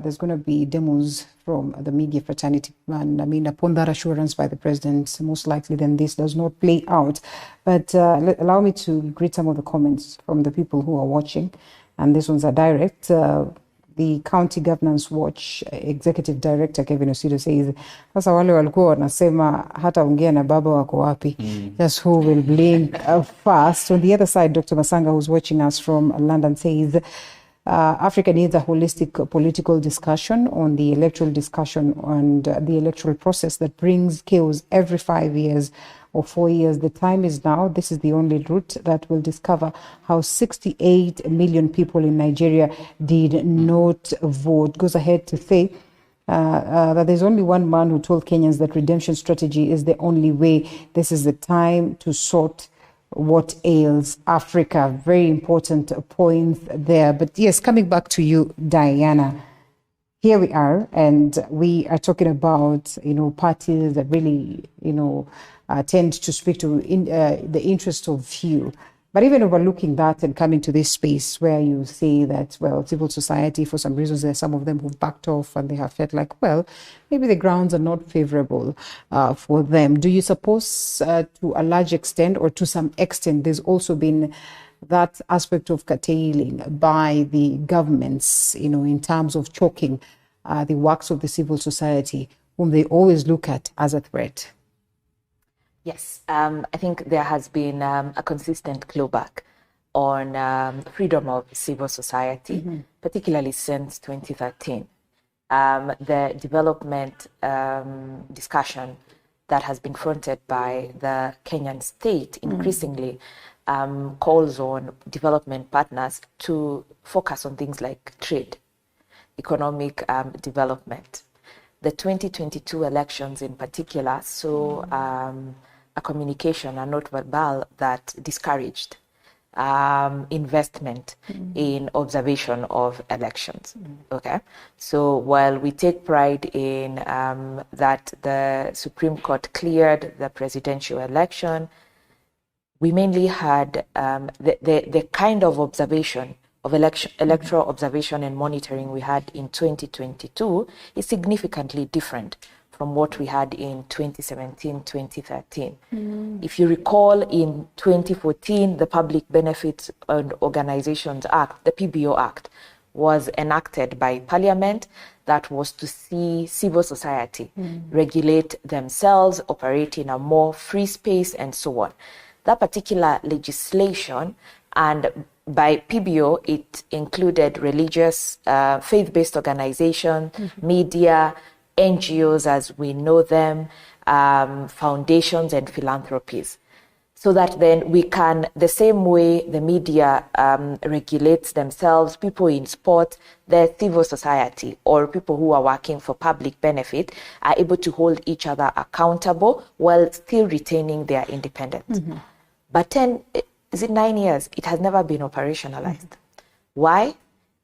there's going to be demos from the media fraternity. And I mean, upon that assurance by the president, most likely then this does not play out. But allow me to greet some of the comments from the people who are watching. And these ones are direct. The County Governance Watch Executive Director Kevin Osido says, sasa wale walikuwa wanasema hata ongea na baba wako wapi, just who will blink first. On the other side, Dr. Masanga, who's watching us from London, says, Africa needs a holistic political discussion on the electoral discussion and the electoral process that brings chaos every 5 years or 4 years. The time is now. This is the only route that will discover how 68 million people in Nigeria did not vote. Goes ahead to say that there's only one man who told Kenyans that redemption strategy is the only way. This is the time to sort what ails Africa. Very important points there. But yes, coming back to you, Diana, here we are, and we are talking about, parties that really, tend to speak to the interest of few. But even overlooking that and coming to this space where you say that, well, civil society, for some reasons, there are some of them who've backed off and they have felt like, well, maybe the grounds are not favorable for them. Do you suppose to a large extent or to some extent there's also been that aspect of curtailing by the governments, in terms of choking the works of the civil society, whom they always look at as a threat? Yes, I think there has been a consistent clawback on freedom of civil society, particularly since 2013. The development discussion that has been fronted by the Kenyan state increasingly calls on development partners to focus on things like trade, economic development. The 2022 elections in particular saw a communication, a note verbal that discouraged investment in observation of elections. Okay, so while we take pride in that the Supreme Court cleared the presidential election, we mainly had the kind of observation of electoral observation and monitoring we had in 2022 is significantly different from what we had in 2017, 2013. If you recall, in 2014, the Public Benefits and Organizations Act, the PBO Act, was enacted by Parliament. That was to see civil society regulate themselves, operate in a more free space, and so on. That particular legislation, and by PBO, it included religious, faith-based organizations, media, NGOs as we know them, foundations and philanthropies, so that then we can, the same way the media regulates themselves, people in sport, the civil society or people who are working for public benefit are able to hold each other accountable while still retaining their independence. Mm-hmm. But 9 years, it has never been operationalized. Why?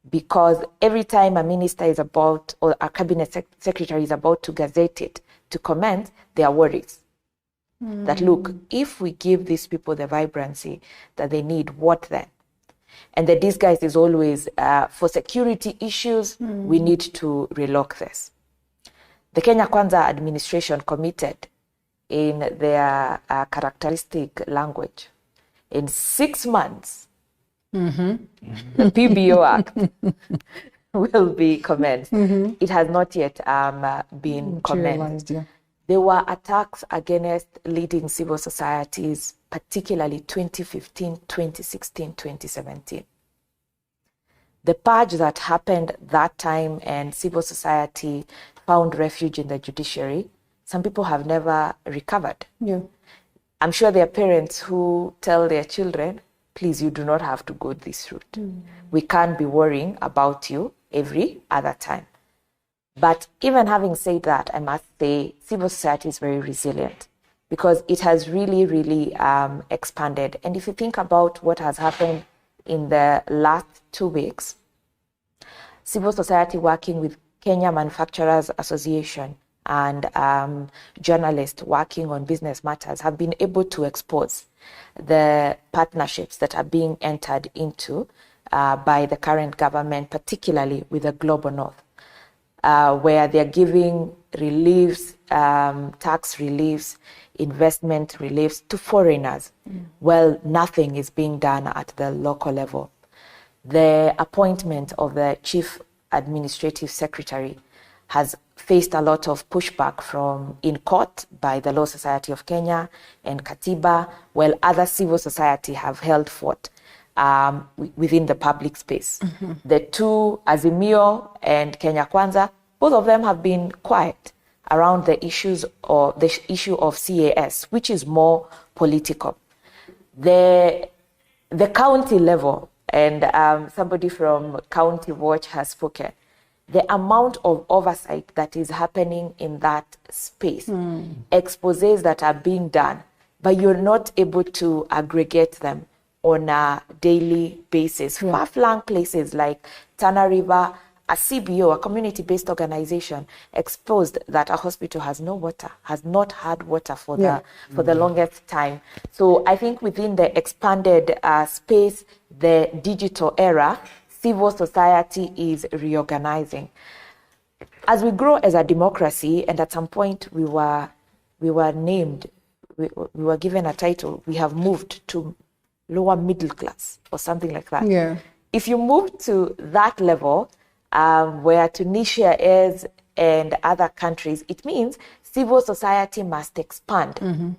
Because every time a minister is about, or a cabinet secretary is about to gazette it, to comment, there are worries. That look, if we give these people the vibrancy that they need, what then? And the disguise is always, for security issues, we need to relock this. The Kenya Kwanza administration committed in their characteristic language, in 6 months, the PBO Act will be commenced. It has not yet been commenced. Yeah. There were attacks against leading civil societies, particularly 2015, 2016, 2017. The purge that happened that time and civil society found refuge in the judiciary, some people have never recovered. Yeah. I'm sure there are parents who tell their children, please, you do not have to go this route. We can't be worrying about you every other time. But even having said that, I must say civil society is very resilient because it has really, really expanded. And if you think about what has happened in the last 2 weeks, civil society working with Kenya Manufacturers Association and journalists working on business matters have been able to expose the partnerships that are being entered into by the current government, particularly with the Global North. Where they're giving reliefs, tax reliefs, investment reliefs to foreigners. Well, nothing is being done at the local level. The appointment of the Chief Administrative Secretary has faced a lot of pushback from in court by the Law Society of Kenya and Katiba, while other civil society have held fort within the public space. The two, Azimio and Kenya Kwanza, both of them have been quiet around the issues or the issue of CAS, which is more political. The county level, and somebody from County Watch has spoken, the amount of oversight that is happening in that space, exposés that are being done, but you're not able to aggregate them on a daily basis. Far-flung places like Tana River, a CBO, a community-based organization, exposed that a hospital has no water, has not had water for the longest time. So I think within the expanded space, the digital era, civil society is reorganizing. As we grow as a democracy, and at some point we were named, we were given a title, we have moved to lower middle class or something like that. Yeah. If you move to that level, where Tunisia is and other countries, it means civil society must expand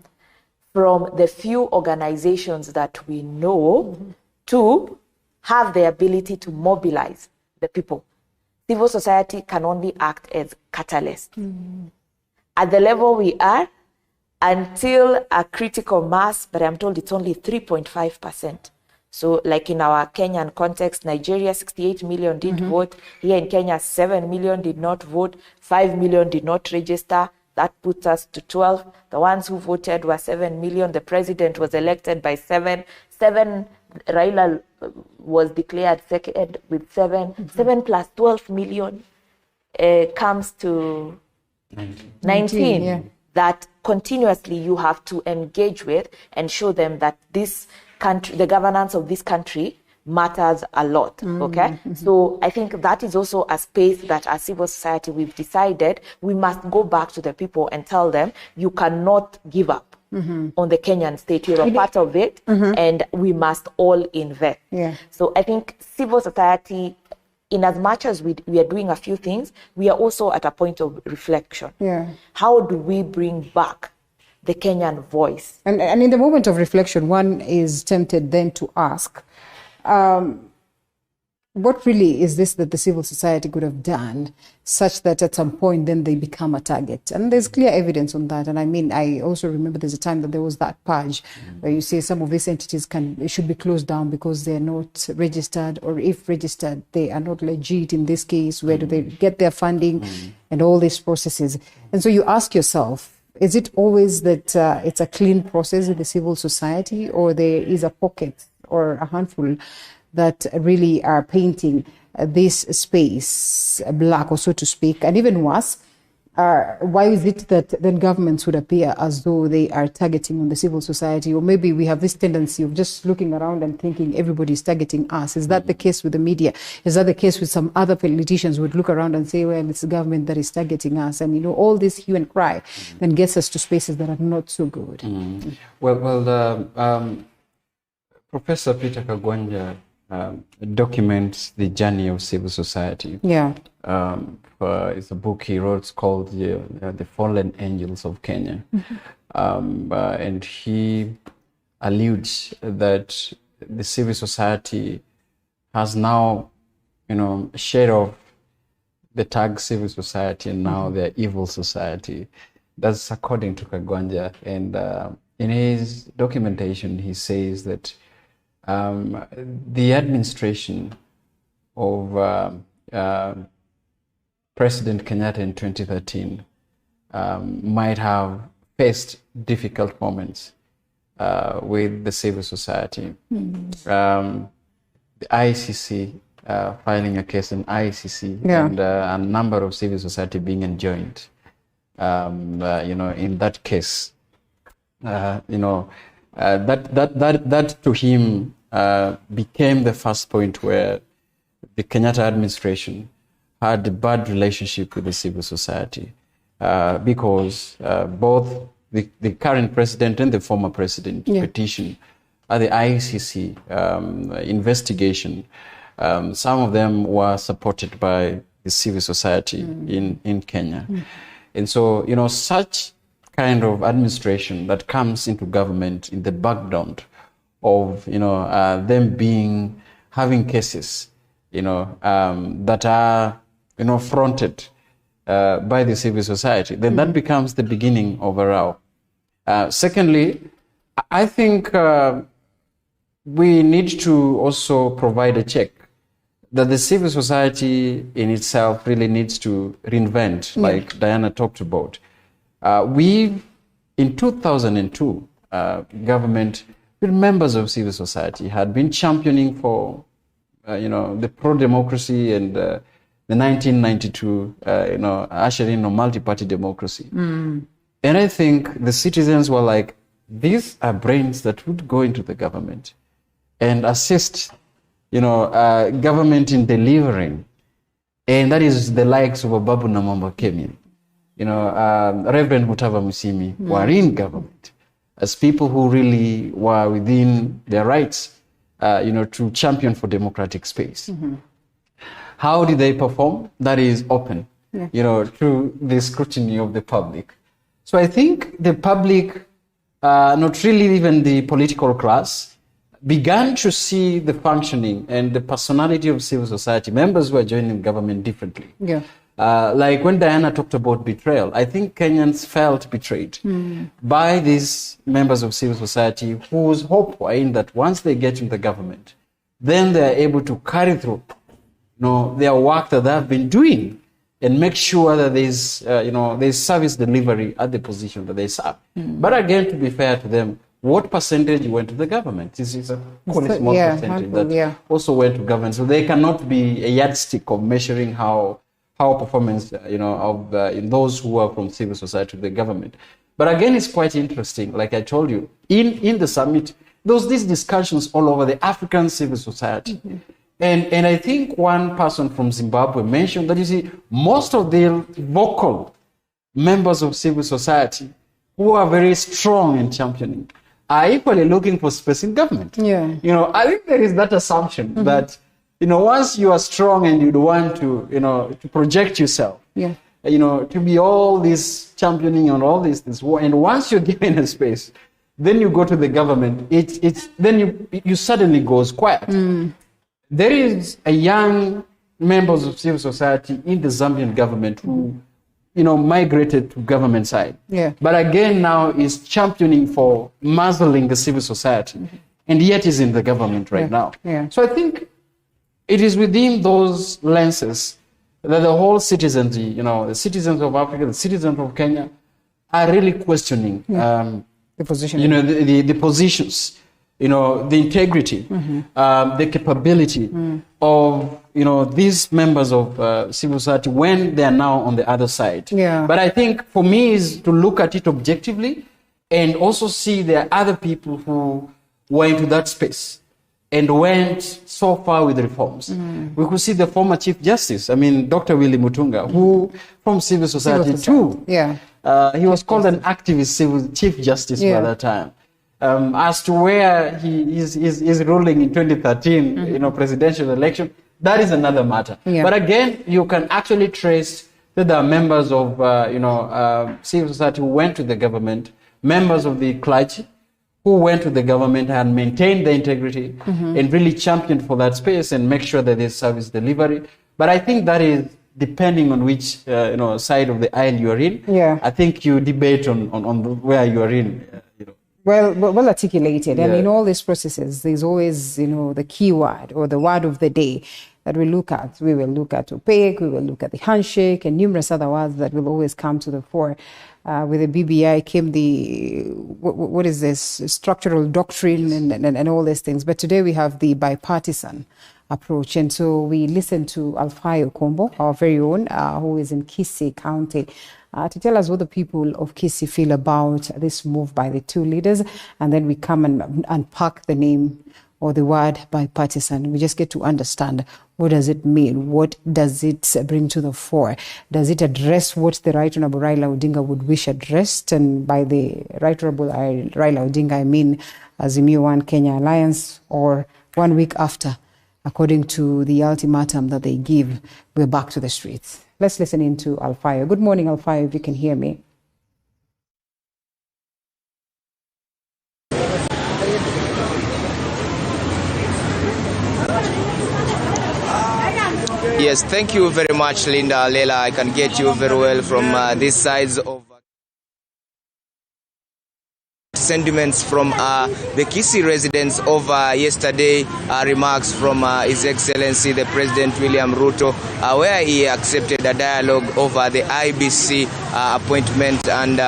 from the few organizations that we know to have the ability to mobilize the people. Civil society can only act as catalyst. At the level we are, until a critical mass, but I'm told it's only 3.5%. So like in our Kenyan context, Nigeria, 68 million did vote. Here in Kenya, 7 million did not vote. 5 million did not register. That puts us to 12. The ones who voted were 7 million. The president was elected by 7. Raila was declared second with 7. 7 plus 12 million comes to 19. That continuously you have to engage with and show them that this country, the governance of this country matters a lot, okay? So I think that is also a space that as civil society we've decided we must go back to the people and tell them you cannot give up on the Kenyan state. You're a part of it and we must all invest. So I think civil society, in as much as we are doing a few things, we are also at a point of reflection. How do we bring back the Kenyan voice? And in the moment of reflection, one is tempted then to ask, what really is this that the civil society could have done such that at some point then they become a target? And there's clear evidence on that. And I mean, I also remember there's a time that there was that purge where you say some of these entities should be closed down because they're not registered, or if registered, they are not legit in this case. Where do they get their funding and all these processes? And so you ask yourself, is it always that it's a clean process in the civil society, or there is a pocket or a handful that really are painting this space black, or so to speak? And even worse, why is it that then governments would appear as though they are targeting on the civil society? Or maybe we have this tendency of just looking around and thinking everybody's targeting us. Is that the case with the media? Is that the case with some other politicians who would look around and say, well, it's the government that is targeting us? And, all this hue and cry then gets us to spaces that are not so good. Well, Professor Peter Kagwanja documents the journey of civil society. Yeah. It's a book he wrote, it's called The Fallen Angels of Kenya. And he alludes that the civil society has now, shed off the tag civil society, and now they're evil society. That's according to Kagwanja. And in his documentation, he says that the administration of President Kenyatta in 2013 might have faced difficult moments with the civil society. The ICC filing a case in ICC, and a number of civil society being enjoined. In that case, that to him became the first point where the Kenyatta administration had a bad relationship with the civil society, because both the current president and the former president petition at the ICC investigation. Some of them were supported by the civil society in Kenya. And so, such kind of administration that comes into government in the background of, them having cases, that are, fronted by the civil society, then that becomes the beginning of a row. Secondly, I think we need to also provide a check that the civil society in itself really needs to reinvent, like Diana talked about. In 2002, government, with members of civil society, had been championing for, the pro-democracy and the 1992, ushering of multi-party democracy. And I think the citizens were like, these are brains that would go into the government and assist, government in delivering. And that is the likes of Babu Namamba came in. Reverend Mutava Musimi were in government as people who really were within their rights, to champion for democratic space. How did they perform? That is open, through the scrutiny of the public. So I think the public, not really even the political class, began to see the functioning and the personality of civil society, members who are joining government differently. Like when Diana talked about betrayal, I think Kenyans felt betrayed by these members of civil society whose hope were in that once they get in the government, then they are able to carry through their work that they have been doing and make sure that there's service delivery at the position that they serve. But again, to be fair to them, what percentage went to the government? This is a small percentage that also went to government. So they cannot be a yardstick of measuring how performance, of in those who are from civil society to the government. But again, it's quite interesting. Like I told you, in the summit, there was these discussions all over the African civil society. And I think one person from Zimbabwe mentioned that, you see, most of the vocal members of civil society who are very strong in championing are equally looking for space in government. I think there is that assumption that, once you are strong and you want to, to project yourself, to be all this championing and all these things, and once you're given a space, then you go to the government, then you suddenly goes quiet. there is a young members of civil society in the Zambian government who, migrated to government side. Yeah. But again, now is championing for muzzling the civil society, and yet is in the government right now. Yeah. So I think it is within those lenses that the whole citizens, the citizens of Africa, the citizens of Kenya, are really questioning the position. The positions, the integrity, the capability of, these members of civil society when they are now on the other side. Yeah. But I think for me is to look at it objectively and also see there are other people who were into that space and went so far with reforms. We could see the former Chief Justice, Dr. Willie Mutunga, who from civil society too. Yeah. He was called an activist civil Chief Justice by that time. As to where he is ruling in 2013, presidential election, that is another matter. Yeah. But again, you can actually trace that there are members of, civil society who went to the government, members of the clergy who went to the government and maintained the integrity and really championed for that space and make sure that there's service delivery. But I think that is depending on which, side of the aisle you are in. Yeah. I think you debate on where you are in. Well articulated. Yeah. And in all these processes, there's always, the key word or the word of the day that we look at. We will look at opaque, we will look at the handshake, and numerous other words that will always come to the fore. With the BBI came the, what is this, structural doctrine and all these things. But today we have the bipartisan approach. And so we listen to Alfayo Kombo, our very own, who is in Kisii County, to tell us what the people of Kisii feel about this move by the two leaders. And then we come and unpack the name or the word bipartisan. We just get to understand, what does it mean? What does it bring to the fore? Does it address what the Right Honorable Raila Odinga would wish addressed? And by the Right Honorable Raila Odinga, I mean Azimio One Kenya Alliance, or 1 week after, according to the ultimatum that they give, we're back to the streets. Let's listen in to Alfayo. Good morning, Alfayo, if you can hear me. Yes, thank you very much, Linda. Lela, I can get you very well from these sides of sentiments from the Kisii residents over yesterday, remarks from His Excellency the President William Ruto, where he accepted a dialogue over the IBC appointment, and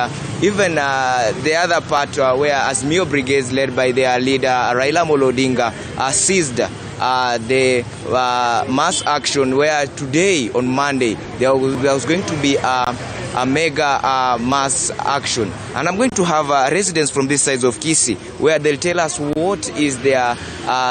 even the other part where Azimio Brigades led by their leader Raila Odinga seized the mass action, where today on Monday there was going to be a mega mass action. And I'm going to have residents from these sides of Kisii, where they'll tell us what is their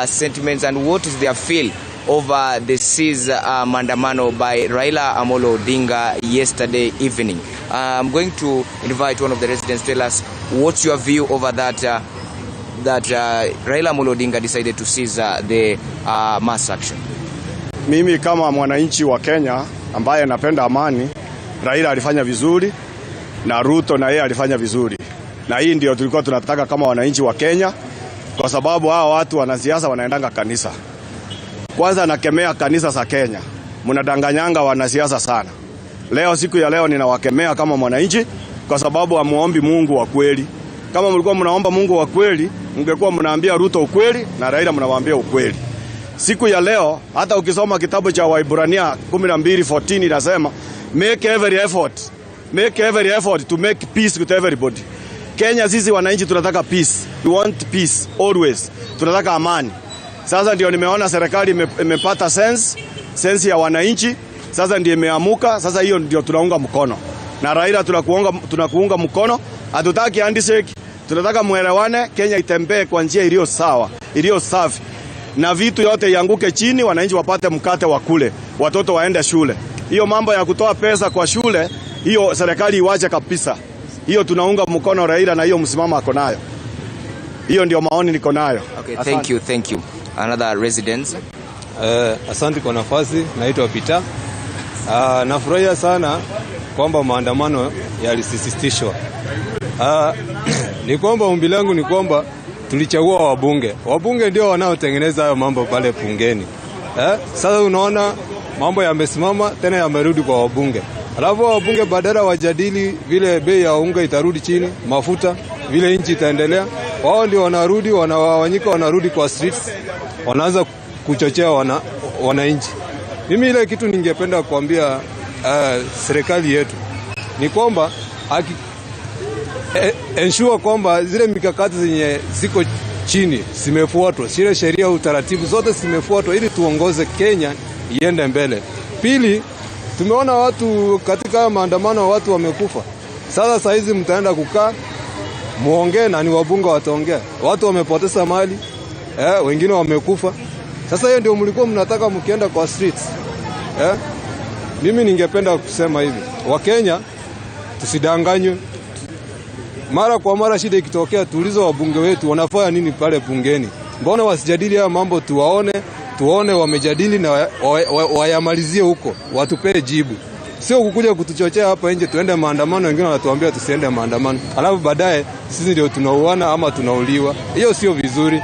sentiments and what is their feel over the seize mandamano by Raila Amolo Odinga yesterday evening. I'm going to invite one of the residents to tell us what's your view over that Raila Amolo Odinga decided to seize the mass action. Mimi kama mwananchi wa Kenya ambaye napenda amani, Raila alifanya vizuri na Ruto na yeye alifanya vizuri. Na hii ndio tulikuwa tunataka kama wananchi wa Kenya, kwa sababu hao watu wanasiasa wanaendanga kanisa. Kwanza nakemea kanisa za Kenya. Mnadanganyanga wanasiasa sana. Leo siku ya leo ninawakemea kama mwananchi, kwa sababu hamuombi Mungu wa kweli. Kama mlikuwa mnaomba Mungu wa kweli, mngekuwa mnaambia Ruto ukweli na Raila mnawaambia ukweli. Siku ya leo hata ukisoma kitabu cha Waibrania 12:14 inasema make every effort to make peace with everybody. Kenya sisi wananchi tunataka peace. We want peace always. Tunataka amani. Sasa ndio nimeona serikali imepata sense ya wananchi. Sasa ndio imeamuka. Sasa hiyo ndio tunaunga mkono. Na Raila tunakuunga mkono. Hatutaki handshake. Tunataka muelewane, Kenya itembee kwa njia iliyo sawa, iliyo safi. Na vitu yote ianguke chini, wananchi wapate mkate wa kule, watoto waende shule. Hiyo mambo ya kutoa pesa kwa shule, hiyo serikali iwache kabisa. Hiyo tunaunga mkono Raila na hiyo msimamo ako nayo. Hiyo ndio maoni niko nayo. Okay, thank you. Another residents. Asante kwa nafasi, naitwa Peter. Nafurahia sana kwamba maandamano yalisisitishwa. Ni kwamba ombi langu ni kwamba tulichagua wabunge. Wabunge ndio wanaotengeneza hayo mambo pale bungeni. Sasa unaona mambo yamesimama tena yamerudi kwa wabunge. Alafu wabunge badala wajadili vile bei ya unga itarudi chini, mafuta, vile nchi itaendelea, wao ndio wanarudi, wanawawanyika, wanarudi kwa streets, wanaanza kuchochea wananchi. Mimi ile kitu ningependa kuambia serikali yetu ni kwamba ensure kwamba zile mikakati zenye ziko chini zimefuatwa, zile sheria, utaratibu zote zimefuatwa ili tuongoze Kenya iende mbele. Pili, tumeona watu katika maandamano watu wamekufa. Sasa hizi mtaenda kukaa muongee na ni wabunge wataongea. Watu wamepoteza mali, wengine wamekufa. Sasa hiyo ndio mlikuwa mnataka mkienda kwa streets. Mimi ningependa kusema hivi, Wakenya tusidanganywe. Mara kwa mara shida ikitokea tuulize wabunge wetu wanafanya nini pale bungeni. Mbona wasijadili haya mambo tuone wamejadili na wayamalizie huko, watupee jibu. Sio kukuja kutuchochea hapa nje tuende maandamano, wengine wanatuambia tusiende maandamano. Alafu baadaye sisi ndio tunauana ama tunauliwa. Hiyo sio vizuri.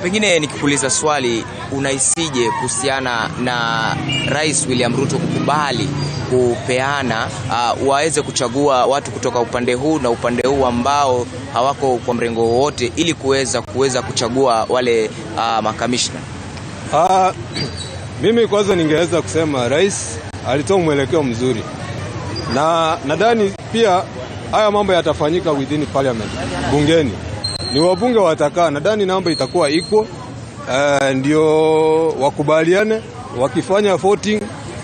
Pengine nikikuuliza swali, unaisije kuhusiana na Rais William Ruto kukubali kupeana waweze kuchagua watu kutoka upande huu na upande huu ambao hawako kwa mrengo wote ili kuweza kuchagua wale makamishna? Mimi kwanza ningeweza kusema rais alitoa mwelekeo mzuri. Na nadhani pia haya mambo yatafanyika within parliament, bungeni. Ni wabunge watakaa, nadhani namba itakuwa equal, ndio wakubaliane, wakifanya voting.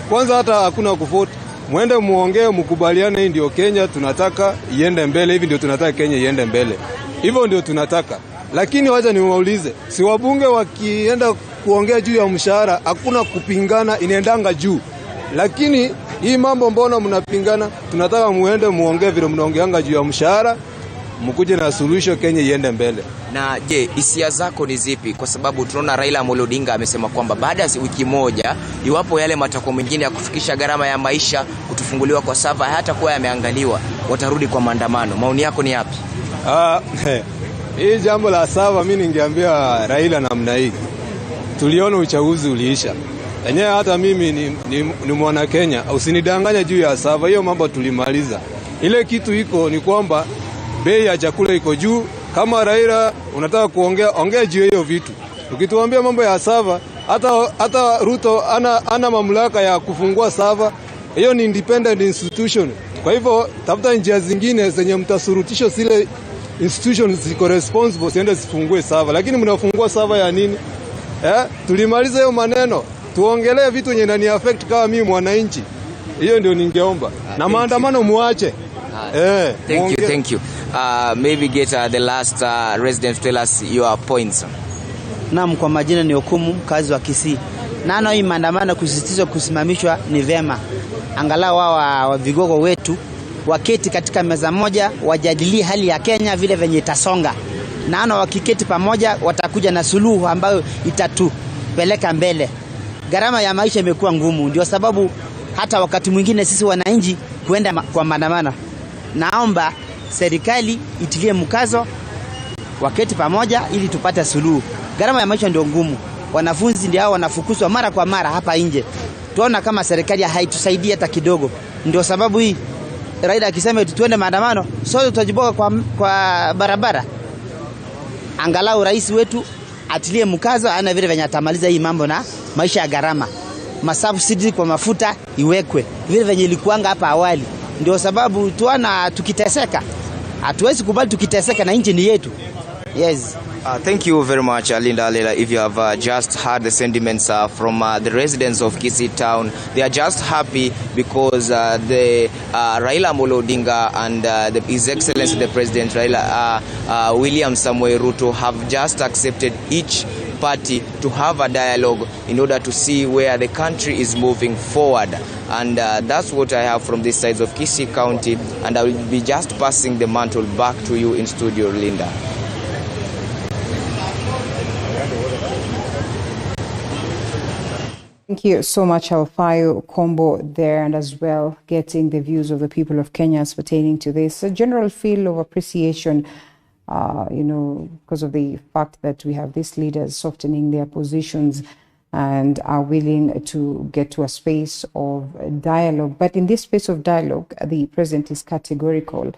Kwanza hata hakuna kuvote, muende muongee mkubaliane, hii ndio Kenya tunataka iende mbele, hivi ndio tunataka Kenya iende mbele. Hivyo ndio tunataka. Lakini wacha niwaulize, si wabunge wakienda kuongea juu ya mshahara, hakuna kupingana, inaendanga juu. Lakini hii mambo mbona mnapingana? Tunataka muende muongee vile mnaongeanga juu ya mshahara, mkuje na suluhisho, Kenya iende mbele. Na je, hisia zako ni zipi? Kwa sababu tunaona Raila Odinga amesema kwamba baada ya wiki moja, iwapo yale matakwa mengine ya kufikisha gharama ya maisha, kutufunguliwa kwa sava hata kuwa yameangaliwa, watarudi kwa maandamano. Maoni yako ni yapi? Hii jambo la sava mimi ningeambia Raila namna hii. Tuliona uchaguzi uliisha. Enyewe hata mimi ni mwana Kenya, usinidanganya juu ya sava, hiyo mambo tulimaliza. Ile kitu iko ni kwamba bei ya chakula iko juu. Kama Raila unataka ongea juu hiyo vitu. Ukituambia mambo ya sava, hata Ruto ana mamlaka ya kufungua sava. Hiyo ni independent institution. Kwa hivyo tafuta njia zingine zenye mtasurutisho zile institutions ziko responsible siende zifungue sava. Lakini mnafungua sava ya nini? Tulimaliza hiyo maneno. Tuongelee vitu yenye nani affect kama mimi mwananchi. Hiyo ndio ningeomba. Na maandamano muache. Thank you. Maybe get the last resident to tell us your points. Naam, kwa majina ni Okumu, kazi wa Kisii. Nano hii maandamano kusisitizwa kusimamishwa ni vema. Angalau wa vigogo wetu waketi katika meza moja, wajadilie hali ya Kenya vile venye itasonga. Nano wakiketi pamoja watakuja na suluhu ambayo itatupeleka mbele. Gharama ya maisha imekuwa ngumu, ndio sababu hata wakati mwingine sisi wananchi kuenda kwa maandamano. Naomba serikali itilie mkazo, waketi pamoja ili tupate suluhu. Gharama ya maisha ndio ngumu. Wanafunzi ndio wanafukuzwa mara kwa mara hapa nje. Tuona kama serikali haitusaidii hata kidogo. Ndio sababu hii Raila akisema tuende maandamano, sote tutajiboga kwa barabara. Angalau rais wetu atilie mkazo, ana vile venye atamaliza hii mambo na maisha ya gharama. Subsidy kwa mafuta iwekwe vile venye ilikuanga hapa awali. Ndio sababu tuana tukiteseka. Hatuwezi kubali tukiteseka na nchi ni yetu. Yes. Thank you very much, Linda Lela. If you have just heard the sentiments from the residents of Kisii town, they are just happy because the Raila Odinga and His Excellency the President Raila William Samoei Ruto have just accepted each party to have a dialogue in order to see where the country is moving forward. And that's what I have from this side of Kisii County, and I will be just passing the mantle back to you in studio, Linda. Thank you so much, Alfayo Kombo there, and as well getting the views of the people of Kenya as pertaining to this. A general feel of appreciation, because of the fact that we have these leaders softening their positions and are willing to get to a space of dialogue. But in this space of dialogue, the president is categorical.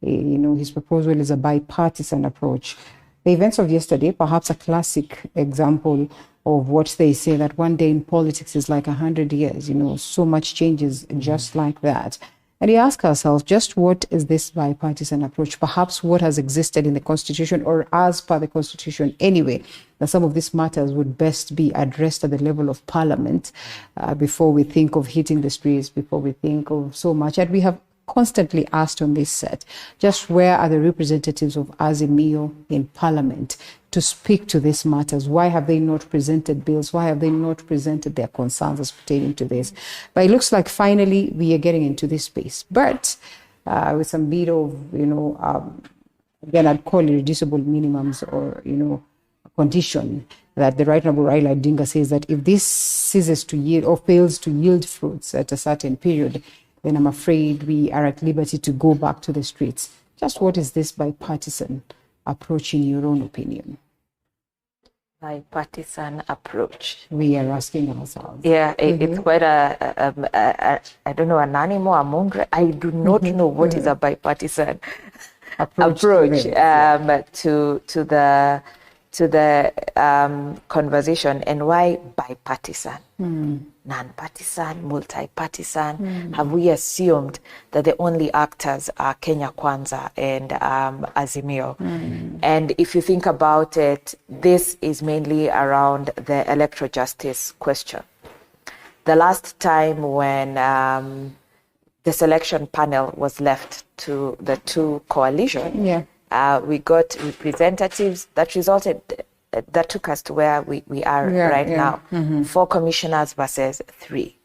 His proposal is a bipartisan approach. The events of yesterday, perhaps a classic example of what they say that one day in politics is like 100 years. So much changes just like that. And we ask ourselves, just what is this bipartisan approach? Perhaps what has existed in the Constitution, or as per the Constitution anyway, that some of these matters would best be addressed at the level of Parliament before we think of hitting the streets, before we think of so much. And we have constantly asked on this set, just where are the representatives of Azimio in Parliament to speak to these matters? Why have they not presented bills? Why have they not presented their concerns as pertaining to this? But it looks like finally we are getting into this space. But with some bit of, again, I'd call it reducible minimums or, condition that the Right Honourable Raila Odinga says that if this ceases to yield or fails to yield fruits at a certain period, then I'm afraid we are at liberty to go back to the streets. Just what is this bipartisan approach in your own opinion? Bipartisan approach. We are asking ourselves. Yeah, it's quite I don't know, an animal, a mongrel. I do not know what is a bipartisan approach to the conversation, and why bipartisan? Non-partisan, multi-partisan. Have we assumed that the only actors are Kenya Kwanza and Azimio? And if you think about it, this is mainly around the electoral justice question. The last time when the selection panel was left to the two coalitions, we got representatives that took us to where we are right now. 4 commissioners versus 3.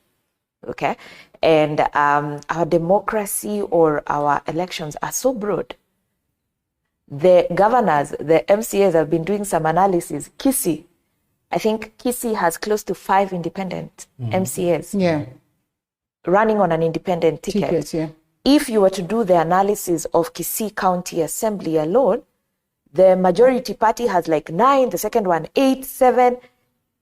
Okay? And our democracy or our elections are so broad. The governors, the MCAs have been doing some analysis. I think Kisii has close to 5 independent MCAs running on an independent ticket. If you were to do the analysis of Kisii County Assembly alone, the majority party has like 9, the second one 8, 7.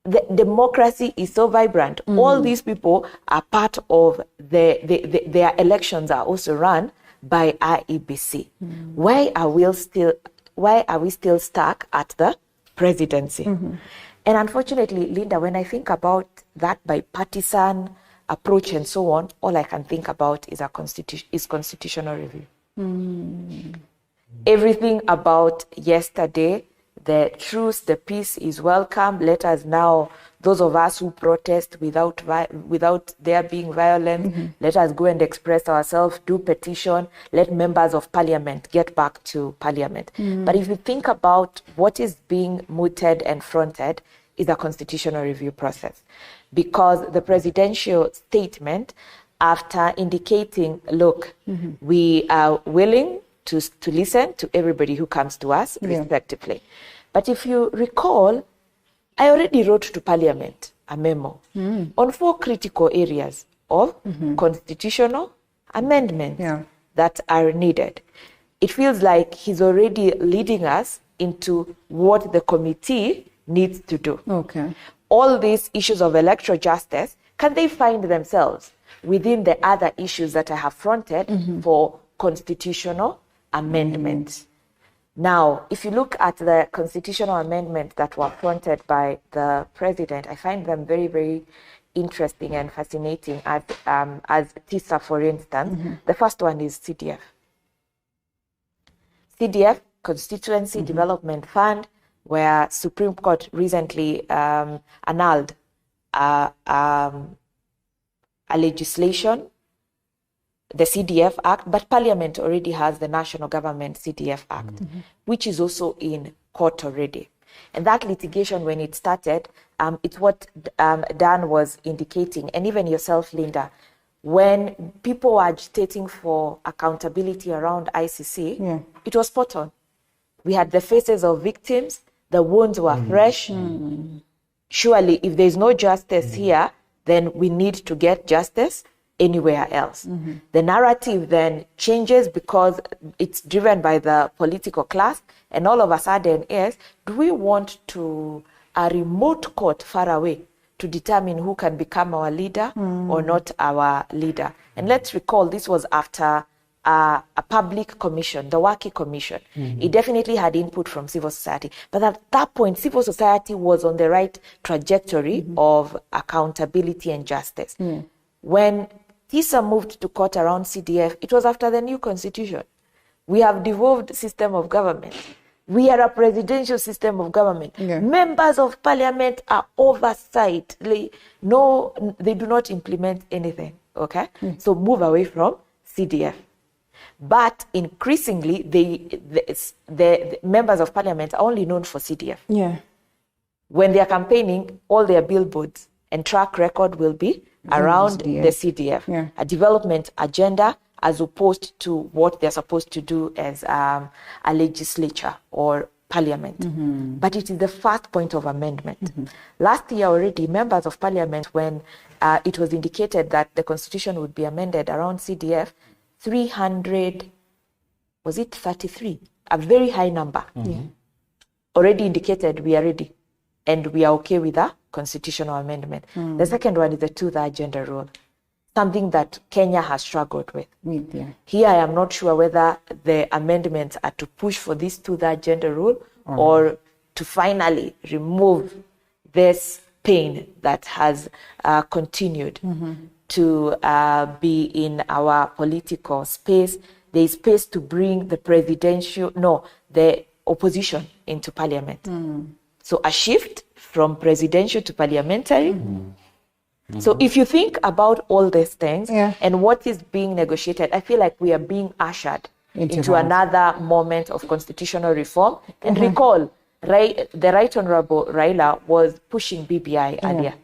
The democracy is so vibrant. All these people are part of their elections are also run by IEBC. Why are we still stuck at the presidency? And unfortunately, Linda, when I think about that bipartisan approach and so on, all I can think about is constitutional review. Everything about yesterday, the truce, the peace is welcome. Let us now, those of us who protest without there being violence, let us go and express ourselves, do petition, let members of parliament get back to parliament. But if you think about what is being mooted and fronted, is a constitutional review process. Because the presidential statement, after indicating, look, we are willing to listen to everybody who comes to us respectively. But if you recall, I already wrote to Parliament a memo on 4 critical areas of constitutional amendments that are needed. It feels like he's already leading us into what the committee needs to do. All these issues of electoral justice, can they find themselves within the other issues that I have fronted for constitutional amendments? Now, if you look at the constitutional amendments that were fronted by the president, I find them very, very interesting and fascinating. As TISA, for instance, the first one is CDF. CDF, Constituency Development Fund, where Supreme Court recently annulled a legislation, the CDF Act, but Parliament already has the National Government CDF Act, which is also in court already. And that litigation, when it started, it's what Dan was indicating, and even yourself, Linda, when people were agitating for accountability around ICC, it was spot on. We had the faces of victims, the wounds were fresh. Surely, if there's no justice here, then we need to get justice anywhere else. The narrative then changes because it's driven by the political class, and all of a sudden is, do we want to a remote court far away to determine who can become our leader or not our leader. And let's recall, this was after a public commission, the Waki Commission. It definitely had input from civil society. But at that point, civil society was on the right trajectory of accountability and justice. When TISA moved to court around CDF, it was after the new constitution. We have devolved system of government. We are a presidential system of government. Members of parliament are oversight. They do not implement anything, okay? So move away from CDF. But increasingly, the members of parliament are only known for CDF. When they are campaigning, all their billboards and track record will be around the CDF, a development agenda, as opposed to what they're supposed to do as a legislature or parliament. But it is the first point of amendment. Last year already, members of parliament, when it was indicated that the constitution would be amended around CDF, 300, was it 33? A very high number. Already indicated we are ready and we are okay with a constitutional amendment. The second one is the two-third gender rule, something that Kenya has struggled with. Here I am not sure whether the amendments are to push for this two-third gender rule or to finally remove this pain that has continued to be in our political space. There is space to bring the opposition into parliament. So a shift from presidential to parliamentary. So if you think about all these things and what is being negotiated, I feel like we are being ushered into another moment of constitutional reform. And recall, the Right Honorable Raila was pushing BBI earlier.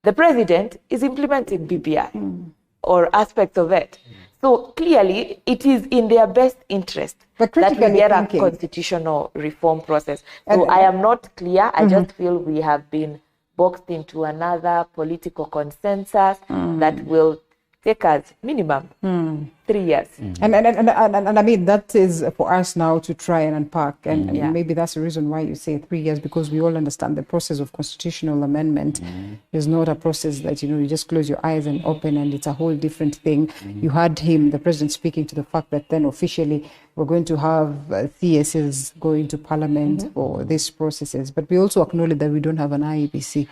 The president is implementing BBI or aspects of it. So clearly, it is in their best interest that we get a constitutional reform process. So I am not clear. I just feel we have been boxed into another political consensus that will take us minimum 3 years. And I mean, that is for us now to try and unpack. And maybe that's the reason why you say 3 years, because we all understand the process of constitutional amendment is not a process that, you just close your eyes and open and it's a whole different thing. You heard the president speaking to the fact that then officially we're going to have CSs going to parliament for these processes. But we also acknowledge that we don't have an IEBC.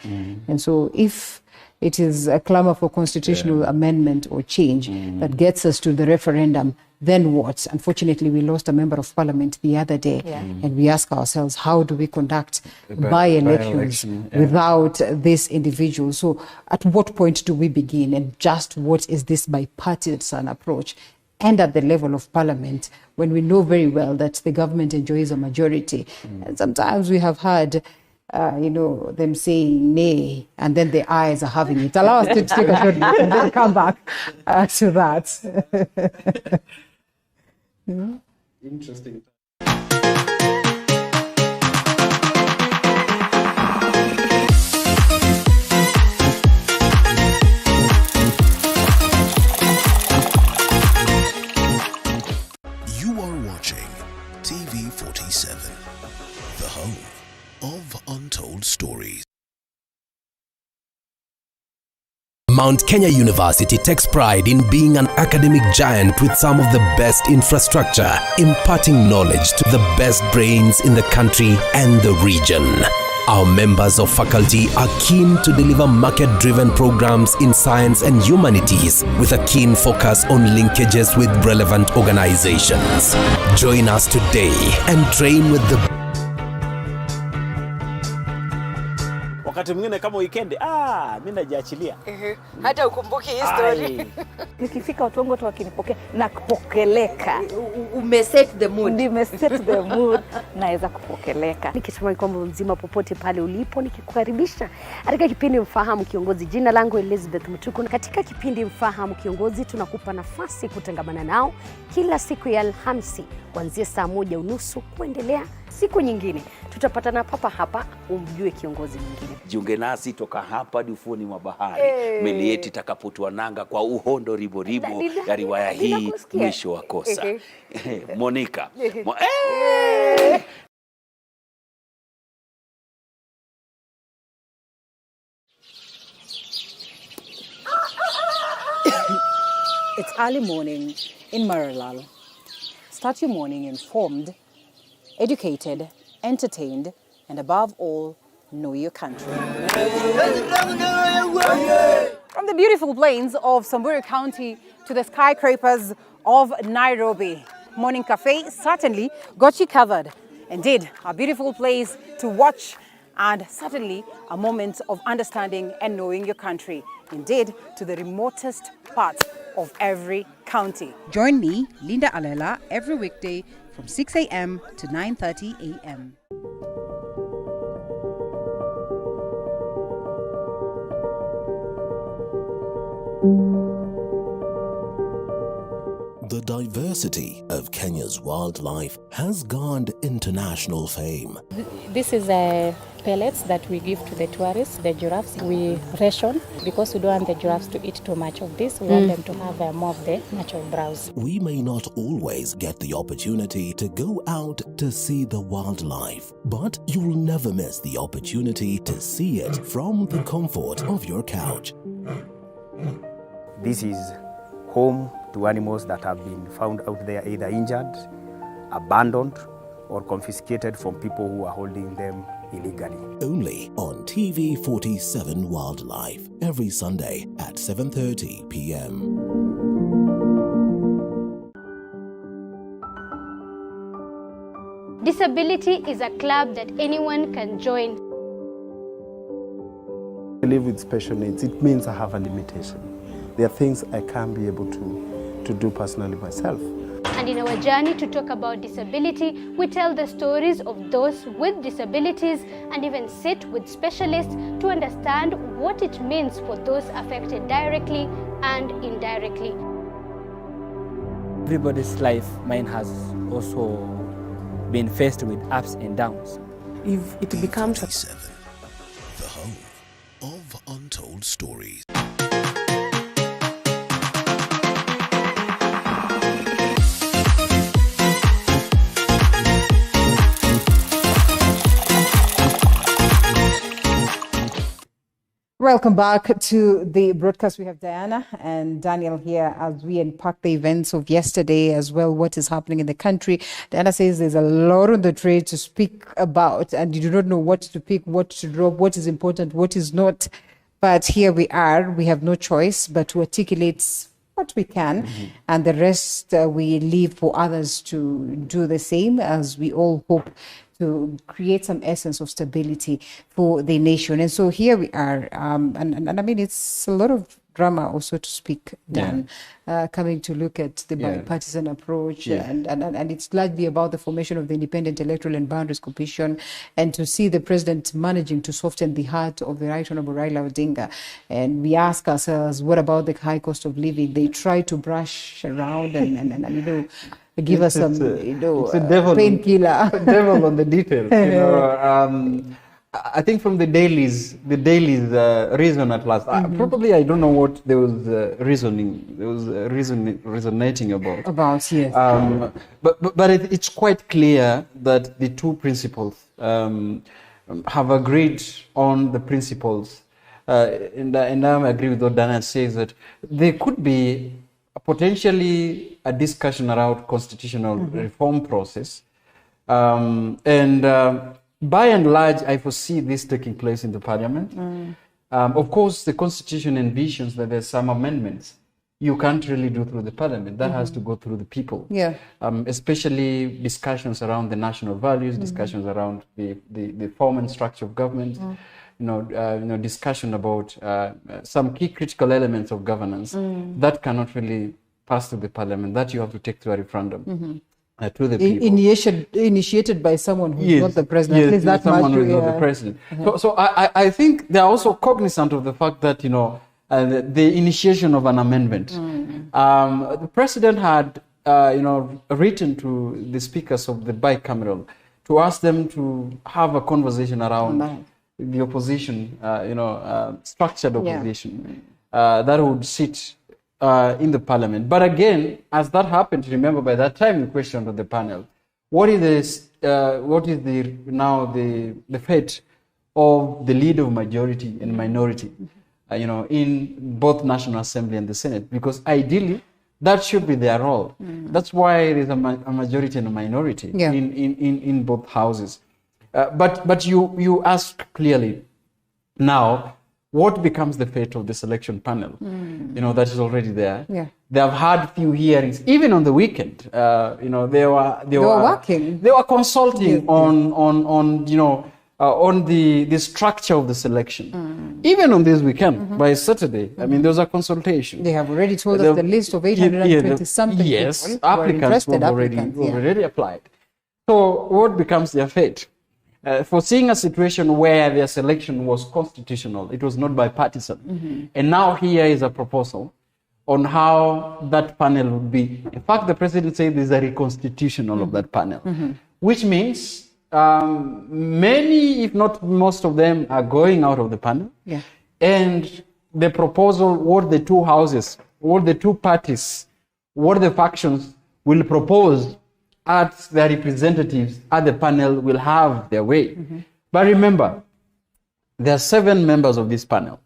And so if it is a clamor for constitutional amendment or change that gets us to the referendum, then what? Unfortunately, we lost a member of parliament the other day, and we ask ourselves, how do we conduct by-elections without this individual? So at what point do we begin, and just what is this bipartisan approach? And at the level of parliament, when we know very well that the government enjoys a majority. And sometimes we have had them saying nay, and then the eyes are having it. Allow us to take a short break and then come back to that. Interesting. You are watching TV 47, the home of untold stories. Mount Kenya University takes pride in being an academic giant with some of the best infrastructure, imparting knowledge to the best brains in the country and the region. Our members of faculty are keen to deliver market-driven programs in science and humanities with a keen focus on linkages with relevant organizations. Join us today and train with the wakati mwingine kama weekend mimi najiachilia. Hata ukumbuki hii story. Nikifika watu wangu wakinipokea na kupokeleka. Umeset the mood. Nimeset the mood. Naweza kupokeleka. Nikitumai kwamba mzima popote pale ulipo, nikikukaribisha katika kipindi Mfahamu Kiongozi. Jina langu Elizabeth Mutuku, na katika kipindi Mfahamu Kiongozi tunakupa nafasi kutangamana nao kila siku ya Alhamisi kuanzia saa 1:30 kuendelea siku nyingine. Tutapatana papa hapa umjue kiongozi mwingine. Jiunge nasi toka hapa hadi ufuoni mwa bahari. Meli yetu itakapotua nanga kwa uhondo ribo ya riwaya hii mwisho wa kosa. Monica. early morning in Maralal. Start your morning informed, educated, entertained, and above all, know your country. From the beautiful plains of Samburu County to the skyscrapers of Nairobi, Morning Cafe certainly got you covered. Indeed, a beautiful place to watch and certainly a moment of understanding and knowing your country. Indeed, to the remotest parts of every county. Join me, Linda Alela, every weekday from 6 a.m. to 9:30 a.m. The diversity of Kenya's wildlife has garnered international fame. This is pellets that we give to the tourists, the giraffes. We ration because we don't want the giraffes to eat too much of this. We want them to have more of the natural browse. We may not always get the opportunity to go out to see the wildlife, but you'll never miss the opportunity to see it from the comfort of your couch. This is home to animals that have been found out there either injured, abandoned, or confiscated from people who are holding them illegally. Only on TV47 Wildlife, every Sunday at 7:30 p.m. Disability is a club that anyone can join. I live with special needs. It means I have a limitation. There are things I can't be able to do personally myself. And in our journey to talk about disability, we tell the stories of those with disabilities and even sit with specialists to understand what it means for those affected directly and indirectly. Everybody's life, mine has also been faced with ups and downs. If it becomes the home of untold stories. Welcome back to the broadcast. We have Diana and Daniel here as we unpack the events of yesterday as well, what is happening in the country. Diana says there's a lot on the tray to speak about and you do not know what to pick, what to drop, what is important, what is not. But here we are. We have no choice but to articulate what we can, and the rest we leave for others to do the same, as we all hope to create some essence of stability for the nation. And so here we are, and I mean, it's a lot of drama also, to speak, Dan, coming to look at the bipartisan approach, and it's largely about the formation of the Independent Electoral and Boundaries Commission, and to see the president managing to soften the heart of the Right Honorable Raila Odinga. And we ask ourselves, what about the high cost of living? They try to brush around and you know, give us some, painkiller. Devil on the details. You know, I think from the dailies reason at last. Probably I don't know what there was resonating about. Yes. But it's quite clear that the two principals have agreed on the principles, and I agree with what Dana says, that there could be potentially a discussion around constitutional reform process, by and large, I foresee this taking place in the parliament. Of course, the constitution envisions that there's some amendments you can't really do through the parliament. That has to go through the people. Especially discussions around the national values, discussions around the form and structure of government. Discussion about some key critical elements of governance that cannot really pass through the parliament. That you have to take to a referendum. To the people. Initiated by someone who's not the president. Yes, At least that someone much, who's not the president. So I think they're also cognizant of the fact that, the initiation of an amendment. The president had, written to the speakers of the bicameral to ask them to have a conversation around the opposition, structured opposition that would sit in the parliament. But again, as that happened, remember by that time the question of the panel, what is the fate of the leader of majority and minority, in both National Assembly and the Senate? Because ideally, That should be their role. That's why there is a majority and a minority in both houses. But you ask clearly now, what becomes the fate of the selection panel? That is already there. Yeah. They have had few hearings, even on the weekend. They were working. They were consulting on the structure of the selection. Even on this weekend, by Saturday, I mean, there was a consultation. They have already told us the list of 820 something yes, people applicants were already applied. So what becomes their fate? Foreseeing a situation where their selection was constitutional, it was not bipartisan. And now here is a proposal on how that panel would be. In fact, the president said there's a reconstitutional of that panel, which means many, if not most of them, are going out of the panel. Yeah. And the proposal, what the two houses, what the two parties, what the factions will propose at their representatives at the panel will have their way. But remember, there are 7 members of this panel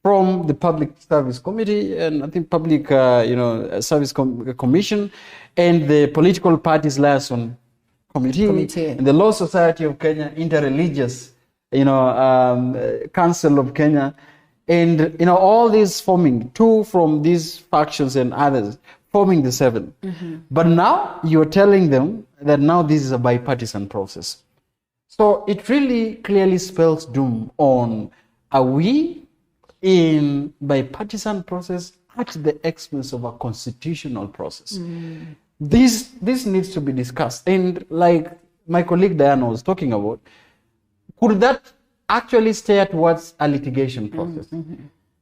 from the Public Service Committee and I think Public Service Commission and the Political Parties Liaison Committee and the Law Society of Kenya, Interreligious Council of Kenya, and all these forming 2 from these factions and others forming the 7. But now you're telling them that now this is a bipartisan process. So it really clearly spells doom on, are we in bipartisan process at the expense of a constitutional process? This needs to be discussed. And like my colleague Diana was talking about, could that actually steer towards a litigation process?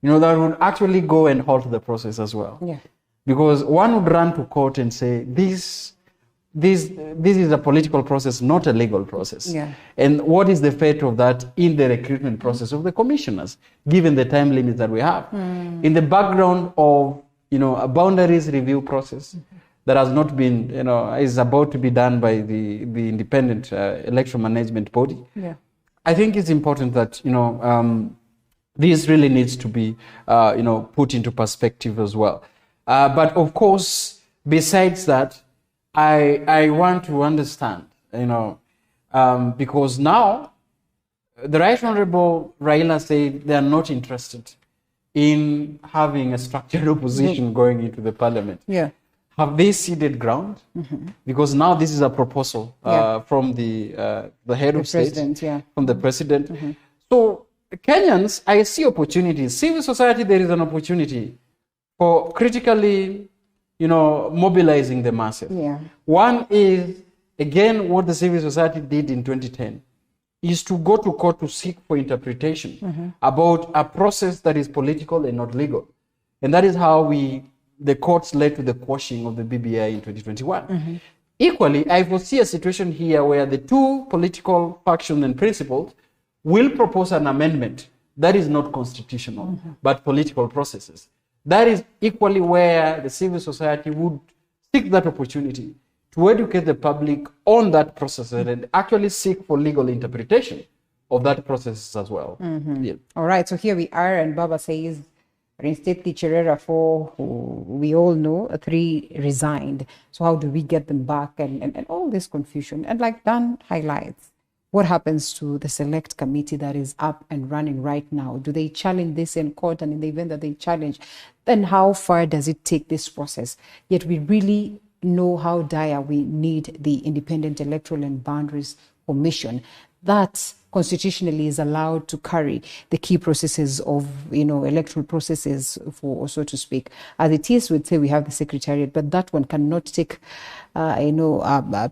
That would actually go and halt the process as well. Yeah. Because one would run to court and say, this is a political process, not a legal process. Yeah. And what is the fate of that in the recruitment process of the commissioners, given the time limits that we have? In the background of, a boundaries review process that has not been, is about to be done by the independent election management body. Yeah. I think it's important that, this really needs to be, put into perspective as well. But of course, besides that, I want to understand, because now the Right Honorable Raila said they are not interested in having a structured opposition going into the parliament. Yeah. Have they ceded ground? Because now this is a proposal from the head of state, from the president. So Kenyans, I see opportunities. Civil society, there is an opportunity for critically, mobilizing the masses. Yeah. One is, again, what the civil society did in 2010, is to go to court to seek for interpretation about a process that is political and not legal. And that is how the courts led to the quashing of the BBI in 2021. Equally, I foresee a situation here where the 2 political factions and principles will propose an amendment that is not constitutional, but political processes. That is equally where the civil society would seek that opportunity to educate the public on that process and actually seek for legal interpretation of that process as well. Yeah. All right, so here we are, and Baba says, reinstate the Cherera 4, who we all know, 3 resigned. So how do we get them back and all this confusion? And like Dan highlights, what happens to the select committee that is up and running right now? Do they challenge this in court? And in the event that they challenge, then how far does it take this process? Yet we really know how dire we need the Independent Electoral and Boundaries Commission that constitutionally is allowed to carry the key processes of, electoral processes, for, so to speak. As it is, we'd say we have the Secretariat, but that one cannot take,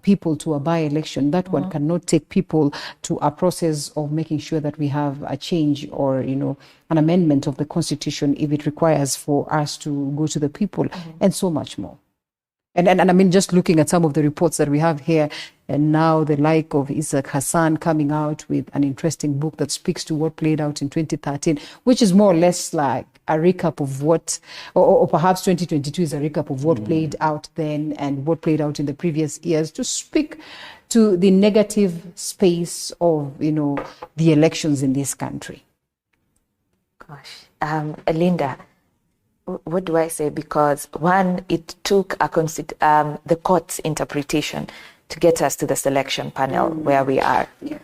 people to a by-election. That one cannot take people to a process of making sure that we have a change or, an amendment of the Constitution if it requires for us to go to the people, and so much more. And I mean, just looking at some of the reports that we have here, and now the like of Isaac Hassan coming out with an interesting book that speaks to what played out in 2013, which is more or less like a recap of what, or perhaps 2022 is a recap of what played out then and what played out in the previous years, to speak to the negative space of, the elections in this country. Gosh, Linda, what do I say? Because one, it took the court's interpretation to get us to the selection panel where we are. Yeah.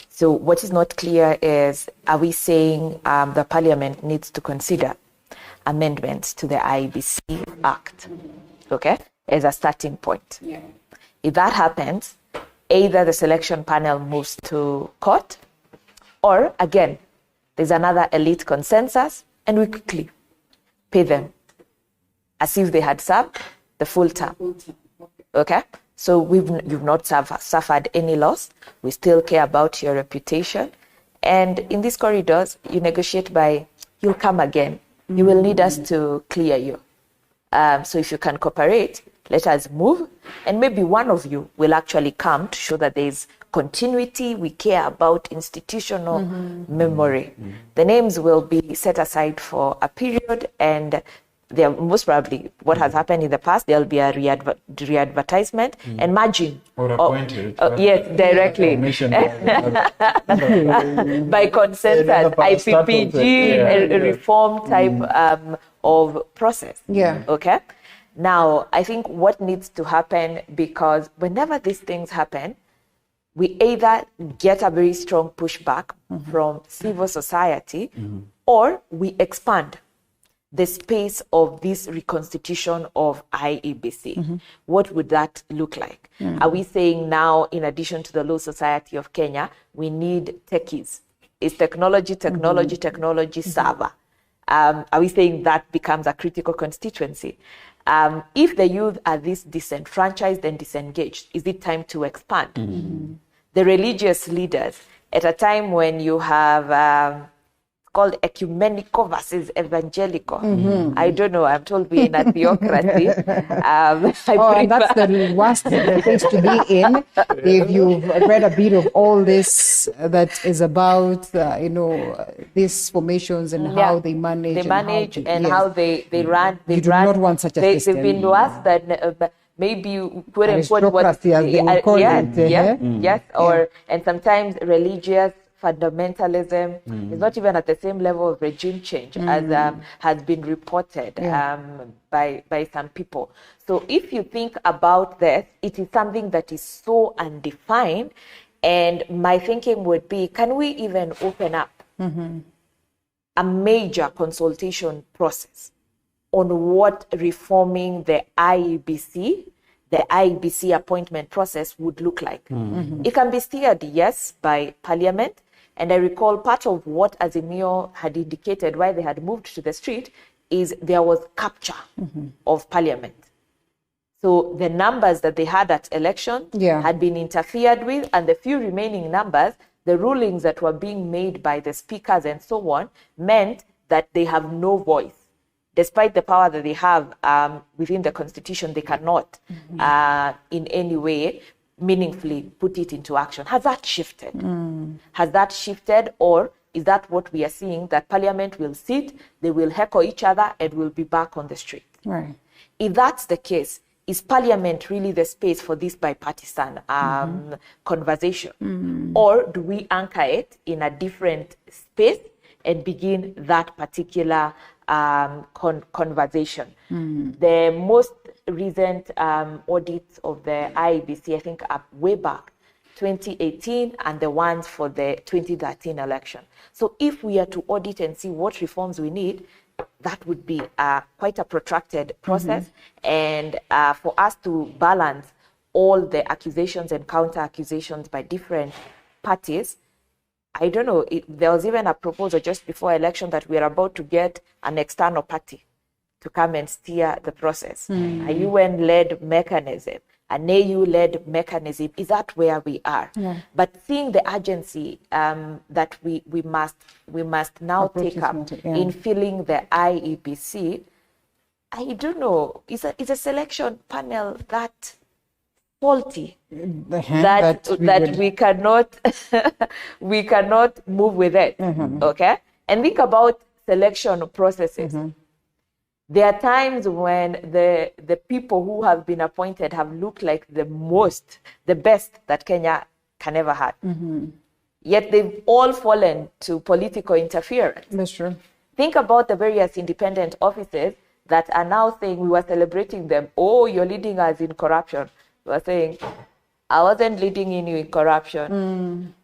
So what is not clear is, are we saying the parliament needs to consider amendments to the IEBC Act, okay, as a starting point? Yeah. If that happens, either the selection panel moves to court, or again, there's another elite consensus, and we quickly pay them as if they had served the full term. Okay? So you've not suffered any loss. We still care about your reputation. And in these corridors, you negotiate by, you'll come again. You will need us to clear you. So if you can cooperate, let us move. And maybe one of you will actually come to show that there's continuity. We care about institutional memory. The names will be set aside for a period, and they're most probably what has happened in the past. There'll be a re-advertisement and merging. Or appointed. Yes, directly. By consensus, IPPG, a reform type of process. Yeah. Okay? Now, I think what needs to happen, because whenever these things happen, we either get a very strong pushback from civil society, or we expand the space of this reconstitution of IEBC. What would that look like? Are we saying now, in addition to the Law Society of Kenya, we need techies? Is technology server? Are we saying that becomes a critical constituency? If the youth are this disenfranchised and disengaged, is it time to expand? The religious leaders, at a time when you have called ecumenical versus evangelical. I don't know, I'm told we're in a theocracy. And that's the worst place to be in. If you've read a bit of all this that is about, these formations and how they manage. How they run. You do not want such a system. They've been worse than maybe quote unquote aristocracy, as they would call it. Yes, and sometimes religious fundamentalism is not even at the same level of regime change as has been reported by some people. So if you think about this, it is something that is so undefined, and my thinking would be, can we even open up a major consultation process on what reforming the IEBC appointment process would look like? It can be steered, yes, by Parliament. And I recall part of what Azimio had indicated why they had moved to the street is there was capture of Parliament. So the numbers that they had at election had been interfered with, and the few remaining numbers, the rulings that were being made by the speakers and so on, meant that they have no voice. Despite the power that they have within the constitution, they cannot in any way meaningfully put it into action. Has that shifted? Has that shifted, or is that what we are seeing, that Parliament will sit, they will heckle each other, and we'll be back on the street? Right. If that's the case, is Parliament really the space for this bipartisan conversation? Or do we anchor it in a different space and begin that particular conversation? The most recent audits of the IEBC, I think, are way back 2018, and the ones for the 2013 election. So if we are to audit and see what reforms we need, that would be quite a protracted process. And for us to balance all the accusations and counter accusations by different parties, I don't know, there was even a proposal just before election that we are about to get an external party to come and steer the process. A UN-led mechanism, an AU-led mechanism. Is that where we are? But seeing the urgency that we must now take up in filling the IEBC, I don't know, is a selection panel that faulty that we cannot move with it? Okay, and think about selection processes. There are times when the people who have been appointed have looked like the best that Kenya can ever have. Yet they've all fallen to political interference. That's true. Think about the various independent offices that are now saying, we were celebrating them, oh, you're leading us in corruption. We were saying, I wasn't leading you in corruption.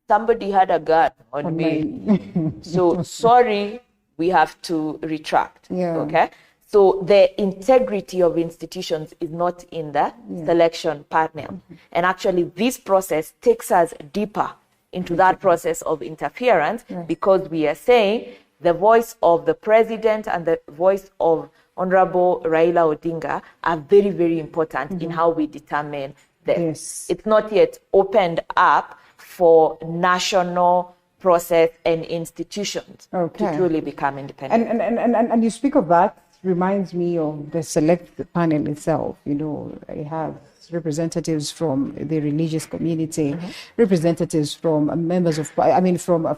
Somebody had a gun on me. So sorry, we have to retract. Okay? So the integrity of institutions is not in the selection panel. And actually this process takes us deeper into that process of interference, because we are saying the voice of the president and the voice of Honorable Raila Odinga are very, very important in how we determine them. It's not yet opened up for national process and institutions to truly become independent. And you speak of that, reminds me of the select panel itself. You know, it has representatives from the religious community, representatives from members of,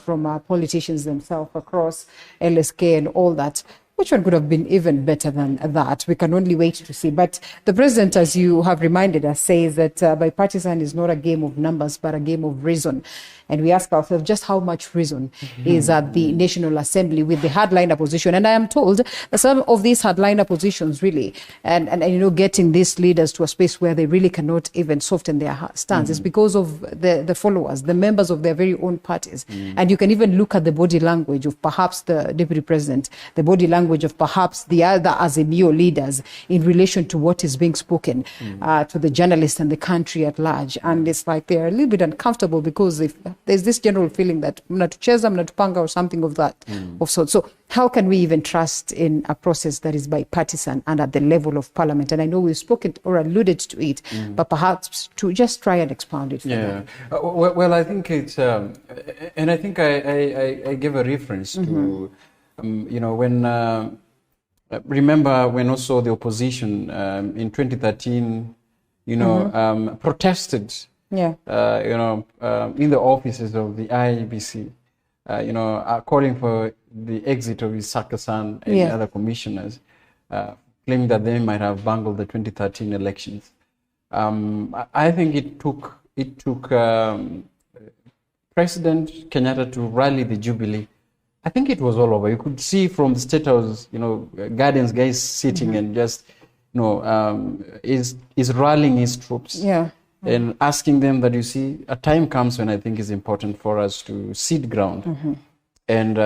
from politicians themselves across LSK and all that. Which one could have been even better than that? We can only wait to see. But the president, as you have reminded us, says that bipartisan is not a game of numbers, but a game of reason. And we ask ourselves just how much reason is at the National Assembly with the hardliner position. And I am told that some of these hardliner positions really, and getting these leaders to a space where they really cannot even soften their stance is because of the followers, the members of their very own parties. And you can even look at the body language of perhaps the deputy president, the body language of perhaps the other Azimio leaders in relation to what is being spoken to the journalists and the country at large. And it's like they're a little bit uncomfortable because there's this general feeling that mnatucheza, mnatupanga, or something of that of sort. So how can we even trust in a process that is bipartisan and at the level of parliament? And I know we've spoken or alluded to it, but perhaps to just try and expound it. Well, I think it's, and I think I gave a reference to, when, remember when also the opposition in 2013, protested, in the offices of the IEBC, calling for the exit of Isaka-san and other commissioners, claiming that they might have bungled the 2013 elections. I think it took President Kenyatta to rally the Jubilee. I think it was all over. You could see from the State House, Guardians guys sitting and just, is rallying his troops. And asking them that, you see, a time comes when I think it's important for us to cede ground and,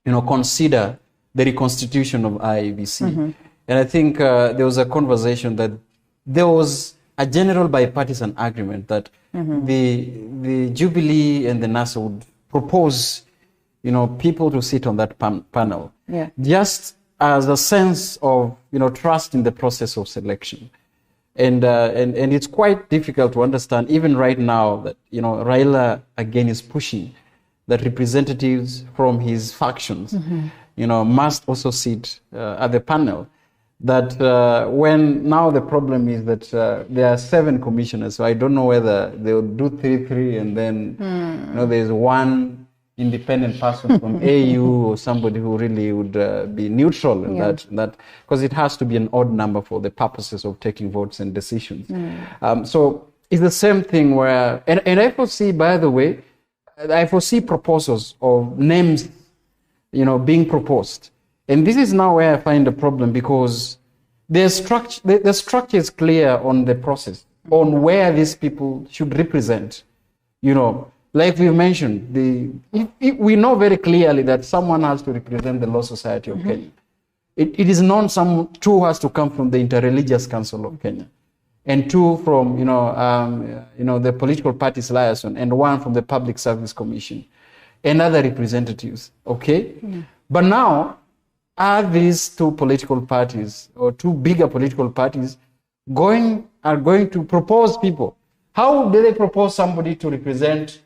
consider the reconstitution of IEBC. And I think there was a conversation that there was a general bipartisan agreement that the Jubilee and the NASA would propose, people to sit on that panel, just as a sense of, trust in the process of selection. And it's quite difficult to understand, even right now, that, Raila again is pushing that representatives from his factions, must also sit at the panel. That when now the problem is that there are 7 commissioners, so I don't know whether they will do 3-3 and then, there's one independent person from AU or somebody who really would be neutral in that, because it has to be an odd number for the purposes of taking votes and decisions. So it's the same thing where, and I foresee, by the way, I foresee proposals of names, being proposed. And this is now where I find a problem, because the structure is clear on the process, on where these people should represent, Like we mentioned, we know very clearly that someone has to represent the Law Society of Kenya. It is known two has to come from the Interreligious Council of Kenya, and 2 from the political parties liaison, and 1 from the Public Service Commission, and other representatives. But now, are these 2 political parties or 2 bigger political parties are going to propose people? How do they propose somebody to represent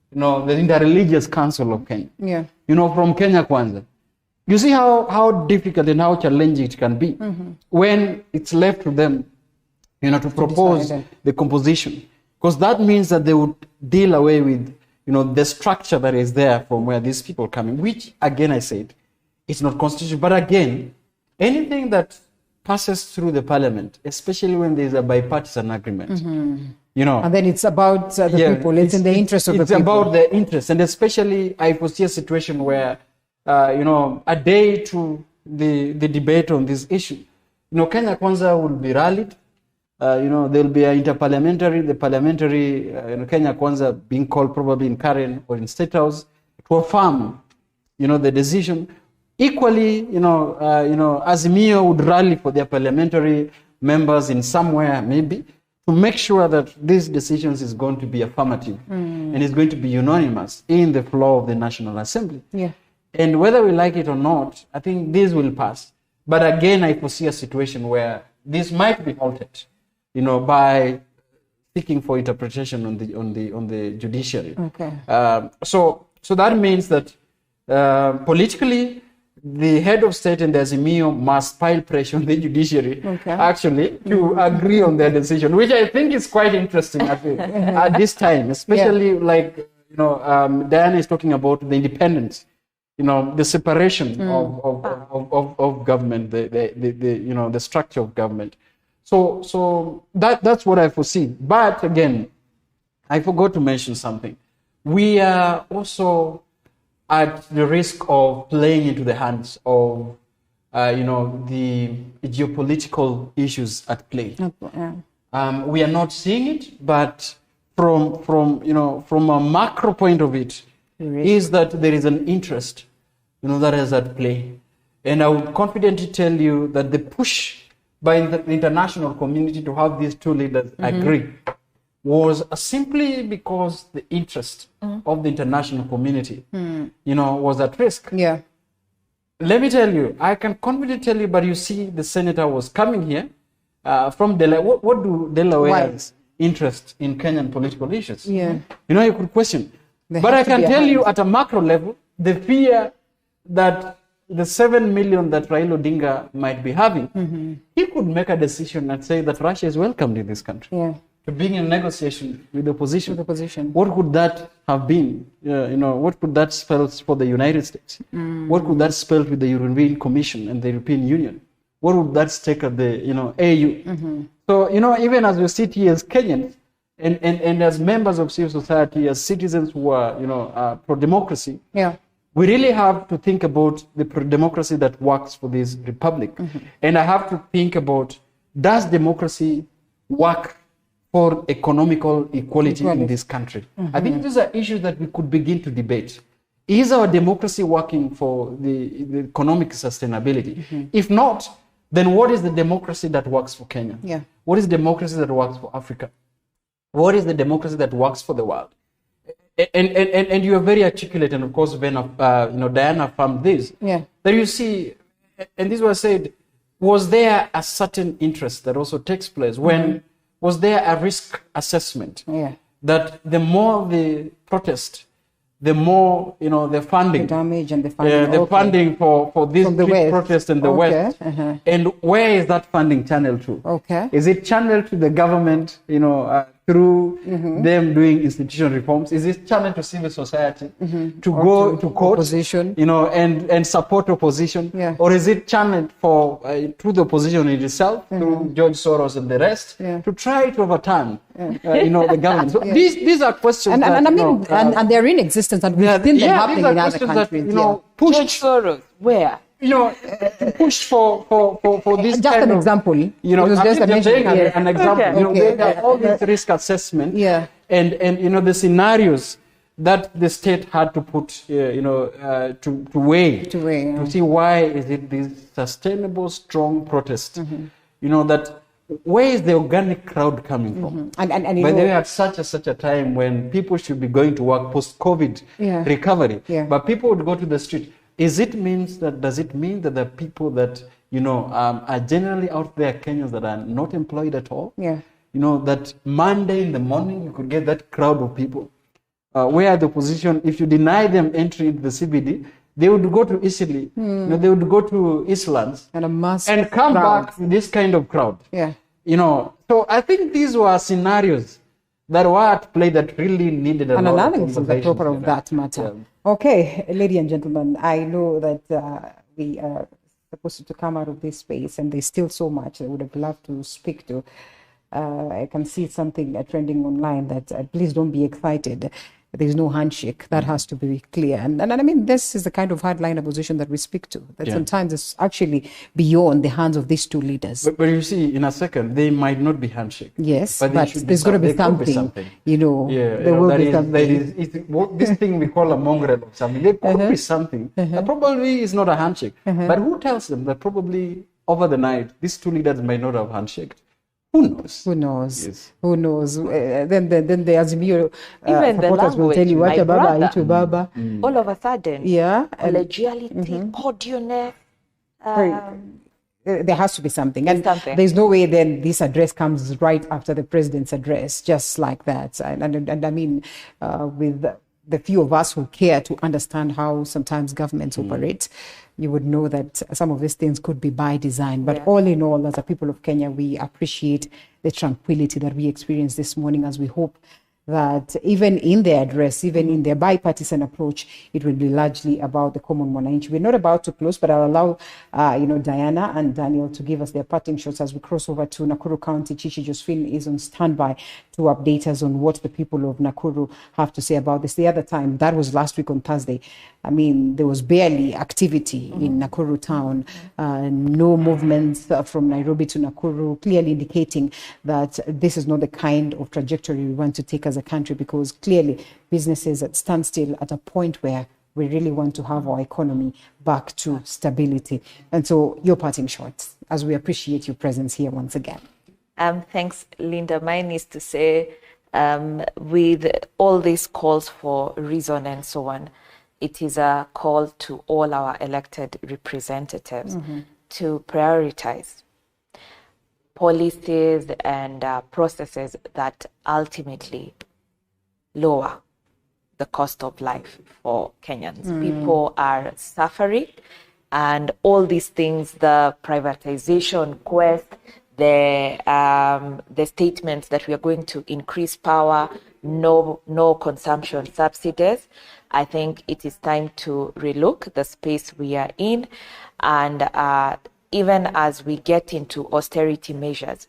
the Interreligious Council of Kenya, from Kenya Kwanza? You see how difficult and how challenging it can be when it's left to them, to propose the composition. Because that means that they would deal away with, the structure that is there from where these people are coming, which, again, I said, it's not constitutional. But again, anything that passes through the parliament, especially when there's a bipartisan agreement, and then it's about the people. It's in the interest of the people. It's about the interest, and especially I foresee a situation where, a day to the debate on this issue. Kenya Kwanza will be rallied. There will be an the parliamentary, Kenya Kwanza being called probably in Karen or in State House to affirm, the decision. Equally, Azimio would rally for their parliamentary members in somewhere maybe to make sure that these decisions is going to be affirmative and is going to be unanimous in the floor of the National Assembly. Yeah. And whether we like it or not, I think this will pass. But again, I foresee a situation where this might be halted, by seeking for interpretation on the judiciary. Okay. So that means that politically, the head of state and the Azimio must pile pressure on the judiciary, actually, to agree on their decision, which I think is quite interesting at this time, especially Diana is talking about the independence, the separation of government, the structure of government. So that's what I foresee. But again, I forgot to mention something. We are also at the risk of playing into the hands of, the geopolitical issues at play. We are not seeing it, but from a macro point of it, is that there is an interest, that is at play. And I would confidently tell you that the push by the international community to have these two leaders agree was simply because the interest of the international community, was at risk. Yeah. Let me tell you, I can confidently tell you, but you see, the senator was coming here from Delaware. What do Delaware's interest in Kenyan political issues? Yeah. You could question. But I can tell you at a macro level, the fear that the 7 million that Raila Odinga might be having, he could make a decision and say that Russia is welcomed in this country. Yeah. To being in negotiation with the opposition. What could that have been? What could that spell for the United States? What could that spell with the European Commission and the European Union? What would that stake at the AU? So even as we sit here as Kenyans and as members of civil society, as citizens who are pro-democracy, we really have to think about the pro-democracy that works for this republic. And I have to think about, does democracy work for economical equality in this country? I think these are issues that we could begin to debate. Is our democracy working for the economic sustainability? If not, then what is the democracy that works for Kenya? Yeah. What is democracy that works for Africa? What is the democracy that works for the world? And you are very articulate, and of course, Diana affirmed this. Yeah. That you see, and this was said, was there a certain interest that also takes place when was there a risk assessment that the more the protest, the more the funding, the damage and the funding, funding for this protest in the West, and where is that funding channeled to? Okay, is it channeled to the government? Through them doing institutional reforms? Is it channeled to civil society to go to court, opposition, and support opposition, or is it channeled for through the opposition in itself, through George Soros and the rest, to try to overturn, the government? So these are questions and they're in existence, and we've seen them happening in other countries. George Soros, where? Push for this just kind an example. An example. There are all these risk assessment. And the scenarios that the state had to put, to weigh, to see why is it this sustainable, strong protest. That where is the organic crowd coming from? And by the way, at such a time when people should be going to work post-COVID recovery, but people would go to the street. Does it mean that the people that are generally out there, Kenyans that are not employed at all? That Monday in the morning you could get that crowd of people. Where the opposition, if you deny them entry into the CBD, they would go to Italy. They would go to Eastlands and come back with this kind of crowd. So I think these were scenarios that were at play that really needed an analysis of that matter. Okay, ladies and gentlemen, I know that we are supposed to come out of this space, and there's still so much I would have loved to speak to. I can see something trending online that please don't be excited. There's no handshake. That has to be clear. And I mean, this is the kind of hardline opposition that we speak to, that sometimes it's actually beyond the hands of these two leaders. But you see, in a second, they might not be handshake. Yes, but there's going to be something. You know, there will be something. This thing we call a mongrel or something, there could be something. That probably is not a handshake. But who tells them that probably over the night, these two leaders might not have handshaked? Who knows? Who knows? Yes. Who knows? Then the Azimio even the language will tell you what Baba, Baba. All of a sudden, collegiality, cordialness. There has to be something, and there's no way then this address comes right after the president's address, just like that. And I mean, with the few of us who care to understand how sometimes governments operate, you would know that some of these things could be by design. But all in all, as a people of Kenya, we appreciate the tranquility that we experienced this morning, as we hope that even in their address, even in their bipartisan approach, it will be largely about the common mwananchi. We're not about to close, but I'll allow Diana and Daniel to give us their parting shots as we cross over to Nakuru County. Chichi Josephine is on standby to update us on what the people of Nakuru have to say about this. The other time, that was last week on Thursday, I mean, there was barely activity in Nakuru town, no movements from Nairobi to Nakuru, clearly indicating that this is not the kind of trajectory we want to take as a country, because clearly businesses at standstill at a point where we really want to have our economy back to stability. And so your parting shots, as we appreciate your presence here once again. Thanks, Linda. Mine is to say, with all these calls for reason and so on, it is a call to all our elected representatives to prioritize policies and processes that ultimately lower the cost of life for Kenyans. People are suffering, and all these things, the privatization quest, the statements that we are going to increase power, no consumption subsidies. I think it is time to relook the space we are in, and even as we get into austerity measures,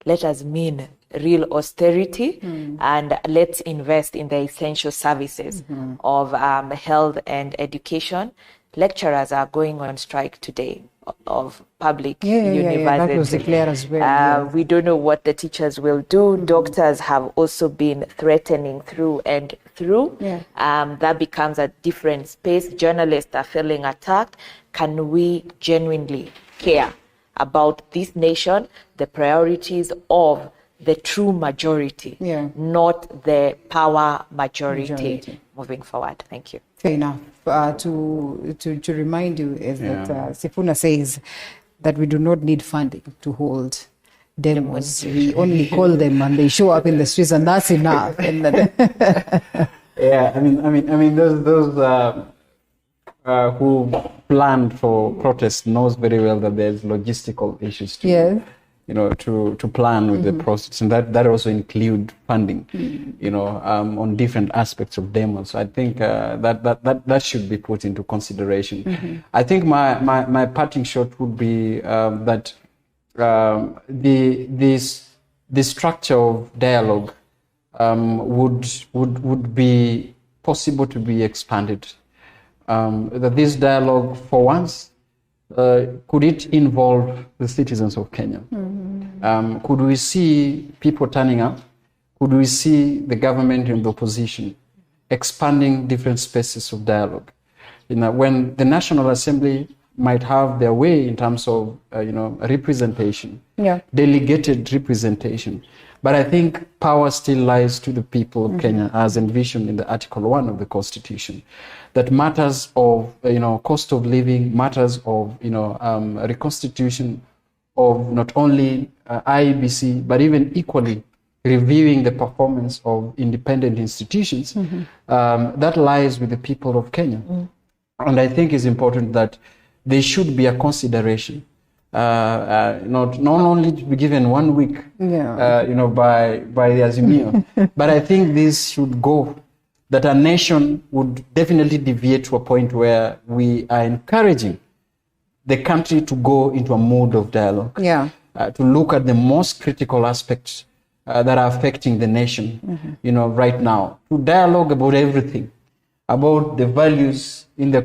let us mean real austerity, and let's invest in the essential services of health and education. Lecturers are going on strike today of public universities. That was declared as well. We don't know what the teachers will do. Doctors have also been threatening through and through. That becomes a different space. Journalists are feeling attacked. Can we genuinely care about this nation, the priorities of the true majority, not the power majority moving forward? Thank you. Fair enough. To remind you is that Sifuna says that we do not need funding to hold demos. We only call them and they show up in the streets, and that's enough. I mean, those who planned for protests knows very well that there's logistical issues too. To plan with the process, and that also include funding, on different aspects of demos. So I think that should be put into consideration. I think my parting shot would be that the structure of dialogue would be possible to be expanded. That this dialogue, for once, could it involve the citizens of Kenya? Could we see people turning up? Could we see the government and the opposition expanding different spaces of dialogue? When the National Assembly might have their way in terms of representation, delegated representation. But I think power still lies to the people of Kenya, as envisioned in the Article 1 of the Constitution. That matters of cost of living, matters of reconstitution of not only IEBC, but even equally reviewing the performance of independent institutions, that lies with the people of Kenya. And I think it's important that there should be a consideration, not only to be given 1 week, by the Azimio, but I think this should go, that a nation would definitely deviate to a point where we are encouraging the country to go into a mode of dialogue, to look at the most critical aspects that are affecting the nation, right now. To dialogue about everything, about the values in the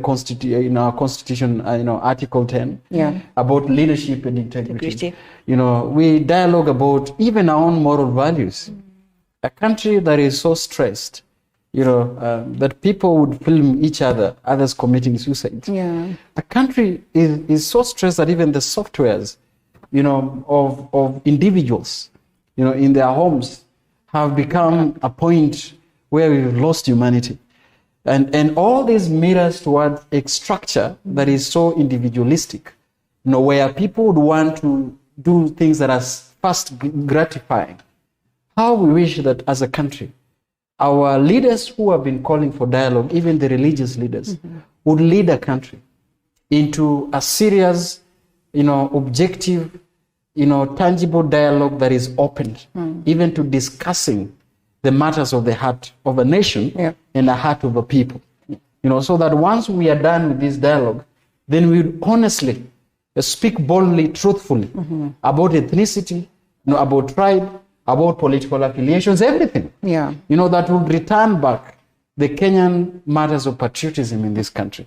in our constitution, Article 10, about leadership and integrity. We dialogue about even our own moral values. A country that is so stressed, that people would film each other, others committing suicide. A country is so stressed that even the softwares, of individuals, in their homes have become a point where we've lost humanity. And all these mirrors towards a structure that is so individualistic, where people would want to do things that are fast gratifying. How we wish that as a country, our leaders who have been calling for dialogue, even the religious leaders, would lead a country into a serious, objective, tangible dialogue that is opened, even to discussing the matters of the heart of a nation and the heart of a people. So that once we are done with this dialogue, then we would honestly speak boldly, truthfully about ethnicity, about tribe, about political affiliations, everything. That would return back the Kenyan matters of patriotism in this country.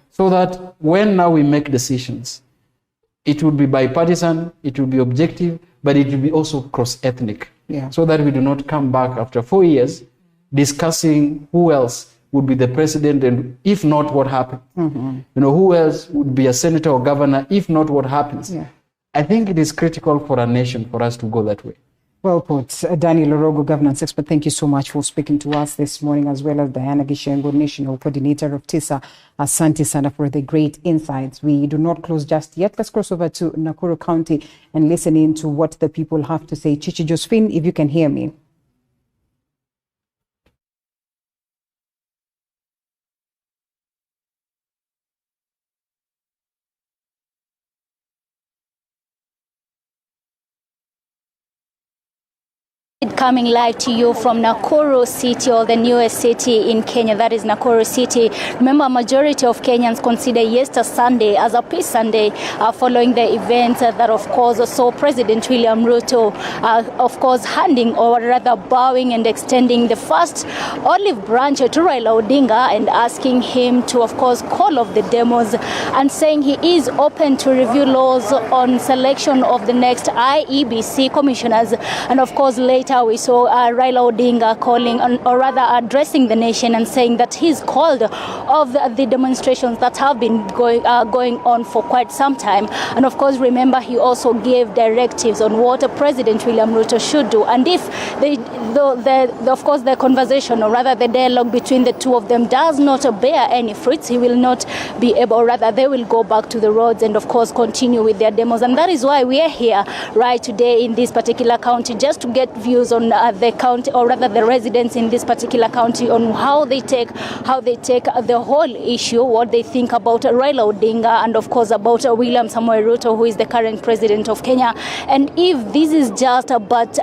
So that when now we make decisions, it would be bipartisan, it would be objective, but it will be also cross-ethnic. So that we do not come back after 4 years discussing who else would be the president, and if not, what happened. Who else would be a senator or governor, if not, what happens. I think it is critical for a nation for us to go that way. Well put. Daniel Orogo, governance expert, thank you so much for speaking to us this morning, as well as Diana Gishengo, national coordinator of TISA. Asante sana for the great insights. We do not close just yet. Let's cross over to Nakuru County and listen in to what the people have to say. Chichi Josephine, if you can hear me. Coming live to you from Nakuru City, or the newest city in Kenya, that is Nakuru City. Remember, a majority of Kenyans consider yesterday Sunday as a peace Sunday following the event that, of course, saw President William Ruto, of course, handing, or rather bowing and extending the first olive branch to Raila Odinga and asking him to, of course, call off the demos, and saying he is open to review laws on selection of the next IEBC commissioners. And, of course, later we saw Raila Odinga calling on, or rather addressing the nation and saying that he's called of the demonstrations that have been going on for quite some time. And of course, remember, he also gave directives on what President William Ruto should do. And if of course the conversation, or rather the dialogue between the two of them, does not bear any fruits, he will not be able, or rather they will go back to the roads and of course continue with their demos. And that is why we are here right today in this particular county, just to get views on the county, or rather the residents in this particular county, on how they take the whole issue, what they think about Raila Odinga, and of course about William Samoei Ruto, who is the current president of Kenya, and if this is just but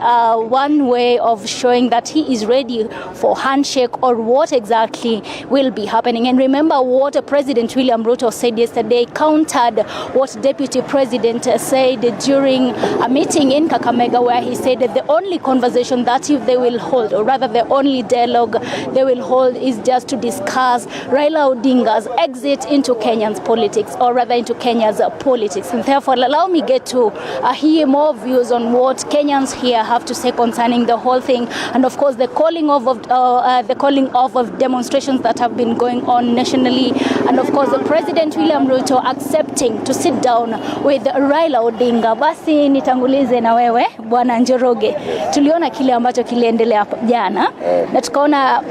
one way of showing that he is ready for handshake, or what exactly will be happening. And remember what President William Ruto said yesterday, countered what Deputy President said during a meeting in Kakamega, where he said that the only conversation that they will hold, or rather the only dialogue they will hold, is just to discuss Raila Odinga's exit into Kenya's politics, or rather into Kenya's politics. And therefore, allow me get to hear more views on what Kenyans here have to say concerning the whole thing, and of course the calling off of demonstrations that have been going on nationally, and of course the President William Ruto accepting to sit down with Raila Odinga. Basi nitangulize na wewe Bwana Njoroge, tuliona kile ambacho kiliendelea jana na tukaona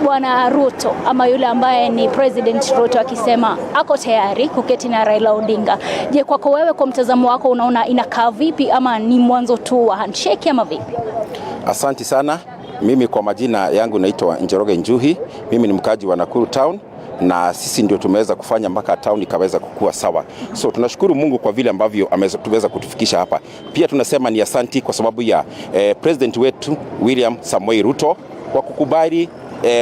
Bwana Ruto, ama yule ambaye ni President Ruto, akisema ako tayari kuketi na Raila Odinga. Je, kwako wewe, kwa mtazamo wako, unaona inakaa vipi, ama ni mwanzo tu wa handshake ama vipi? Asante sana. Mimi kwa majina yangu naitwa Njoroge Njuhi. Mimi ni mkaji wa Nakuru Town, na sisi ndio tumeweza kufanya mpaka town ikaweza kukua sawa. So tunashukuru Mungu kwa vile ambavyo tumeweza kutufikisha hapa. Pia tunasema ni asanti kwa sababu ya president wetu William Samoei Ruto kwa kukubali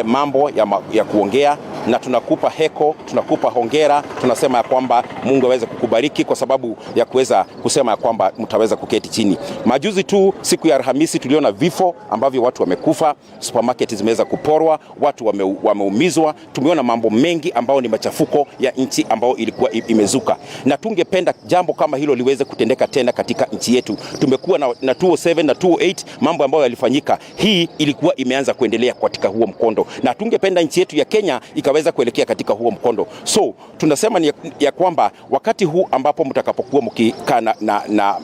mambo ya kuongea na tunakupa heko, tunakupa hongera, tunasema ya kwamba Mungu aweze kukubariki kwa sababu ya kuweza kusema ya kwamba mtaweza kuketi chini. Majuzi tu siku ya Alhamisi tuliona vifo ambavyo watu wamekufa, supermarket zimeweza kuporwa, watu wameumizwa, tumeona mambo mengi ambao ni machafuko ya nchi ambao ilikuwa imezuka. Na tungependa jambo kama hilo liweze kutendeka tena katika nchi yetu. Tumekuwa na 207 na 208 mambo ambayo yalifanyika. Hii ilikuwa imeanza kuendelea katika huo mkondo. Na tungependa nchi yetu ya Kenya ikaweza kuelekea katika huo mkondo. So, tunasema ni ya kwamba wakati huu ambapo mtakapokuwa mkikaa na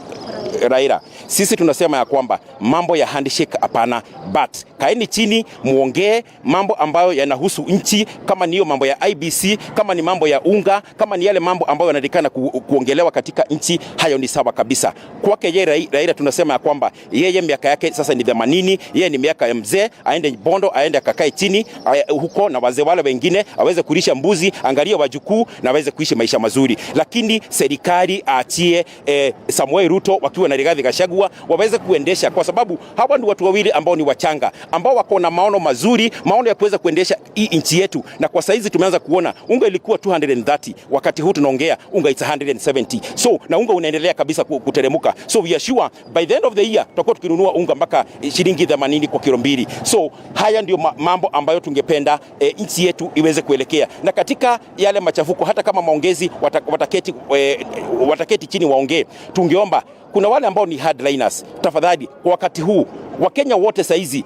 Raila, sisi tunasema ya kwamba mambo ya handshake hapana, but kaeni chini muongee mambo ambayo yanahusu nchi, kama niyo mambo ya IBC, kama ni mambo ya unga, kama ni yale mambo ambayo yanatakikana kuongelewa katika nchi, hayo ni sawa kabisa. Kwake yeye Raila tunasema ya kwamba yeye miaka yake sasa ni 80, yeye ni miaka ya mzee, aende Bondo, aende akakae chini huko na wazee wale wengine, aweze kulisha mbuzi, angalia wajukuu na aweze kuishi maisha mazuri. Lakini serikali aachie Samuel Ruto wakiwa na Rigathi Gachagua waweze kuendesha, kwa sababu hawa ni watu wawili ambao ni wachanga, ambao wako na maono mazuri, maono ya kuweza kuendesha hii nchi yetu. Na kwa saizi tumeanza kuona unga ilikuwa 230, wakati huu tunaongea unga it's 170. So na unga unaendelea kabisa kuteremuka. So we are sure by the end of the year tutakuwa tukinunua unga mpaka shilingi 80 kwa kilo mbili. So haya ndio mambo ambayo tungependa nchi yetu iweze kuelekea. Na katika yale machafuko, hata kama maongezi wataketi chini waongee, tungeomba kuna wale ambao ni hardliners, tafadhali kwa wakati huu Wakenya wote saizi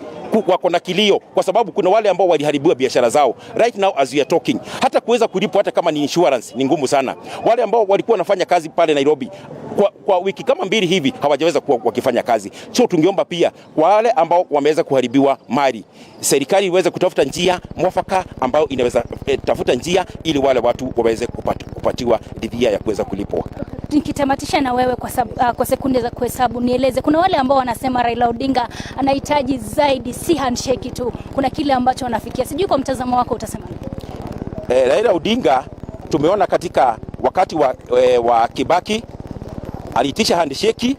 wako na kilio, kwa sababu kuna wale ambao waliharibiwa biashara zao. Right now as we are talking, hata kuweza kulipwa hata kama ni insurance ni ngumu sana. Wale ambao walikuwa wanafanya kazi pale Nairobi kwa wiki kama 2 hivi hawajaweza kuwa wakifanya kazi. So tungeomba pia kwa wale ambao wameweza kuharibiwa mali, serikali iweze kutafuta njia mwafaka ambao inaweza tafuta njia ili wale watu waweze kupatiwa didhia ya kuweza kulipwa. Nikitamatisha na wewe kwa sekunde za kuhesabu, nieleze, kuna wale ambao wanasema Raila Odinga anahitaji zaidi, si handshake tu, kuna kile ambacho anafikia. Sijui kwa mtazamo wako utasema nini? Raila Odinga tumeona katika wakati wa Kibaki aliitisha handshake,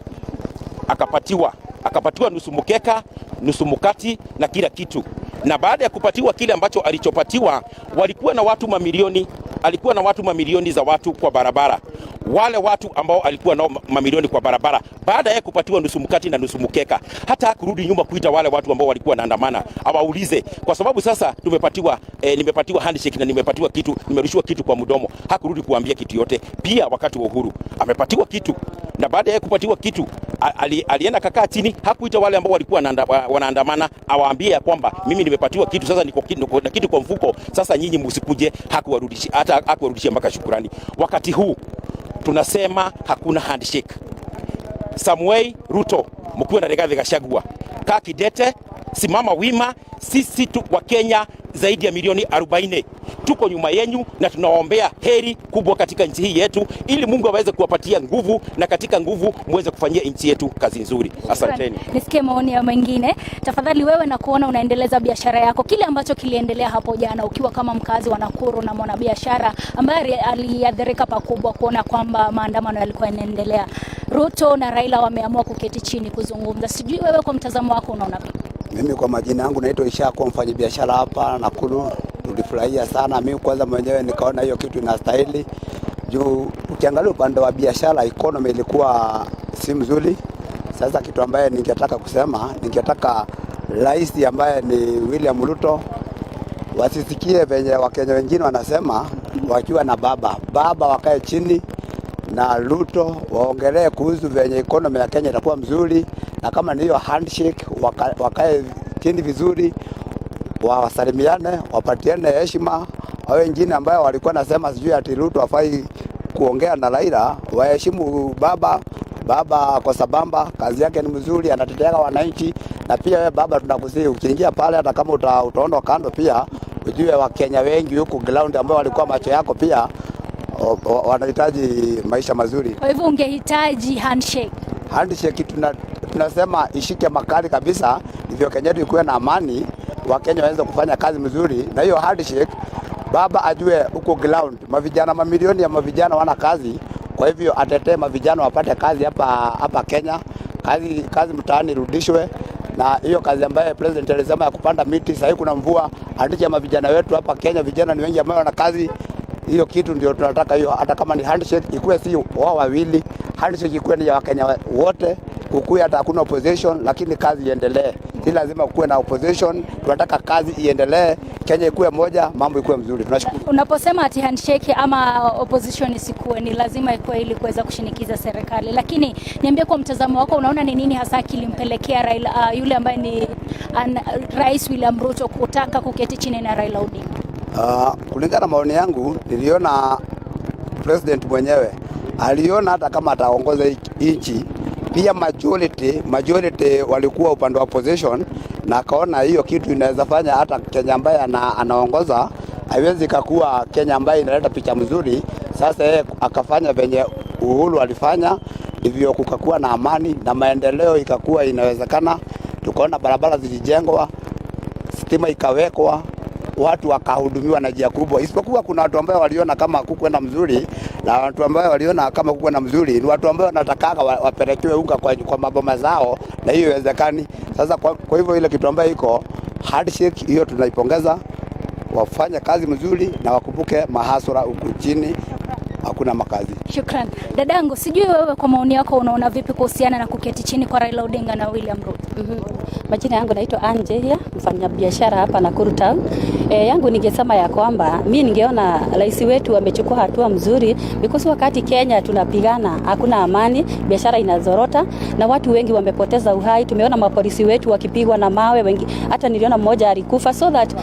akapatiwa nusu mkeka, nusu mkati na kila kitu. Na baada ya kupatiwa kile ambacho alichopatiwa, alikuwa na watu mamilioni za watu kwa barabara. Wale watu ambao alikuwa nao mamilioni kwa barabara, baada ya kupatiwa nusu mkati na nusu mkeka, hata kurudi nyuma kuita wale watu ambao walikuwa naandamana awaulize, kwa sababu sasa nimepatiwa handshake na nimepatiwa kitu, nimerushiwa kitu kwa mdomo. Hakurudi kuambia kitu yote. Pia wakati wa Uhuru amepatiwa kitu, na baada ya kupatiwa kitu alienda kakaa chini, hakuita wale ambao walikuwa wanaandamana awaambie ya kwamba mimi nimepatiwa kitu, sasa niko na kitu kwa mfuko, sasa nyinyi msikuje. Hakuwarudishia mpaka shukrani. Wakati huu tunasema hakuna handshake. Samuel Ruto mkiwa na Rigathi Gachagua, kaa kidete, simama wima. Sisi tu wa Kenya zaidi ya milioni 40 tuko nyuma yenu, na tunawaombea heri kubwa katika nchi hii yetu, ili Mungu aweze kuwapatia nguvu, na katika nguvu muweze kufanyia nchi yetu kazi nzuri. Asanteni. Nisikie maoni ya wengine. Tafadhali wewe, na kuona unaendeleza biashara yako, kile ambacho kiliendelea hapo jana ukiwa kama mkazi wa Nakuru na mwanabiashara ambaye aliathirika pakubwa kuona kwamba maandamano yalikuwa yanaendelea. Ruto na Raila wameamua kuketi chini kuzungumza. Sijui wewe kwa mtazamo wako unaona vipi? Mimi kwa majina yangu naitwa Ishako, mfanyabiashara hapa Nakuru. Tulifurahia sana, mimi kwanza mwenyewe nikaona hiyo kitu inastahili. Juu ukiangalia upande wa biashara, economy ilikuwa si mzuri. Sasa kitu ambaye ningetaka kusema, ningetaka rais ambaye ni William Ruto wasisikie venye Wakenya wengine wanasema, wakiwa na baba wakae chini na Ruto waongelee kuhusu venye economy ya Kenya itakuwa mzuri, na kama ni hiyo handshake wakae chini vizuri, wasalimiane, wapatiane heshima. Hao wengine ambao walikuwa nasema sijui ati Ruto afai kuongea na Raila, waheshimu baba kwa sababu kazi yake ni mzuri, anatetea wananchi. Na pia wewe baba, tunakusihi ukiingia pale, hata kama utaona kando, pia ujue Wakenya wengi huko ground ambao walikuwa macho yako pia wanahitaji maisha mazuri. Kwa hivyo ungehitaji handshake. Handshake tunasema ishike makali kabisa, ndivyo Kenya yetu ikuwe na amani, Wakenya waweze kufanya kazi mzuri. Na hiyo handshake baba ajue huko ground mavijana, mamilioni ya mavijana wana kazi. Kwa hivyo atetee mavijana wapate kazi hapa Kenya, kazi mtaani rudishwe, na hiyo kazi ambayo president alisema ya kupanda miti, sasa kuna mvua, andike vijana wetu hapa Kenya, vijana ni wengi ambao wana kazi. Hiyo kitu ndio tunataka hiyo, hata kama ni handshake ikuwe si wao wawili, handshake ikuwe ni ya Wakenya wote, kukuwe hata hakuna opposition, lakini kazi iendelee. Si lazima kuwe na opposition, tunataka kazi iendelee, Kenya ikuwe moja, mambo ikuwe mzuri. Tunashukuru. Unaposema ati handshake ama opposition isikuwe, ni lazima ikuwe ili kuweza kushinikiza serikali. Lakini niambie kwa mtazamo wako, unaona ni nini hasa kilimpelekea Raila, yule ambaye ni Rais William Ruto kutaka kuketi chini na Raila Odinga? Kulingana na maoni yangu, niliona president mwenyewe aliona hata kama ataongoza nchi, pia majority walikuwa upande wa opposition, na akaona hiyo kitu inaweza fanya hata Kenya ambaye anaongoza haiwezi kuwa Kenya ambaye inaleta picha mzuri. Sasa yeye akafanya venye Uhuru alifanya, ndivyo kukakuwa na amani na maendeleo ikakuwa inawezekana. Tukaona barabara zilijengwa, stima ikawekwa, watu wakahudumiwa na njia kubwa. Isipokuwa kuna watu ambao waliona kama kukwenda mzuri, na watu ambao waliona kama kukwenda mzuri ni watu ambao wanataka wapelekewe unga kwa maboma zao, na hiyo haiwezekani. Sasa kwa hivyo ile kitu ambayo iko handshake hiyo tunaipongeza, wafanye kazi mzuri na wakumbuke mahasura huku chini hakuna makazi. Shukran. Dadangu, sijui wewe kwa maoni yako unaona vipi kuhusiana na kuketi chini kwa Raila Odinga na William Ruto? Majina yangu naitwa Angelia, mfanyabiashara hapa Nakuru town. Yangu ningesema ya kwamba mimi ningeona rais wetu amechukua hatua mzuri, because wakati Kenya tunapigana, hakuna amani, biashara inazorota na watu wengi wamepoteza uhai. Tumeona mapolisi wetu wakipigwa na mawe, wengi hata niliona mmoja alikufa. So that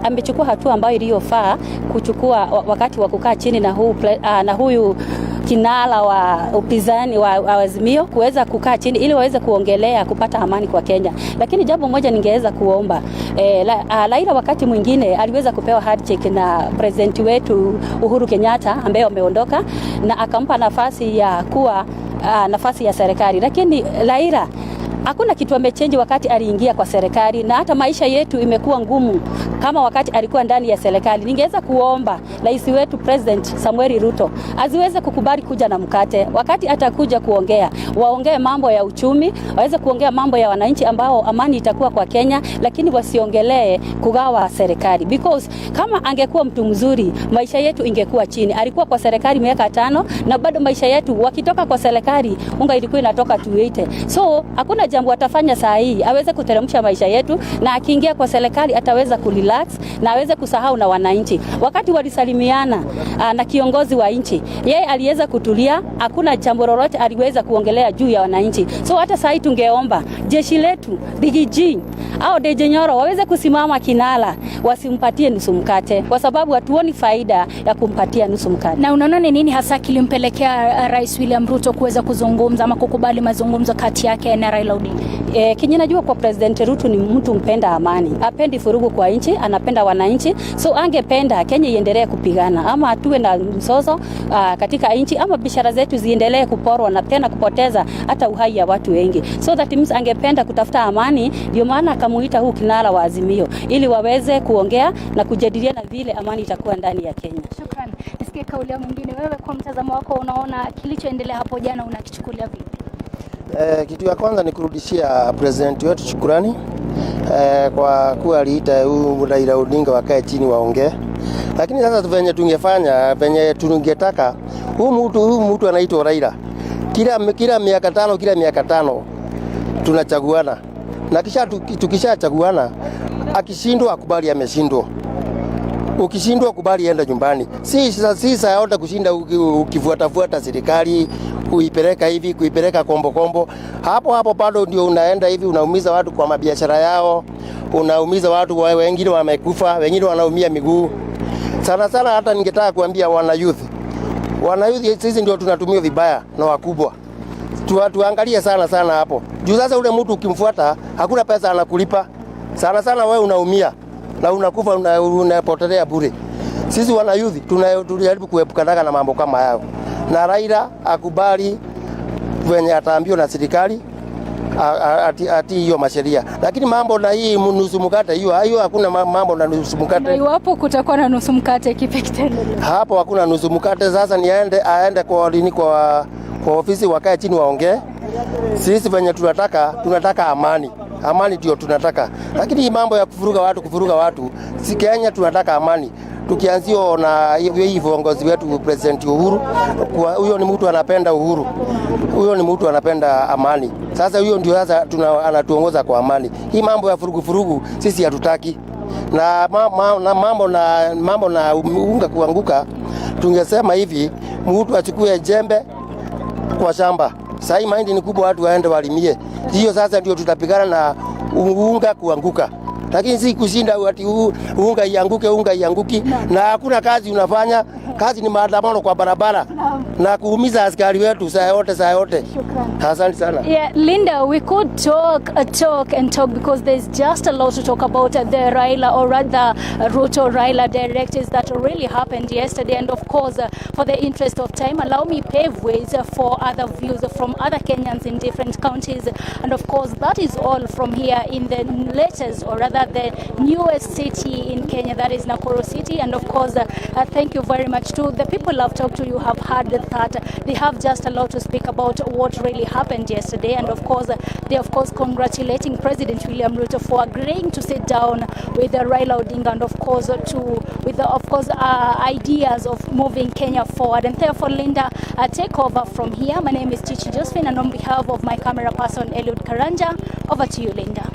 amechukua hatua ambayo iliyofaa kuchukua wakati wa kukaa chini na huyu kinala wa upinzani wa Azimio kuweza kukaa chini ili waweze kuongelea kupata amani kwa Kenya. Lakini jambo moja ningeweza kuomba, Raila wakati mwingine aliweza kupewa handshake na president wetu Uhuru Kenyatta ambaye ameondoka, na akampa nafasi ya kuwa nafasi ya serikali. Lakini Raila hakuna kitu amechange wakati aliingia kwa serikali, na hata maisha yetu imekuwa ngumu kama wakati alikuwa ndani ya serikali. Ningeweza kuomba rais wetu President Samuel Ruto aziweze kukubali kuja na mkate wakati atakuja kuongea, waongee mambo ya uchumi, waweze kuongea mambo ya wananchi ambao amani itakuwa kwa Kenya, lakini wasiongelee kugawa serikali, because kama angekuwa mtu mzuri maisha yetu ingekuwa chini. Alikuwa kwa serikali miaka 5 na bado maisha yetu wakitoka kwa serikali unga ilikuwa inatoka 280. So hakuna jambo atafanya saa hii aweze kuteremsha maisha yetu, na akiingia kwa serikali ataweza kurelax na aweze kusahau na wananchi. Wakati walisalimiana na kiongozi wa nchi, yeye aliweza kutulia, hakuna jambo lolote aliweza kuongelea juu ya wananchi. So hata saa hii tungeomba jeshi letu DGG au Dejenyoro waweze kusimama kinala, wasimpatie nusu mkate, kwa sababu hatuoni faida ya kumpatia nusu mkate. Na unaona ni nini hasa kilimpelekea Rais William Ruto kuweza kuzungumza ama kukubali mazungumzo kati yake na Raila Odinga? Kinyi najua kwa President Ruto ni mtu mpenda amani, apendi furugu kwa nchi, anapenda wananchi. So angependa Kenya iendelee kupigana ama tuwe na mzozo katika nchi, ama biashara zetu ziendelee kuporwa na tena kupoteza hata uhai ya watu wengi. So that means angependa kutafuta amani, ndio maana akamuita huu kinara wa Azimio ili waweze kuongea na kujadiliana vile amani itakuwa ndani ya Kenya. Shukrani. Nisikie kauli ya mwingine. Wewe kwa mtazamo wako unaona kilichoendelea hapo jana unakichukulia vipi? Kitu ya kwanza ni kurudishia president wetu shukrani kwa kuwa aliita Raila Odinga wakae chini waongee. Lakini sasa venye tungefanya, venye tungetaka, huyu mtu anaitwa Raila, kila miaka tano tunachaguana, na kisha tukishachaguana akishindwa akubali ameshindwa, ukishindwa kubali enda nyumbani. Si sayote kushinda ukifuata serikali kuipeleka hivi, kuipeleka kombo. Hapo bado ndio unaenda hivi, unaumiza watu kwa mabiashara yao, unaumiza watu, wengine wamekufa, wengine wanaumia miguu. Sana hata ningetaka kuambia wana youth sisi ndio tunatumia vibaya na wakubwa. Tuangalie sana hapo. Juu sasa ule mtu ukimfuata hakuna pesa anakulipa. Sana wewe unaumia na unakufa, unapotelea bure. Sisi wana youth tunajaribu kuepukana na mambo kama hayo. Na Raila akubali venye ataambiwa na serikali ati hiyo masheria. Lakini mambo na hii nusu mkate hiyo hakuna mambo na nusu mkate. Na iwapo kutakuwa na nusu mkate kipekitendo. Hapo hakuna nusu mkate. Sasa ni aende kwa ofisi wakae chini waongee. Sisi venye tunataka amani. amani ndio tunataka. Lakini hii mambo ya kufuruga watu, si Kenya tunataka amani. Tukianzio na hii viongozi wetu President Uhuru, huyo ni mtu anapenda uhuru. Huyo ni mtu anapenda amani. Sasa huyo ndio sasa anatuongoza kwa amani. Hii mambo ya furugu sisi hatutaki. Na mambo na unga kuanguka, tungesema hivi, mtu achukue jembe kwa shamba. Sasa hii mahindi ni kubwa, watu waende walimie. Hiyo sasa ndio tutapigana na unga kuanguka. Lakini si kushinda ati unga ianguki na hakuna kazi unafanya. Kazi ni maandamano kwa barabara na kuumiza askari wetu saa yote. Asante sana. Yeah, Linda, we could talk because there's just a lot to talk about the Raila, or rather Ruto Raila directives that really happened yesterday. And of course, for the interest of time, allow me pave ways for other views from other Kenyans in different counties. And of course, that is all from here in the latest, or rather the newest city in Kenya, that is Nakuru City. And of course, thank you very much to the people I've talked to. You have heard that they have just a lot to speak about what really happened yesterday. And of course, they congratulating President William Ruto for agreeing to sit down with Raila Odinga, and of course ideas of moving Kenya forward. And therefore, Linda, take over from here. My name is Chichi Josephine, and on behalf of my camera person Eliud Karanja, over to you, Linda.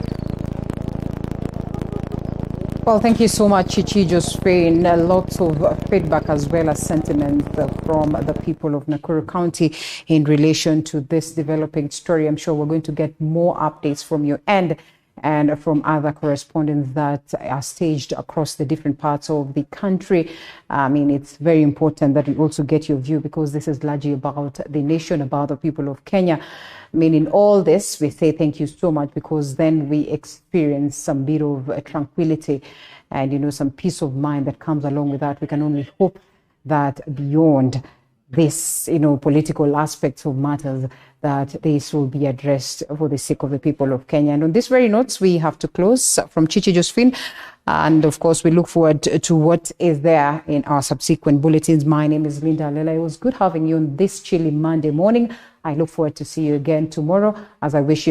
Well, thank you so much, Chichi Josephine. Lots of feedback as well as sentiment from the people of Nakuru County in relation to this developing story. I'm sure we're going to get more updates from your end and from other correspondents that are staged across the different parts of the country. I mean, it's very important that we also get your view, because this is largely about the nation, about the people of Kenya. I mean, in all this, we say thank you so much, because then we experience some bit of tranquility and, some peace of mind that comes along with that. We can only hope that beyond this, political aspects of matters, that this will be addressed for the sake of the people of Kenya. And on this very notes, we have to close. From Chichi Josephine, and of course, we look forward to what is there in our subsequent bulletins. My name is Linda Lela. It was good having you on this chilly Monday morning. I look forward to see you again tomorrow, as I wish you